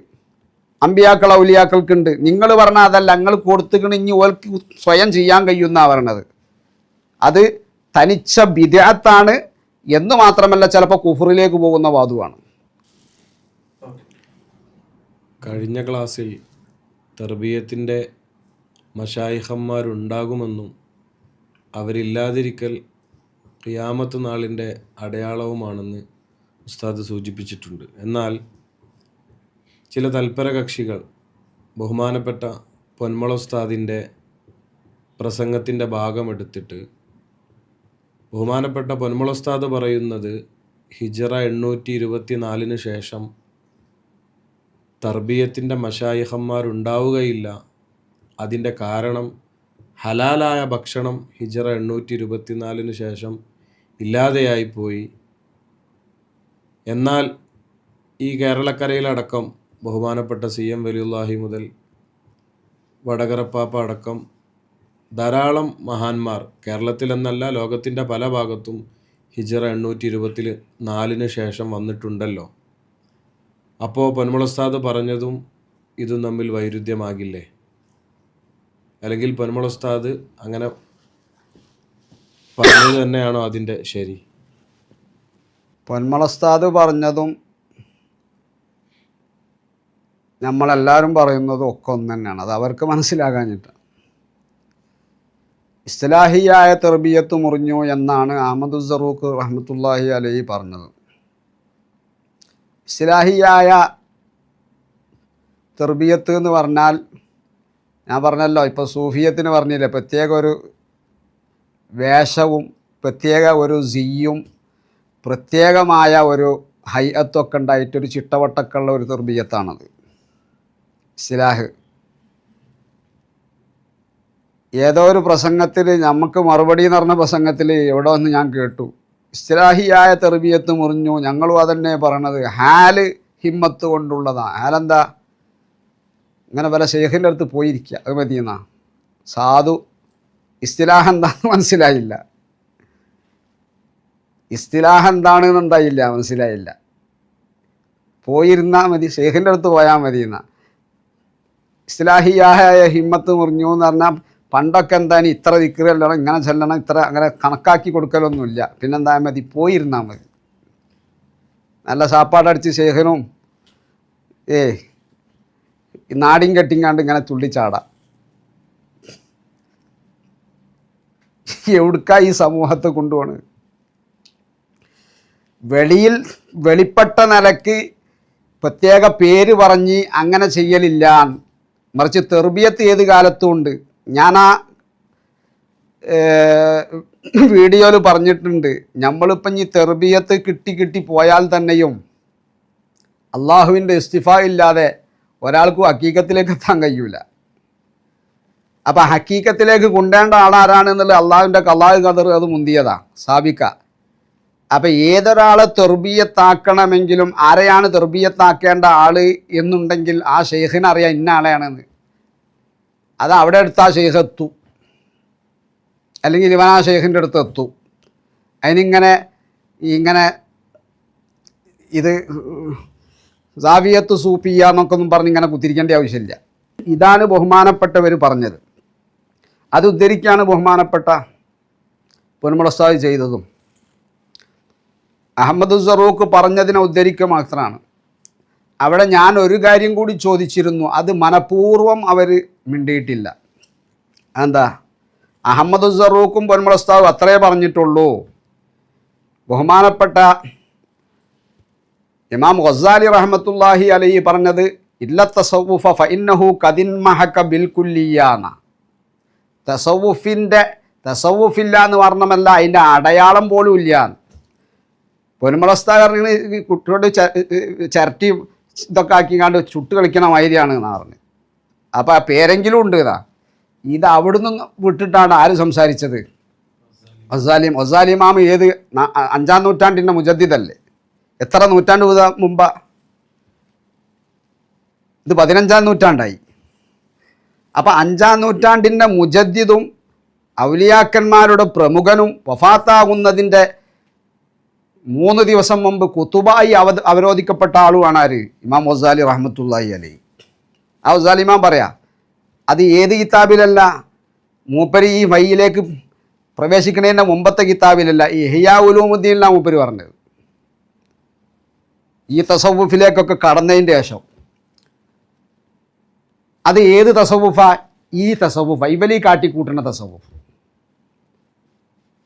അമ്പിയാക്കൾ ഔലിയാക്കൾക്കുണ്ട്. നിങ്ങൾ പറഞ്ഞാൽ അതല്ല, നിങ്ങൾ കൊടുത്തുകണ് ഇനി ഓൽക്ക് സ്വയം ചെയ്യാൻ കഴിയുമെന്നാണ് പറയണത്. അത് തനിച്ച ബിദ്അത്താണ് എന്ന് മാത്രമല്ല, ചിലപ്പോൾ കുഫറിലേക്ക് പോകുന്ന വാദുവാണ്. കഴിഞ്ഞ ക്ലാസ്സിൽ തർബിയത്തിൻ്റെ മശായിഖന്മാരുണ്ടാകുമെന്നും അവരില്ലാതിരിക്കൽ ഖിയാമത്ത് നാളിൻ്റെ അടയാളവുമാണെന്ന് ഉസ്താദ് സൂചിപ്പിച്ചിട്ടുണ്ട്. എന്നാൽ ചില തൽപര കക്ഷികൾ ബഹുമാനപ്പെട്ട പൊന്മള ഉസ്താദിൻ്റെ പ്രസംഗത്തിൻ്റെ ഭാഗമെടുത്തിട്ട് ബഹുമാനപ്പെട്ട പൊന്മള ഉസ്താദ് പറയുന്നത് ഹിജറ 824 ശേഷം തർബിയത്തിൻ്റെ മശായിഖന്മാരുണ്ടാവുകയില്ല. അതിൻ്റെ കാരണം ഹലാലായ ഭക്ഷണം ഹിജറ 824 ശേഷം ഇല്ലാതെയായിപ്പോയി. എന്നാൽ ഈ കേരളക്കരയിലടക്കം ബഹുമാനപ്പെട്ട CM വലിയുല്ലാഹി മുതൽ വടകരപ്പാപ്പ അടക്കം ധാരാളം മഹാന്മാർ കേരളത്തിലെന്നല്ല ലോകത്തിൻ്റെ പല ഭാഗത്തും ഹിജറ 824 ശേഷം വന്നിട്ടുണ്ടല്ലോ. അപ്പോൾ പൊന്മള ഉസ്താദ് പറഞ്ഞതും ഇതും തമ്മിൽ വൈരുദ്ധ്യമാകില്ലേ? അല്ലെങ്കിൽ പൊന്മള ഉസ്താദ് അങ്ങനെ പറഞ്ഞത് തന്നെയാണോ അതിൻ്റെ ശരി? പൊന്മള ഉസ്താദ് പറഞ്ഞതും നമ്മളെല്ലാവരും പറയുന്നതും ഒക്കെ ഒന്ന് തന്നെയാണ്. അത് അവർക്ക് മനസ്സിലാകാഞ്ഞിട്ട്. ഇസ്തിലാഹിയായ തർബിയത്ത് മുറിഞ്ഞു എന്നാണ് അഹ്മദു സറൂഖ് റഹ്മത്തുള്ളാഹി അലൈഹി പറഞ്ഞത്. ഇസ്തിലാഹിയായ തർബിയത്ത് എന്ന് പറഞ്ഞാൽ, ഞാൻ പറഞ്ഞല്ലോ, ഇപ്പോൾ സൂഫിയത്തിന് പറഞ്ഞില്ലേ, പ്രത്യേക ഒരു വേഷവും പ്രത്യേക ഒരു സിയും പ്രത്യേകമായ ഒരു ഹൈഅത്തൊക്കെ ഉണ്ടായിട്ടൊരു ചിട്ടവട്ടൊക്കെ ഉള്ള ഒരു തർബിയത്താണത് ഇസ്തിലാഹ്. ഏതോ ഒരു പ്രസംഗത്തിൽ, നമുക്ക് മറുപടി എന്ന് പറഞ്ഞ പ്രസംഗത്തിൽ എവിടെ വന്ന് ഞാൻ കേട്ടു, ഇസ്തിലാഹിയായ തർബിയത്ത് മുറിഞ്ഞു, ഞങ്ങളും അതന്നെ പറയണത്, ഹാല് ഹിമ്മത്ത് കൊണ്ടുള്ളതാണ്. ഹാലെന്താ? ഇങ്ങനെ പല ഷെയ്ഖിൻ്റെ അടുത്ത് പോയിരിക്കുക, അത് മതിയെന്നാ. സാധു ഇസ്തിലാഹ് എന്താണെന്ന് മനസ്സിലായില്ല, ഇസ്തിലാഹ് എന്താണെന്ന് എന്തായില്ല, മനസ്സിലായില്ല. പോയിരുന്നാൽ മതി, ഷെയ്ഖിൻ്റെ അടുത്ത് പോയാൽ മതി എന്നാ. ഇസ്തിലാഹിയായ ഹിമ്മത്ത് മുറിഞ്ഞു എന്ന് പറഞ്ഞാൽ പണ്ടൊക്കെ എന്താണ് ഇത്ര ദിക്റ് ചെല്ലണം, ഇങ്ങനെ ചെല്ലണം, ഇത്ര അങ്ങനെ കണക്കാക്കി കൊടുക്കലൊന്നുമില്ല. പിന്നെന്താ മതി, പോയിരുന്നാൽ മതി. നല്ല സാപ്പാടടിച്ച് ശേഖനും നാടിൻ കെട്ടിങ്ങാണ്ട് ഇങ്ങനെ തുള്ളിച്ചാടാം. എവിടുക്കാ ഈ സമൂഹത്തെ കൊണ്ടുപോണ്? വെളിപ്പെട്ട നിലക്ക് പ്രത്യേക പേര് പറഞ്ഞ് അങ്ങനെ ചെയ്യലില്ല. മറിച്ച് തെർബിയത്ത് ഏത് കാലത്തും ഉണ്ട്. ഞാൻ ആ വീഡിയോയിൽ പറഞ്ഞിട്ടുണ്ട്, നമ്മളിപ്പം ഈ തെർബിയത്ത് കിട്ടി പോയാൽ തന്നെയും അള്ളാഹുവിൻ്റെ ഇസ്തിഫാ ഇല്ലാതെ ഒരാൾക്കും ഹക്കീക്കത്തിലേക്ക് എത്താൻ കഴിയൂല. അപ്പം ഹക്കീക്കത്തിലേക്ക് കൊണ്ടേണ്ട ആളാരാണെന്നുള്ളത് അള്ളാഹുവിൻ്റെ ഖലാ ഖദർ അത് മുന്തിയതാ സാബിക്ക. അപ്പം ഏതൊരാളെ തെർബിയത്താക്കണമെങ്കിലും ആരെയാണ് തെർബിയത്താക്കേണ്ട ആൾ എന്നുണ്ടെങ്കിൽ ആ ഷെയ്ഖിനറിയാം ഇന്ന ആളെയാണെന്ന്. അത് അവിടെ അടുത്ത് ആ ഷെയ്ഖ് എത്തും, അല്ലെങ്കിൽ ഇവൻ ആ ഷെയ്ഖിൻ്റെ അടുത്ത് എത്തും. അതിനിങ്ങനെ ഇത് സാവിയത്ത് സൂഫിയ എന്നൊക്കെ ഒന്നും പറഞ്ഞ് ഇങ്ങനെ കുത്തിരിക്കേണ്ട ആവശ്യമില്ല. ഇതാണ് ബഹുമാനപ്പെട്ടവർ പറഞ്ഞത്. അത് ഉദ്ധരിക്കുകയാണ് ബഹുമാനപ്പെട്ട പൊന്മുള ഉസ്താദ് ചെയ്തതും. അഹമ്മദ് സറൂഖ് പറഞ്ഞതിനെ ഉദ്ധരിക്കുക മാത്രമാണ്. അവിടെ ഞാൻ ഒരു കാര്യം കൂടി ചോദിച്ചിരുന്നു, അത് മനഃപൂർവ്വം അവർ മിണ്ടിയിട്ടില്ല. എന്താ? അഹമ്മദ് സറൂഖും പൊന്മുള ഉസ്താദും അത്രേ പറഞ്ഞിട്ടുള്ളൂ. ബഹുമാനപ്പെട്ട ഇമാം ഗസാലി റഹ്മത്തുള്ളാഹി അലൈഹി പറഞ്ഞത് ഇല്ല തസവുഫ ഫഇന്നഹു ഖദിൻമഹക ബിൽകുല്ലിയാന. തസവുഫില്ല എന്ന് പറഞ്ഞമല്ല, അതിൻ്റെ അടയാളം പോലും ഇല്ല. പൊന്മുള ഉസ്താദ് പറഞ്ഞ് കുട്ടിയോട് ചിരട്ടി ഇതൊക്കെ ആക്കിക്കാണ്ട് ചുട്ട് കളിക്കണ മാതിരിയാണ് എന്ന് പറഞ്ഞ്. അപ്പോൾ ആ പേരെങ്കിലും ഉണ്ട്. ഇത് അവിടുന്ന് വിട്ടിട്ടാണ് ആര് സംസാരിച്ചത്? ഗസാലി ഇമാം. ഏത് 5-ാം നൂറ്റാണ്ടിൻ്റെ മുജദ്ദിദല്ലേ? എത്ര നൂറ്റാണ്ട് മുമ്പ്? ഇത് 15-ാം നൂറ്റാണ്ടായി. അപ്പം 5-ാം നൂറ്റാണ്ടിൻ്റെ മുജദ്ദിദും ഔലിയാക്കന്മാരുടെ പ്രമുഖനും വഫാത്താകുന്നതിൻ്റെ 3 ദിവസം മുമ്പ് കുത്തുബായി അവരോധിക്കപ്പെട്ട ആളുമാണ് ആര്? ഇമാം ഗസാലി റഹ്മത്തുള്ളാഹി അലൈഹി. ആ ഗസാലി ഇമാം പറയാ, അത് ഏത് കിതാബിലല്ല, മൂപ്പര് ഈ വഴിയിലേക്ക് പ്രവേശിക്കുന്നതിൻ്റെ മുമ്പത്തെ കിതാബിലല്ല, ഈ ഇഹ്യാ ഉലൂമുദ്ദീനിലാണ് മൂപ്പര് പറഞ്ഞത്. ഈ തസവുഫിലേക്കൊക്കെ കടന്നതിൻ്റെ ശേഷം. അത് ഏത് തസവുഫ? ഈ തസവുഫ, ഇവലീ കാട്ടിക്കൂട്ടുന്ന തസവുഫ്.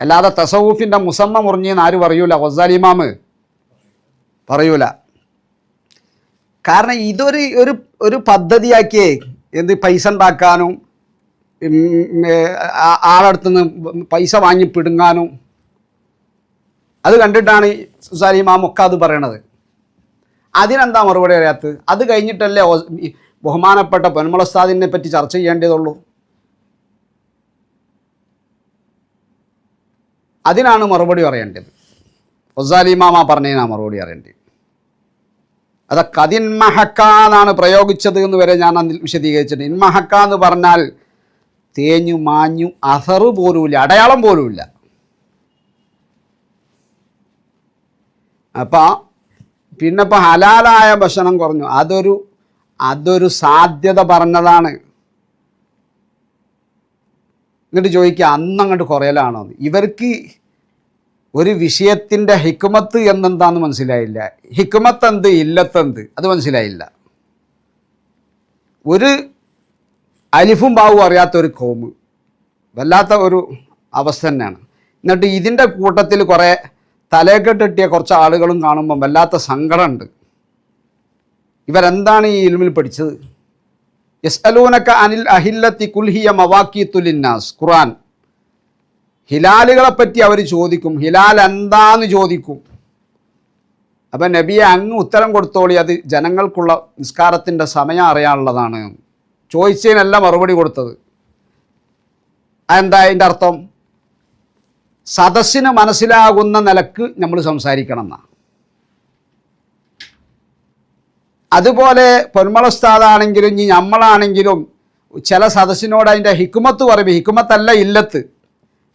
അല്ലാതെ തസവുഫിൻ്റെ മുസമ്മ മുറിഞ്ഞെന്ന് ആര് പറയൂല? ഗസാലി ഇമാം പറയൂല. കാരണം ഇതൊരു പദ്ധതിയാക്കിയേ എന്ത് പൈസ ഉണ്ടാക്കാനും ആളടുത്തുനിന്ന് പൈസ വാങ്ങി പിടുങ്ങാനും. അത് കണ്ടിട്ടാണ് ഗസാലി ഇമാം ഒക്കെ അത് പറയണത്. അതിനെന്താ മറുപടി അറിയാത്തത്? അത് കഴിഞ്ഞിട്ടല്ലേ ബഹുമാനപ്പെട്ട പൊന്മുള ഉസ്താദിനെ പറ്റി ചർച്ച ചെയ്യേണ്ടതുള്ളൂ. അതിനാണ് മറുപടി പറയേണ്ടത്. ഗസാലി ഇമാം പറഞ്ഞതിനാണ് മറുപടി അറിയേണ്ടത്. അത് ഖദിൻമഹക എന്നാണ് പ്രയോഗിച്ചത് എന്ന് വരെ ഞാൻ അതിൽ വിശദീകരിച്ചിട്ടുണ്ട്. ഇൻമഹക എന്ന് പറഞ്ഞാൽ തേഞ്ഞു മാഞ്ഞു, അസറ് പോലുമില്ല, അടയാളം പോലുമില്ല. അപ്പം പിന്നെ ഇപ്പം ഹലാലായ ഭക്ഷണം കുറഞ്ഞു, അതൊരു സാധ്യത പറഞ്ഞതാണ്. എന്നിട്ട് ചോദിക്കുക അന്നങ്ങോട്ട് കുറയലാണോ? ഇവർക്ക് ഒരു വിഷയത്തിൻ്റെ ഹിക്മത്ത് എന്നെന്താന്ന് മനസ്സിലായില്ല. ഹിക്മത്ത് എന്ത്, ഇല്ലത്തെന്ത്, അത് മനസ്സിലായില്ല. ഒരു അലിഫും ബാവും അറിയാത്തൊരു കൗമ്, വല്ലാത്ത ഒരു അവസ്ഥ തന്നെയാണ്. എന്നിട്ട് ഇതിൻ്റെ കൂട്ടത്തിൽ കുറേ തലക്കെട്ടിട്ടിയ കുറച്ച് ആളുകളും കാണുമ്പം വല്ലാത്ത സങ്കടമുണ്ട്. ഇവരെന്താണ് ഈ ഇൽമിൽ പഠിച്ചത്? യസ്അലൂനക അനിൽ അഹില്ലത്തി കുൽ ഹിയ മവാഖീതു ലിന്നാസ്. ഖുർആൻ. ഹിലാലുകളെപ്പറ്റി അവർ ചോദിക്കും, ഹിലാൽ എന്താന്ന് ചോദിക്കും. അപ്പം നബിയെ അങ്ങ് ഉത്തരം കൊടുത്തോളി, അത് ജനങ്ങൾക്കുള്ള നിസ്കാരത്തിൻ്റെ സമയം അറിയാനുള്ളതാണ്. ചോദിച്ചതിനല്ല മറുപടി കൊടുത്തത്. അതെന്താ അതിൻ്റെ അർത്ഥം? സദസ്സിന് മനസ്സിലാകുന്ന നിലക്ക് നമ്മൾ സംസാരിക്കണം എന്നാണ്. അതുപോലെ പൊന്മുള ഉസ്താദാണെങ്കിലും ഇനി നമ്മളാണെങ്കിലും ചില സദസ്സിനോട് അതിൻ്റെ ഹിക്മത്ത് പറയുമ്പോൾ, ഹിക്മത്തല്ല ഇല്ലത്ത്,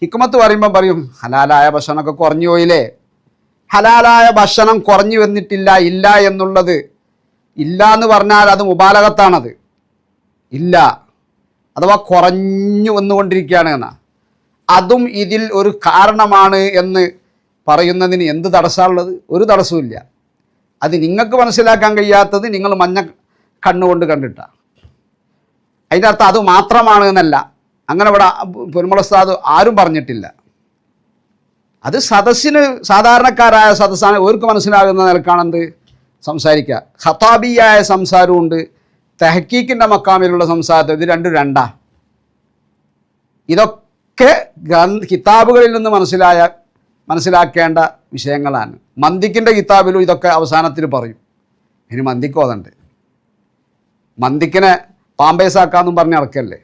ഹിക്മത്ത് പറയുമ്പം പറയും ഹലാലായ ഭക്ഷണമൊക്കെ കുറഞ്ഞു പോയില്ലേ. ഹലാലായ ഭക്ഷണം കുറഞ്ഞു വന്നിട്ടില്ല. ഇല്ല എന്നുള്ളത്, ഇല്ല എന്ന് പറഞ്ഞാൽ അത് മുബാലകത്താണത്. ഇല്ല, അഥവാ കുറഞ്ഞു വന്നുകൊണ്ടിരിക്കുകയാണ് എന്നാ. അതും ഇതിൽ ഒരു കാരണമാണ് എന്ന് പറയുന്നതിന് എന്ത് തടസ്സമുള്ളത്? ഒരു തടസ്സമില്ല. അത് നിങ്ങൾക്ക് മനസ്സിലാക്കാൻ കഴിയാത്തത് നിങ്ങൾ മഞ്ഞ കണ്ണുകൊണ്ട് കണ്ടിട്ടാണ്. അതിൻ്റെ അർത്ഥം അത് മാത്രമാണ് എന്നല്ല. അങ്ങനെ ഇവിടെ പൊന്മുള ഉസ്താദ് ആരും പറഞ്ഞിട്ടില്ല. അത് സദസ്സിന് സാധാരണക്കാരായ സദസ്സാണ്, അവർക്ക് മനസ്സിലാകുന്ന നിലക്കാണെന്ത് സംസാരിക്കുക. ഖത്താബിയായ സംസാരമുണ്ട്, തെഹക്കീക്കിൻ്റെ മക്കാമിലുള്ള സംസാരം. ഇത് രണ്ടും രണ്ടാ. ഇതൊക്കെ കിതാബുകളിൽ നിന്ന് മനസ്സിലാക്കേണ്ട വിഷയങ്ങളാണ്. മന്ദിക്കിൻ്റെ കിതാബിലും ഇതൊക്കെ അവസാനത്തിൽ പറയും. ഇനി മന്ദിക്ക് ഓതണ്ട്, മന്ദിക്കിനെ പാമ്പേസാക്കാന്നും പറഞ്ഞ് നടക്കല്ലേ.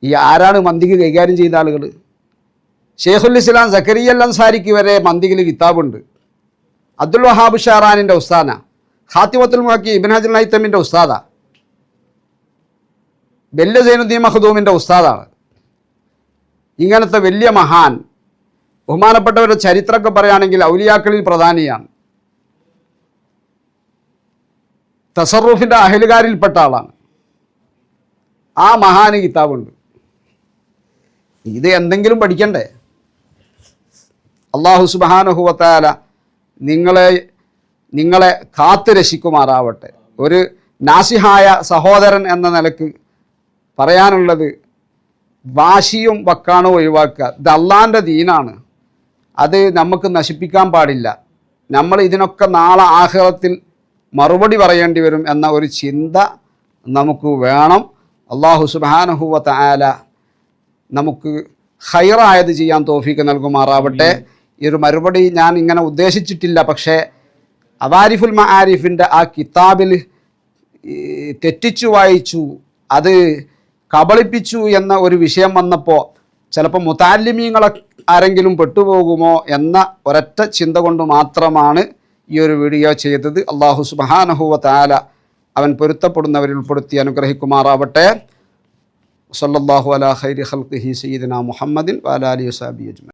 ഈ ആരാണ് മന്ദിക്ക് കൈകാര്യം ചെയ്ത ആളുകൾ? ഷെയ്ഖുൽ ഇസ്ലാം സക്കരിയ അൽ അൻസാരിക്ക് വരെ മന്ദിക്കിൽ കിതാബുണ്ട്. അബ്ദുൽ വഹാബ് ഷാറാനിൻ്റെ ഉസ്താദാ. ഖാത്തിമത്തുൽ മുഅക്കി ഇബ്ൻ ഹജർ ഹൈതമിൻ്റെ ഉസ്താദാ. ബെല്ല സൈനുദ്ദീൻ മഖ്ദൂമിൻ്റെ ഉസ്താദാണ്. ഇങ്ങനത്തെ വലിയ മഹാൻ, ബഹുമാനപ്പെട്ടവരുടെ ചരിത്രമൊക്കെ പറയുകയാണെങ്കിൽ ഔലിയാക്കളിൽ പ്രധാനിയാണ്. തസറുഫിൻ്റെ അഹലുകാരിൽപ്പെട്ട ആളാണ്. ആ മഹാന് കിതാബുണ്ട്. ഇത് എന്തെങ്കിലും പഠിക്കണ്ടേ? അല്ലാഹു സുബ്ഹാനഹു വ തആല നിങ്ങളെ കാത്തു രക്ഷിക്കുമാറാവട്ടെ. ഒരു നാസിഹായ സഹോദരൻ എന്ന നിലക്ക് പറയാനുള്ളത്, വാശിയും വക്കാണും ഒഴിവാക്കുക. ഇത് അള്ളാൻ്റെ ദീനാണ്, അത് നമുക്ക് നശിപ്പിക്കാൻ പാടില്ല. നമ്മൾ ഇതിനൊക്കെ നാളെ ആഖിറത്തിൽ മറുപടി പറയേണ്ടി വരും എന്ന ഒരു ചിന്ത നമുക്ക് വേണം. അല്ലാഹു സുബ്ഹാനഹു വ തആല നമുക്ക് ഖൈറായത് ചെയ്യാൻ തൗഫീഖ് നൽകുമാറാവട്ടെ. ഈ ഒരു മറുപടി ഞാൻ ഇങ്ങനെ ഉദ്ദേശിച്ചിട്ടില്ല, പക്ഷേ അവാരിഫുൽ മആരിഫിൻ്റെ ആ കിതാബിൽ തെറ്റിച്ചു വായിച്ചു, അത് കബളിപ്പിച്ചു എന്ന ഒരു വിഷയം വന്നപ്പോൾ ചിലപ്പോൾ മുതഅല്ലിമീങ്ങളെ ആരെങ്കിലും പെട്ടുപോകുമോ എന്ന ഒരൊറ്റ ചിന്ത കൊണ്ട് മാത്രമാണ് ഈ ഒരു വീഡിയോ ചെയ്തത്. അല്ലാഹു സുബ്ഹാനഹു വ തആല അവൻ പൊരുത്തപ്പെടുന്നവരിൽ ഉൾപ്പെടുത്തി അനുഗ്രഹിക്കുമാറാവട്ടെ. സല്ലല്ലാഹു അലാ ഖൈരി ഖൽഖിഹി സയ്യിദിനാ മുഹമ്മദിൻ വഅലാ ആലിഹി വസഹ്ബിഹി അജ്മഈൻ.